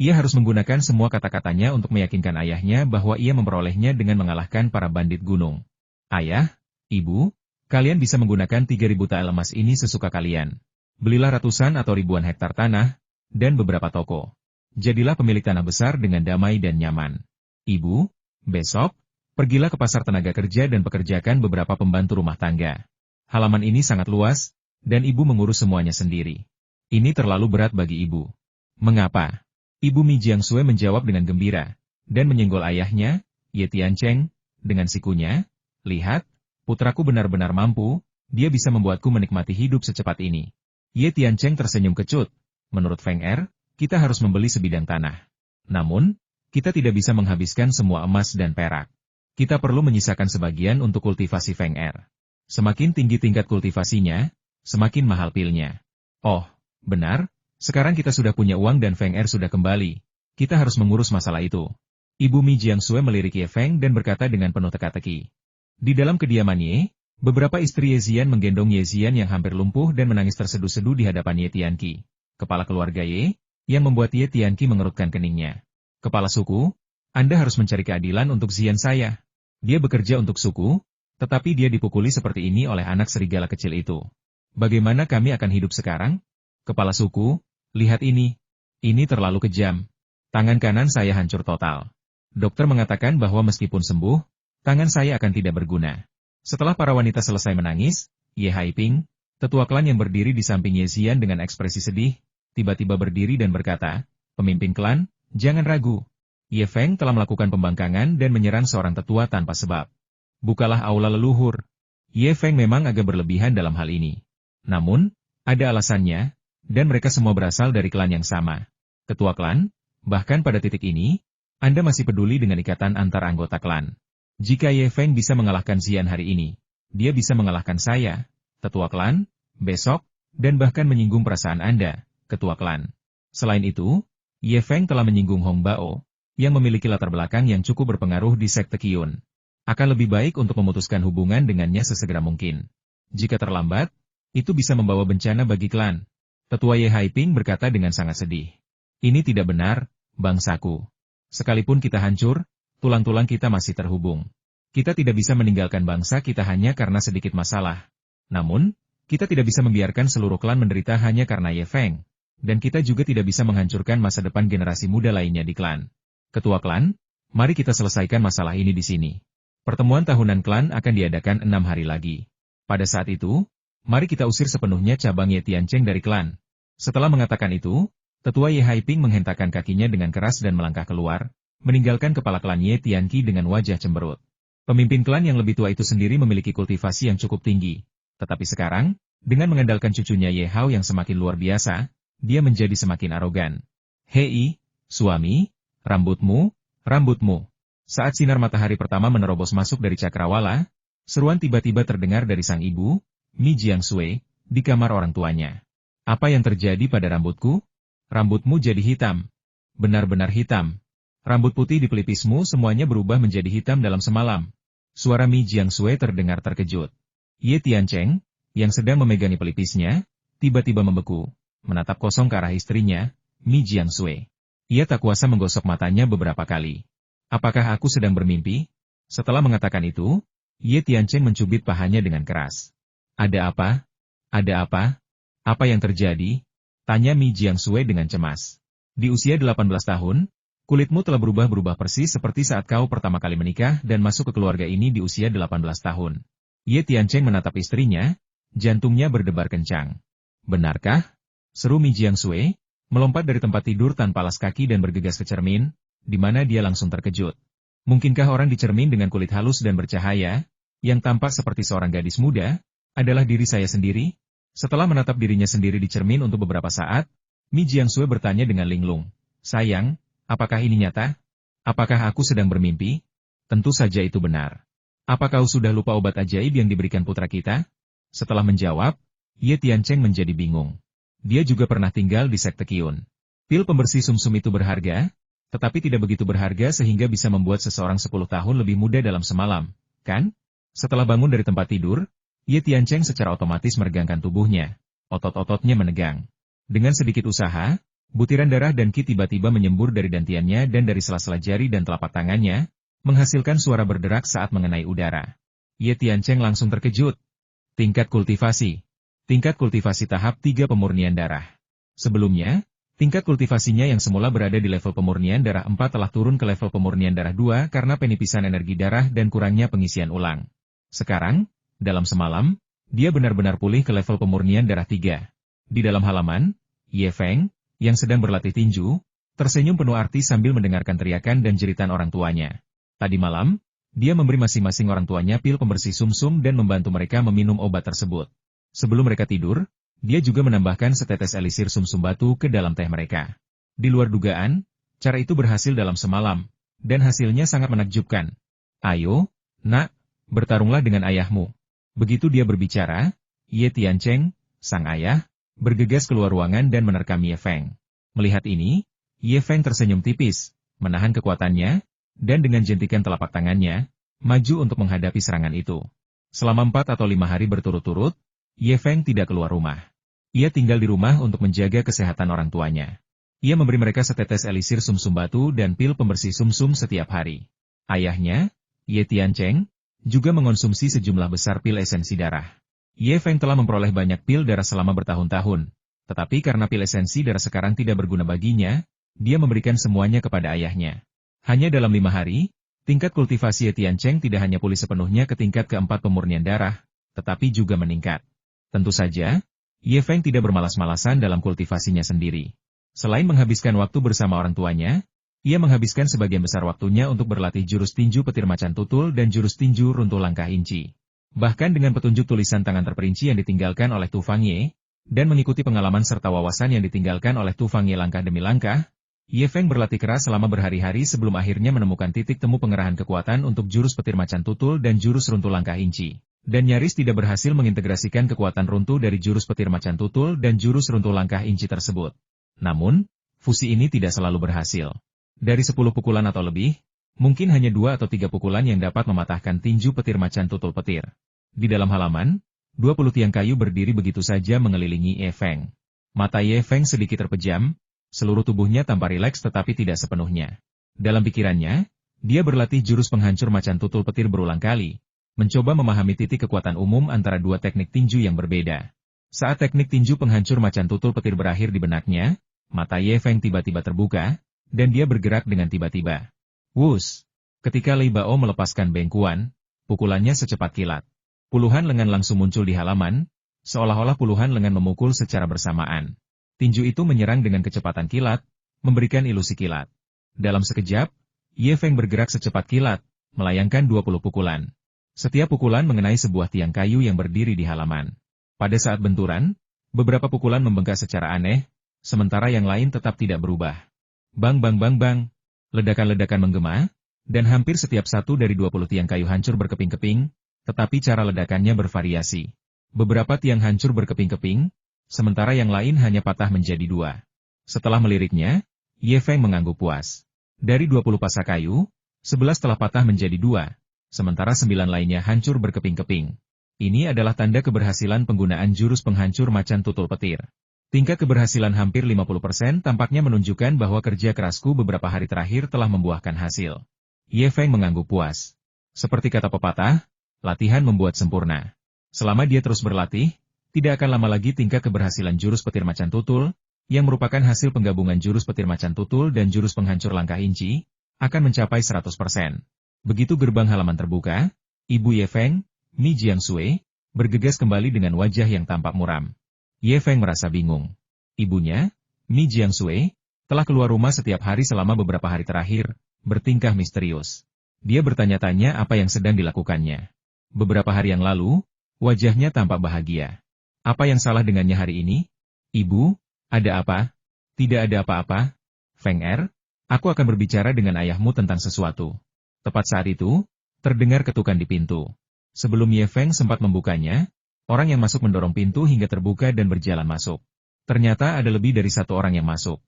Ia harus menggunakan semua kata-katanya untuk meyakinkan ayahnya bahwa ia memperolehnya dengan mengalahkan para bandit gunung. Ayah, ibu, kalian bisa menggunakan 3.000 tael emas ini sesuka kalian. Belilah ratusan atau ribuan hektar tanah, dan beberapa toko. Jadilah pemilik tanah besar dengan damai dan nyaman. Ibu, besok, pergilah ke pasar tenaga kerja dan pekerjakan beberapa pembantu rumah tangga. Halaman ini sangat luas, dan ibu mengurus semuanya sendiri. Ini terlalu berat bagi ibu. Mengapa? Ibu Mi Jiangsui menjawab dengan gembira, dan menyenggol ayahnya, Ye Tiancheng, dengan sikunya. Lihat, Putraku benar-benar mampu, dia bisa membuatku menikmati hidup secepat ini. Ye Tiancheng tersenyum kecut. Menurut Feng Er, kita harus membeli sebidang tanah. Namun, kita tidak bisa menghabiskan semua emas dan perak. Kita perlu menyisakan sebagian untuk kultivasi Feng Er. Semakin tinggi tingkat kultivasinya, semakin mahal pilnya. Oh, benar, sekarang kita sudah punya uang dan Feng Er sudah kembali. Kita harus mengurus masalah itu. Ibu Mi Jiangsui melirik Ye Feng dan berkata dengan penuh teka-teki. Di dalam kediaman Ye, beberapa istri Ye Zian menggendong Ye Zian yang hampir lumpuh dan menangis terseduh-seduh di hadapan Ye Tianqi. Kepala keluarga Ye, yang membuat Ye Tianqi mengerutkan keningnya. Kepala suku, Anda harus mencari keadilan untuk Zian saya. Dia bekerja untuk suku, tetapi dia dipukuli seperti ini oleh anak serigala kecil itu. Bagaimana kami akan hidup sekarang? Kepala suku, lihat ini. Ini terlalu kejam. Tangan kanan saya hancur total. Dokter mengatakan bahwa meskipun sembuh, tangan saya akan tidak berguna. Setelah para wanita selesai menangis, Ye Haiping, tetua klan yang berdiri di samping Ye Zian dengan ekspresi sedih, tiba-tiba berdiri dan berkata, "Pemimpin klan, jangan ragu. Ye Feng telah melakukan pembangkangan dan menyerang seorang tetua tanpa sebab. Bukalah aula leluhur." Ye Feng memang agak berlebihan dalam hal ini. Namun, ada alasannya, dan mereka semua berasal dari klan yang sama. Ketua klan, bahkan pada titik ini, Anda masih peduli dengan ikatan antar anggota klan. Jika Ye Feng bisa mengalahkan Zian hari ini, dia bisa mengalahkan saya, tetua klan, besok, dan bahkan menyinggung perasaan Anda, ketua klan. Selain itu, Ye Feng telah menyinggung Hong Bao, yang memiliki latar belakang yang cukup berpengaruh di sekte Qiyun. Akan lebih baik untuk memutuskan hubungan dengannya sesegera mungkin. Jika terlambat, itu bisa membawa bencana bagi klan. Tetua Ye Haiping berkata dengan sangat sedih. Ini tidak benar, bangsaku. Sekalipun kita hancur, tulang-tulang kita masih terhubung. Kita tidak bisa meninggalkan bangsa kita hanya karena sedikit masalah. Namun, kita tidak bisa membiarkan seluruh klan menderita hanya karena Ye Feng. Dan kita juga tidak bisa menghancurkan masa depan generasi muda lainnya di klan. Ketua klan, mari kita selesaikan masalah ini di sini. Pertemuan tahunan klan akan diadakan 6 hari lagi. Pada saat itu, mari kita usir sepenuhnya cabang Ye Tiancheng dari klan. Setelah mengatakan itu, Tetua Ye Haiping menghentakkan kakinya dengan keras dan melangkah keluar, meninggalkan kepala klan Ye Tianqi dengan wajah cemberut. Pemimpin klan yang lebih tua itu sendiri memiliki kultivasi yang cukup tinggi. Tetapi sekarang, dengan mengandalkan cucunya Ye Hao yang semakin luar biasa, dia menjadi semakin arogan. "Hei, suami, rambutmu, rambutmu." Saat sinar matahari pertama menerobos masuk dari cakrawala, seruan tiba-tiba terdengar dari sang ibu, Mi Jiangsui, di kamar orang tuanya. "Apa yang terjadi pada rambutku? Rambutmu jadi hitam. Benar-benar hitam. Rambut putih di pelipismu semuanya berubah menjadi hitam dalam semalam." Suara Mi Jiangsui terdengar terkejut. Ye Tiancheng, yang sedang memegangi pelipisnya, tiba-tiba membeku, menatap kosong ke arah istrinya, Mi Jiangsui. Ia tak kuasa menggosok matanya beberapa kali. "Apakah aku sedang bermimpi?" Setelah mengatakan itu, Ye Tiancheng mencubit pahanya dengan keras. "Ada apa? Ada apa? Apa yang terjadi?" Tanya Mi Jiangsui dengan cemas. "Di usia 18 tahun, kulitmu telah berubah-berubah persis seperti saat kau pertama kali menikah dan masuk ke keluarga ini di usia 18 tahun. Ye Tiancheng menatap istrinya, jantungnya berdebar kencang. "Benarkah?" seru Mi Jiangsui, melompat dari tempat tidur tanpa alas kaki dan bergegas ke cermin, di mana dia langsung terkejut. Mungkinkah orang di cermin dengan kulit halus dan bercahaya, yang tampak seperti seorang gadis muda, adalah diri saya sendiri? Setelah menatap dirinya sendiri di cermin untuk beberapa saat, Mi Jiangsui bertanya dengan linglung, "Sayang, apakah ini nyata? Apakah aku sedang bermimpi?" "Tentu saja itu benar. Apa kau sudah lupa obat ajaib yang diberikan putra kita?" Setelah menjawab, Ye Tiancheng menjadi bingung. Dia juga pernah tinggal di sekte Qiyun. Pil pembersih sumsum itu berharga, tetapi tidak begitu berharga sehingga bisa membuat seseorang 10 tahun lebih muda dalam semalam, kan? Setelah bangun dari tempat tidur, Ye Tiancheng secara otomatis meregangkan tubuhnya. Otot-ototnya menegang. Dengan sedikit usaha, butiran darah dan ki tiba-tiba menyembur dari dantiannya dan dari sela-sela jari dan telapak tangannya, menghasilkan suara berderak saat mengenai udara. Ye Tiancheng langsung terkejut. Tingkat kultivasi. Tingkat kultivasi tahap 3 pemurnian darah. Sebelumnya, tingkat kultivasinya yang semula berada di level pemurnian darah 4 telah turun ke level pemurnian darah 2 karena penipisan energi darah dan kurangnya pengisian ulang. Sekarang, dalam semalam, dia benar-benar pulih ke level pemurnian darah 3. Di dalam halaman, Ye Feng, yang sedang berlatih tinju, tersenyum penuh arti sambil mendengarkan teriakan dan jeritan orang tuanya. Tadi malam, Dia memberi masing-masing orang tuanya pil pembersih sumsum dan membantu mereka meminum obat tersebut. Sebelum mereka tidur, dia juga menambahkan setetes elisir sumsum batu ke dalam teh mereka. Di luar dugaan, cara itu berhasil dalam semalam, dan hasilnya sangat menakjubkan. Ayo, nak, bertarunglah dengan ayahmu. Begitu dia berbicara, Ye Tiancheng, sang ayah, bergegas keluar ruangan dan menerkam Ye Feng. Melihat ini, Ye Feng tersenyum tipis, menahan kekuatannya, dan dengan jentikan telapak tangannya, maju untuk menghadapi serangan itu. Selama 4 atau 5 hari berturut-turut, Ye Feng tidak keluar rumah. Ia tinggal di rumah untuk menjaga kesehatan orang tuanya. Ia memberi mereka setetes elisir sumsum batu dan pil pembersih sumsum setiap hari. Ayahnya, Ye Tiancheng, juga mengonsumsi sejumlah besar pil esensi darah. Ye Feng telah memperoleh banyak pil darah selama bertahun-tahun, tetapi karena pil esensi darah sekarang tidak berguna baginya, dia memberikan semuanya kepada ayahnya. Hanya dalam 5 hari, tingkat kultivasi Ye Tiancheng tidak hanya pulih sepenuhnya ke tingkat keempat pemurnian darah, tetapi juga meningkat. Tentu saja, Ye Feng tidak bermalas-malasan dalam kultivasinya sendiri. Selain menghabiskan waktu bersama orang tuanya, ia menghabiskan sebagian besar waktunya untuk berlatih jurus tinju petir macan tutul dan jurus tinju runtuh langkah inci. Bahkan dengan petunjuk tulisan tangan terperinci yang ditinggalkan oleh Tu Fangye, dan mengikuti pengalaman serta wawasan yang ditinggalkan oleh Tu Fangye langkah demi langkah, Ye Feng berlatih keras selama berhari-hari sebelum akhirnya menemukan titik temu pengerahan kekuatan untuk jurus petir macan tutul dan jurus runtuh langkah inci. Dan nyaris tidak berhasil mengintegrasikan kekuatan runtuh dari jurus petir macan tutul dan jurus runtuh langkah inci tersebut. Namun, fusi ini tidak selalu berhasil. Dari 10 pukulan atau lebih, mungkin hanya 2 atau 3 pukulan yang dapat mematahkan tinju petir macan tutul petir. Di dalam halaman, 20 tiang kayu berdiri begitu saja mengelilingi Ye Feng. Mata Ye Feng sedikit terpejam, seluruh tubuhnya tampak rileks tetapi tidak sepenuhnya. Dalam pikirannya, dia berlatih jurus penghancur macan tutul petir berulang kali, mencoba memahami titik kekuatan umum antara dua teknik tinju yang berbeda. Saat teknik tinju penghancur macan tutul petir berakhir di benaknya, mata Ye Feng tiba-tiba terbuka, dan dia bergerak dengan tiba-tiba. Wus! Ketika Lei Bao melepaskan bengkuan, pukulannya secepat kilat. Puluhan lengan langsung muncul di halaman, seolah-olah puluhan lengan memukul secara bersamaan. Tinju itu menyerang dengan kecepatan kilat, memberikan ilusi kilat. Dalam sekejap, Ye Feng bergerak secepat kilat, melayangkan 20 pukulan. Setiap pukulan mengenai sebuah tiang kayu yang berdiri di halaman. Pada saat benturan, beberapa pukulan membengkak secara aneh, sementara yang lain tetap tidak berubah. Bang bang bang bang, ledakan-ledakan menggema, dan hampir setiap satu dari 20 tiang kayu hancur berkeping-keping, tetapi cara ledakannya bervariasi. Beberapa tiang hancur berkeping-keping, sementara yang lain hanya patah menjadi 2. Setelah meliriknya, Ye Feng mengangguk puas. Dari 20 pasak kayu, 11 telah patah menjadi 2, sementara 9 lainnya hancur berkeping-keping. Ini adalah tanda keberhasilan penggunaan jurus penghancur macan tutul petir. Tingkat keberhasilan hampir 50% tampaknya menunjukkan bahwa kerja kerasku beberapa hari terakhir telah membuahkan hasil. Ye Feng mengangguk puas. Seperti kata pepatah, latihan membuat sempurna. Selama dia terus berlatih, tidak akan lama lagi tingkat keberhasilan jurus petir macan tutul, yang merupakan hasil penggabungan jurus petir macan tutul dan jurus penghancur langkah inci, akan mencapai 100%. Begitu gerbang halaman terbuka, Ibu Ye Feng, Mi Jiangsui, bergegas kembali dengan wajah yang tampak muram. Ye Feng merasa bingung. Ibunya, Mi Jiangsui, telah keluar rumah setiap hari selama beberapa hari terakhir, bertingkah misterius. Dia bertanya-tanya apa yang sedang dilakukannya. Beberapa hari yang lalu, wajahnya tampak bahagia. Apa yang salah dengannya hari ini? Ibu, ada apa? Tidak ada apa-apa. Feng Er, aku akan berbicara dengan ayahmu tentang sesuatu. Tepat saat itu, terdengar ketukan di pintu. Sebelum Ye Feng sempat membukanya, orang yang masuk mendorong pintu hingga terbuka dan berjalan masuk. Ternyata ada lebih dari satu orang yang masuk.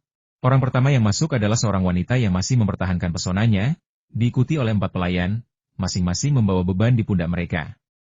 Orang pertama yang masuk adalah seorang wanita yang masih mempertahankan pesonanya, diikuti oleh 4 pelayan, masing-masing membawa beban di pundak mereka.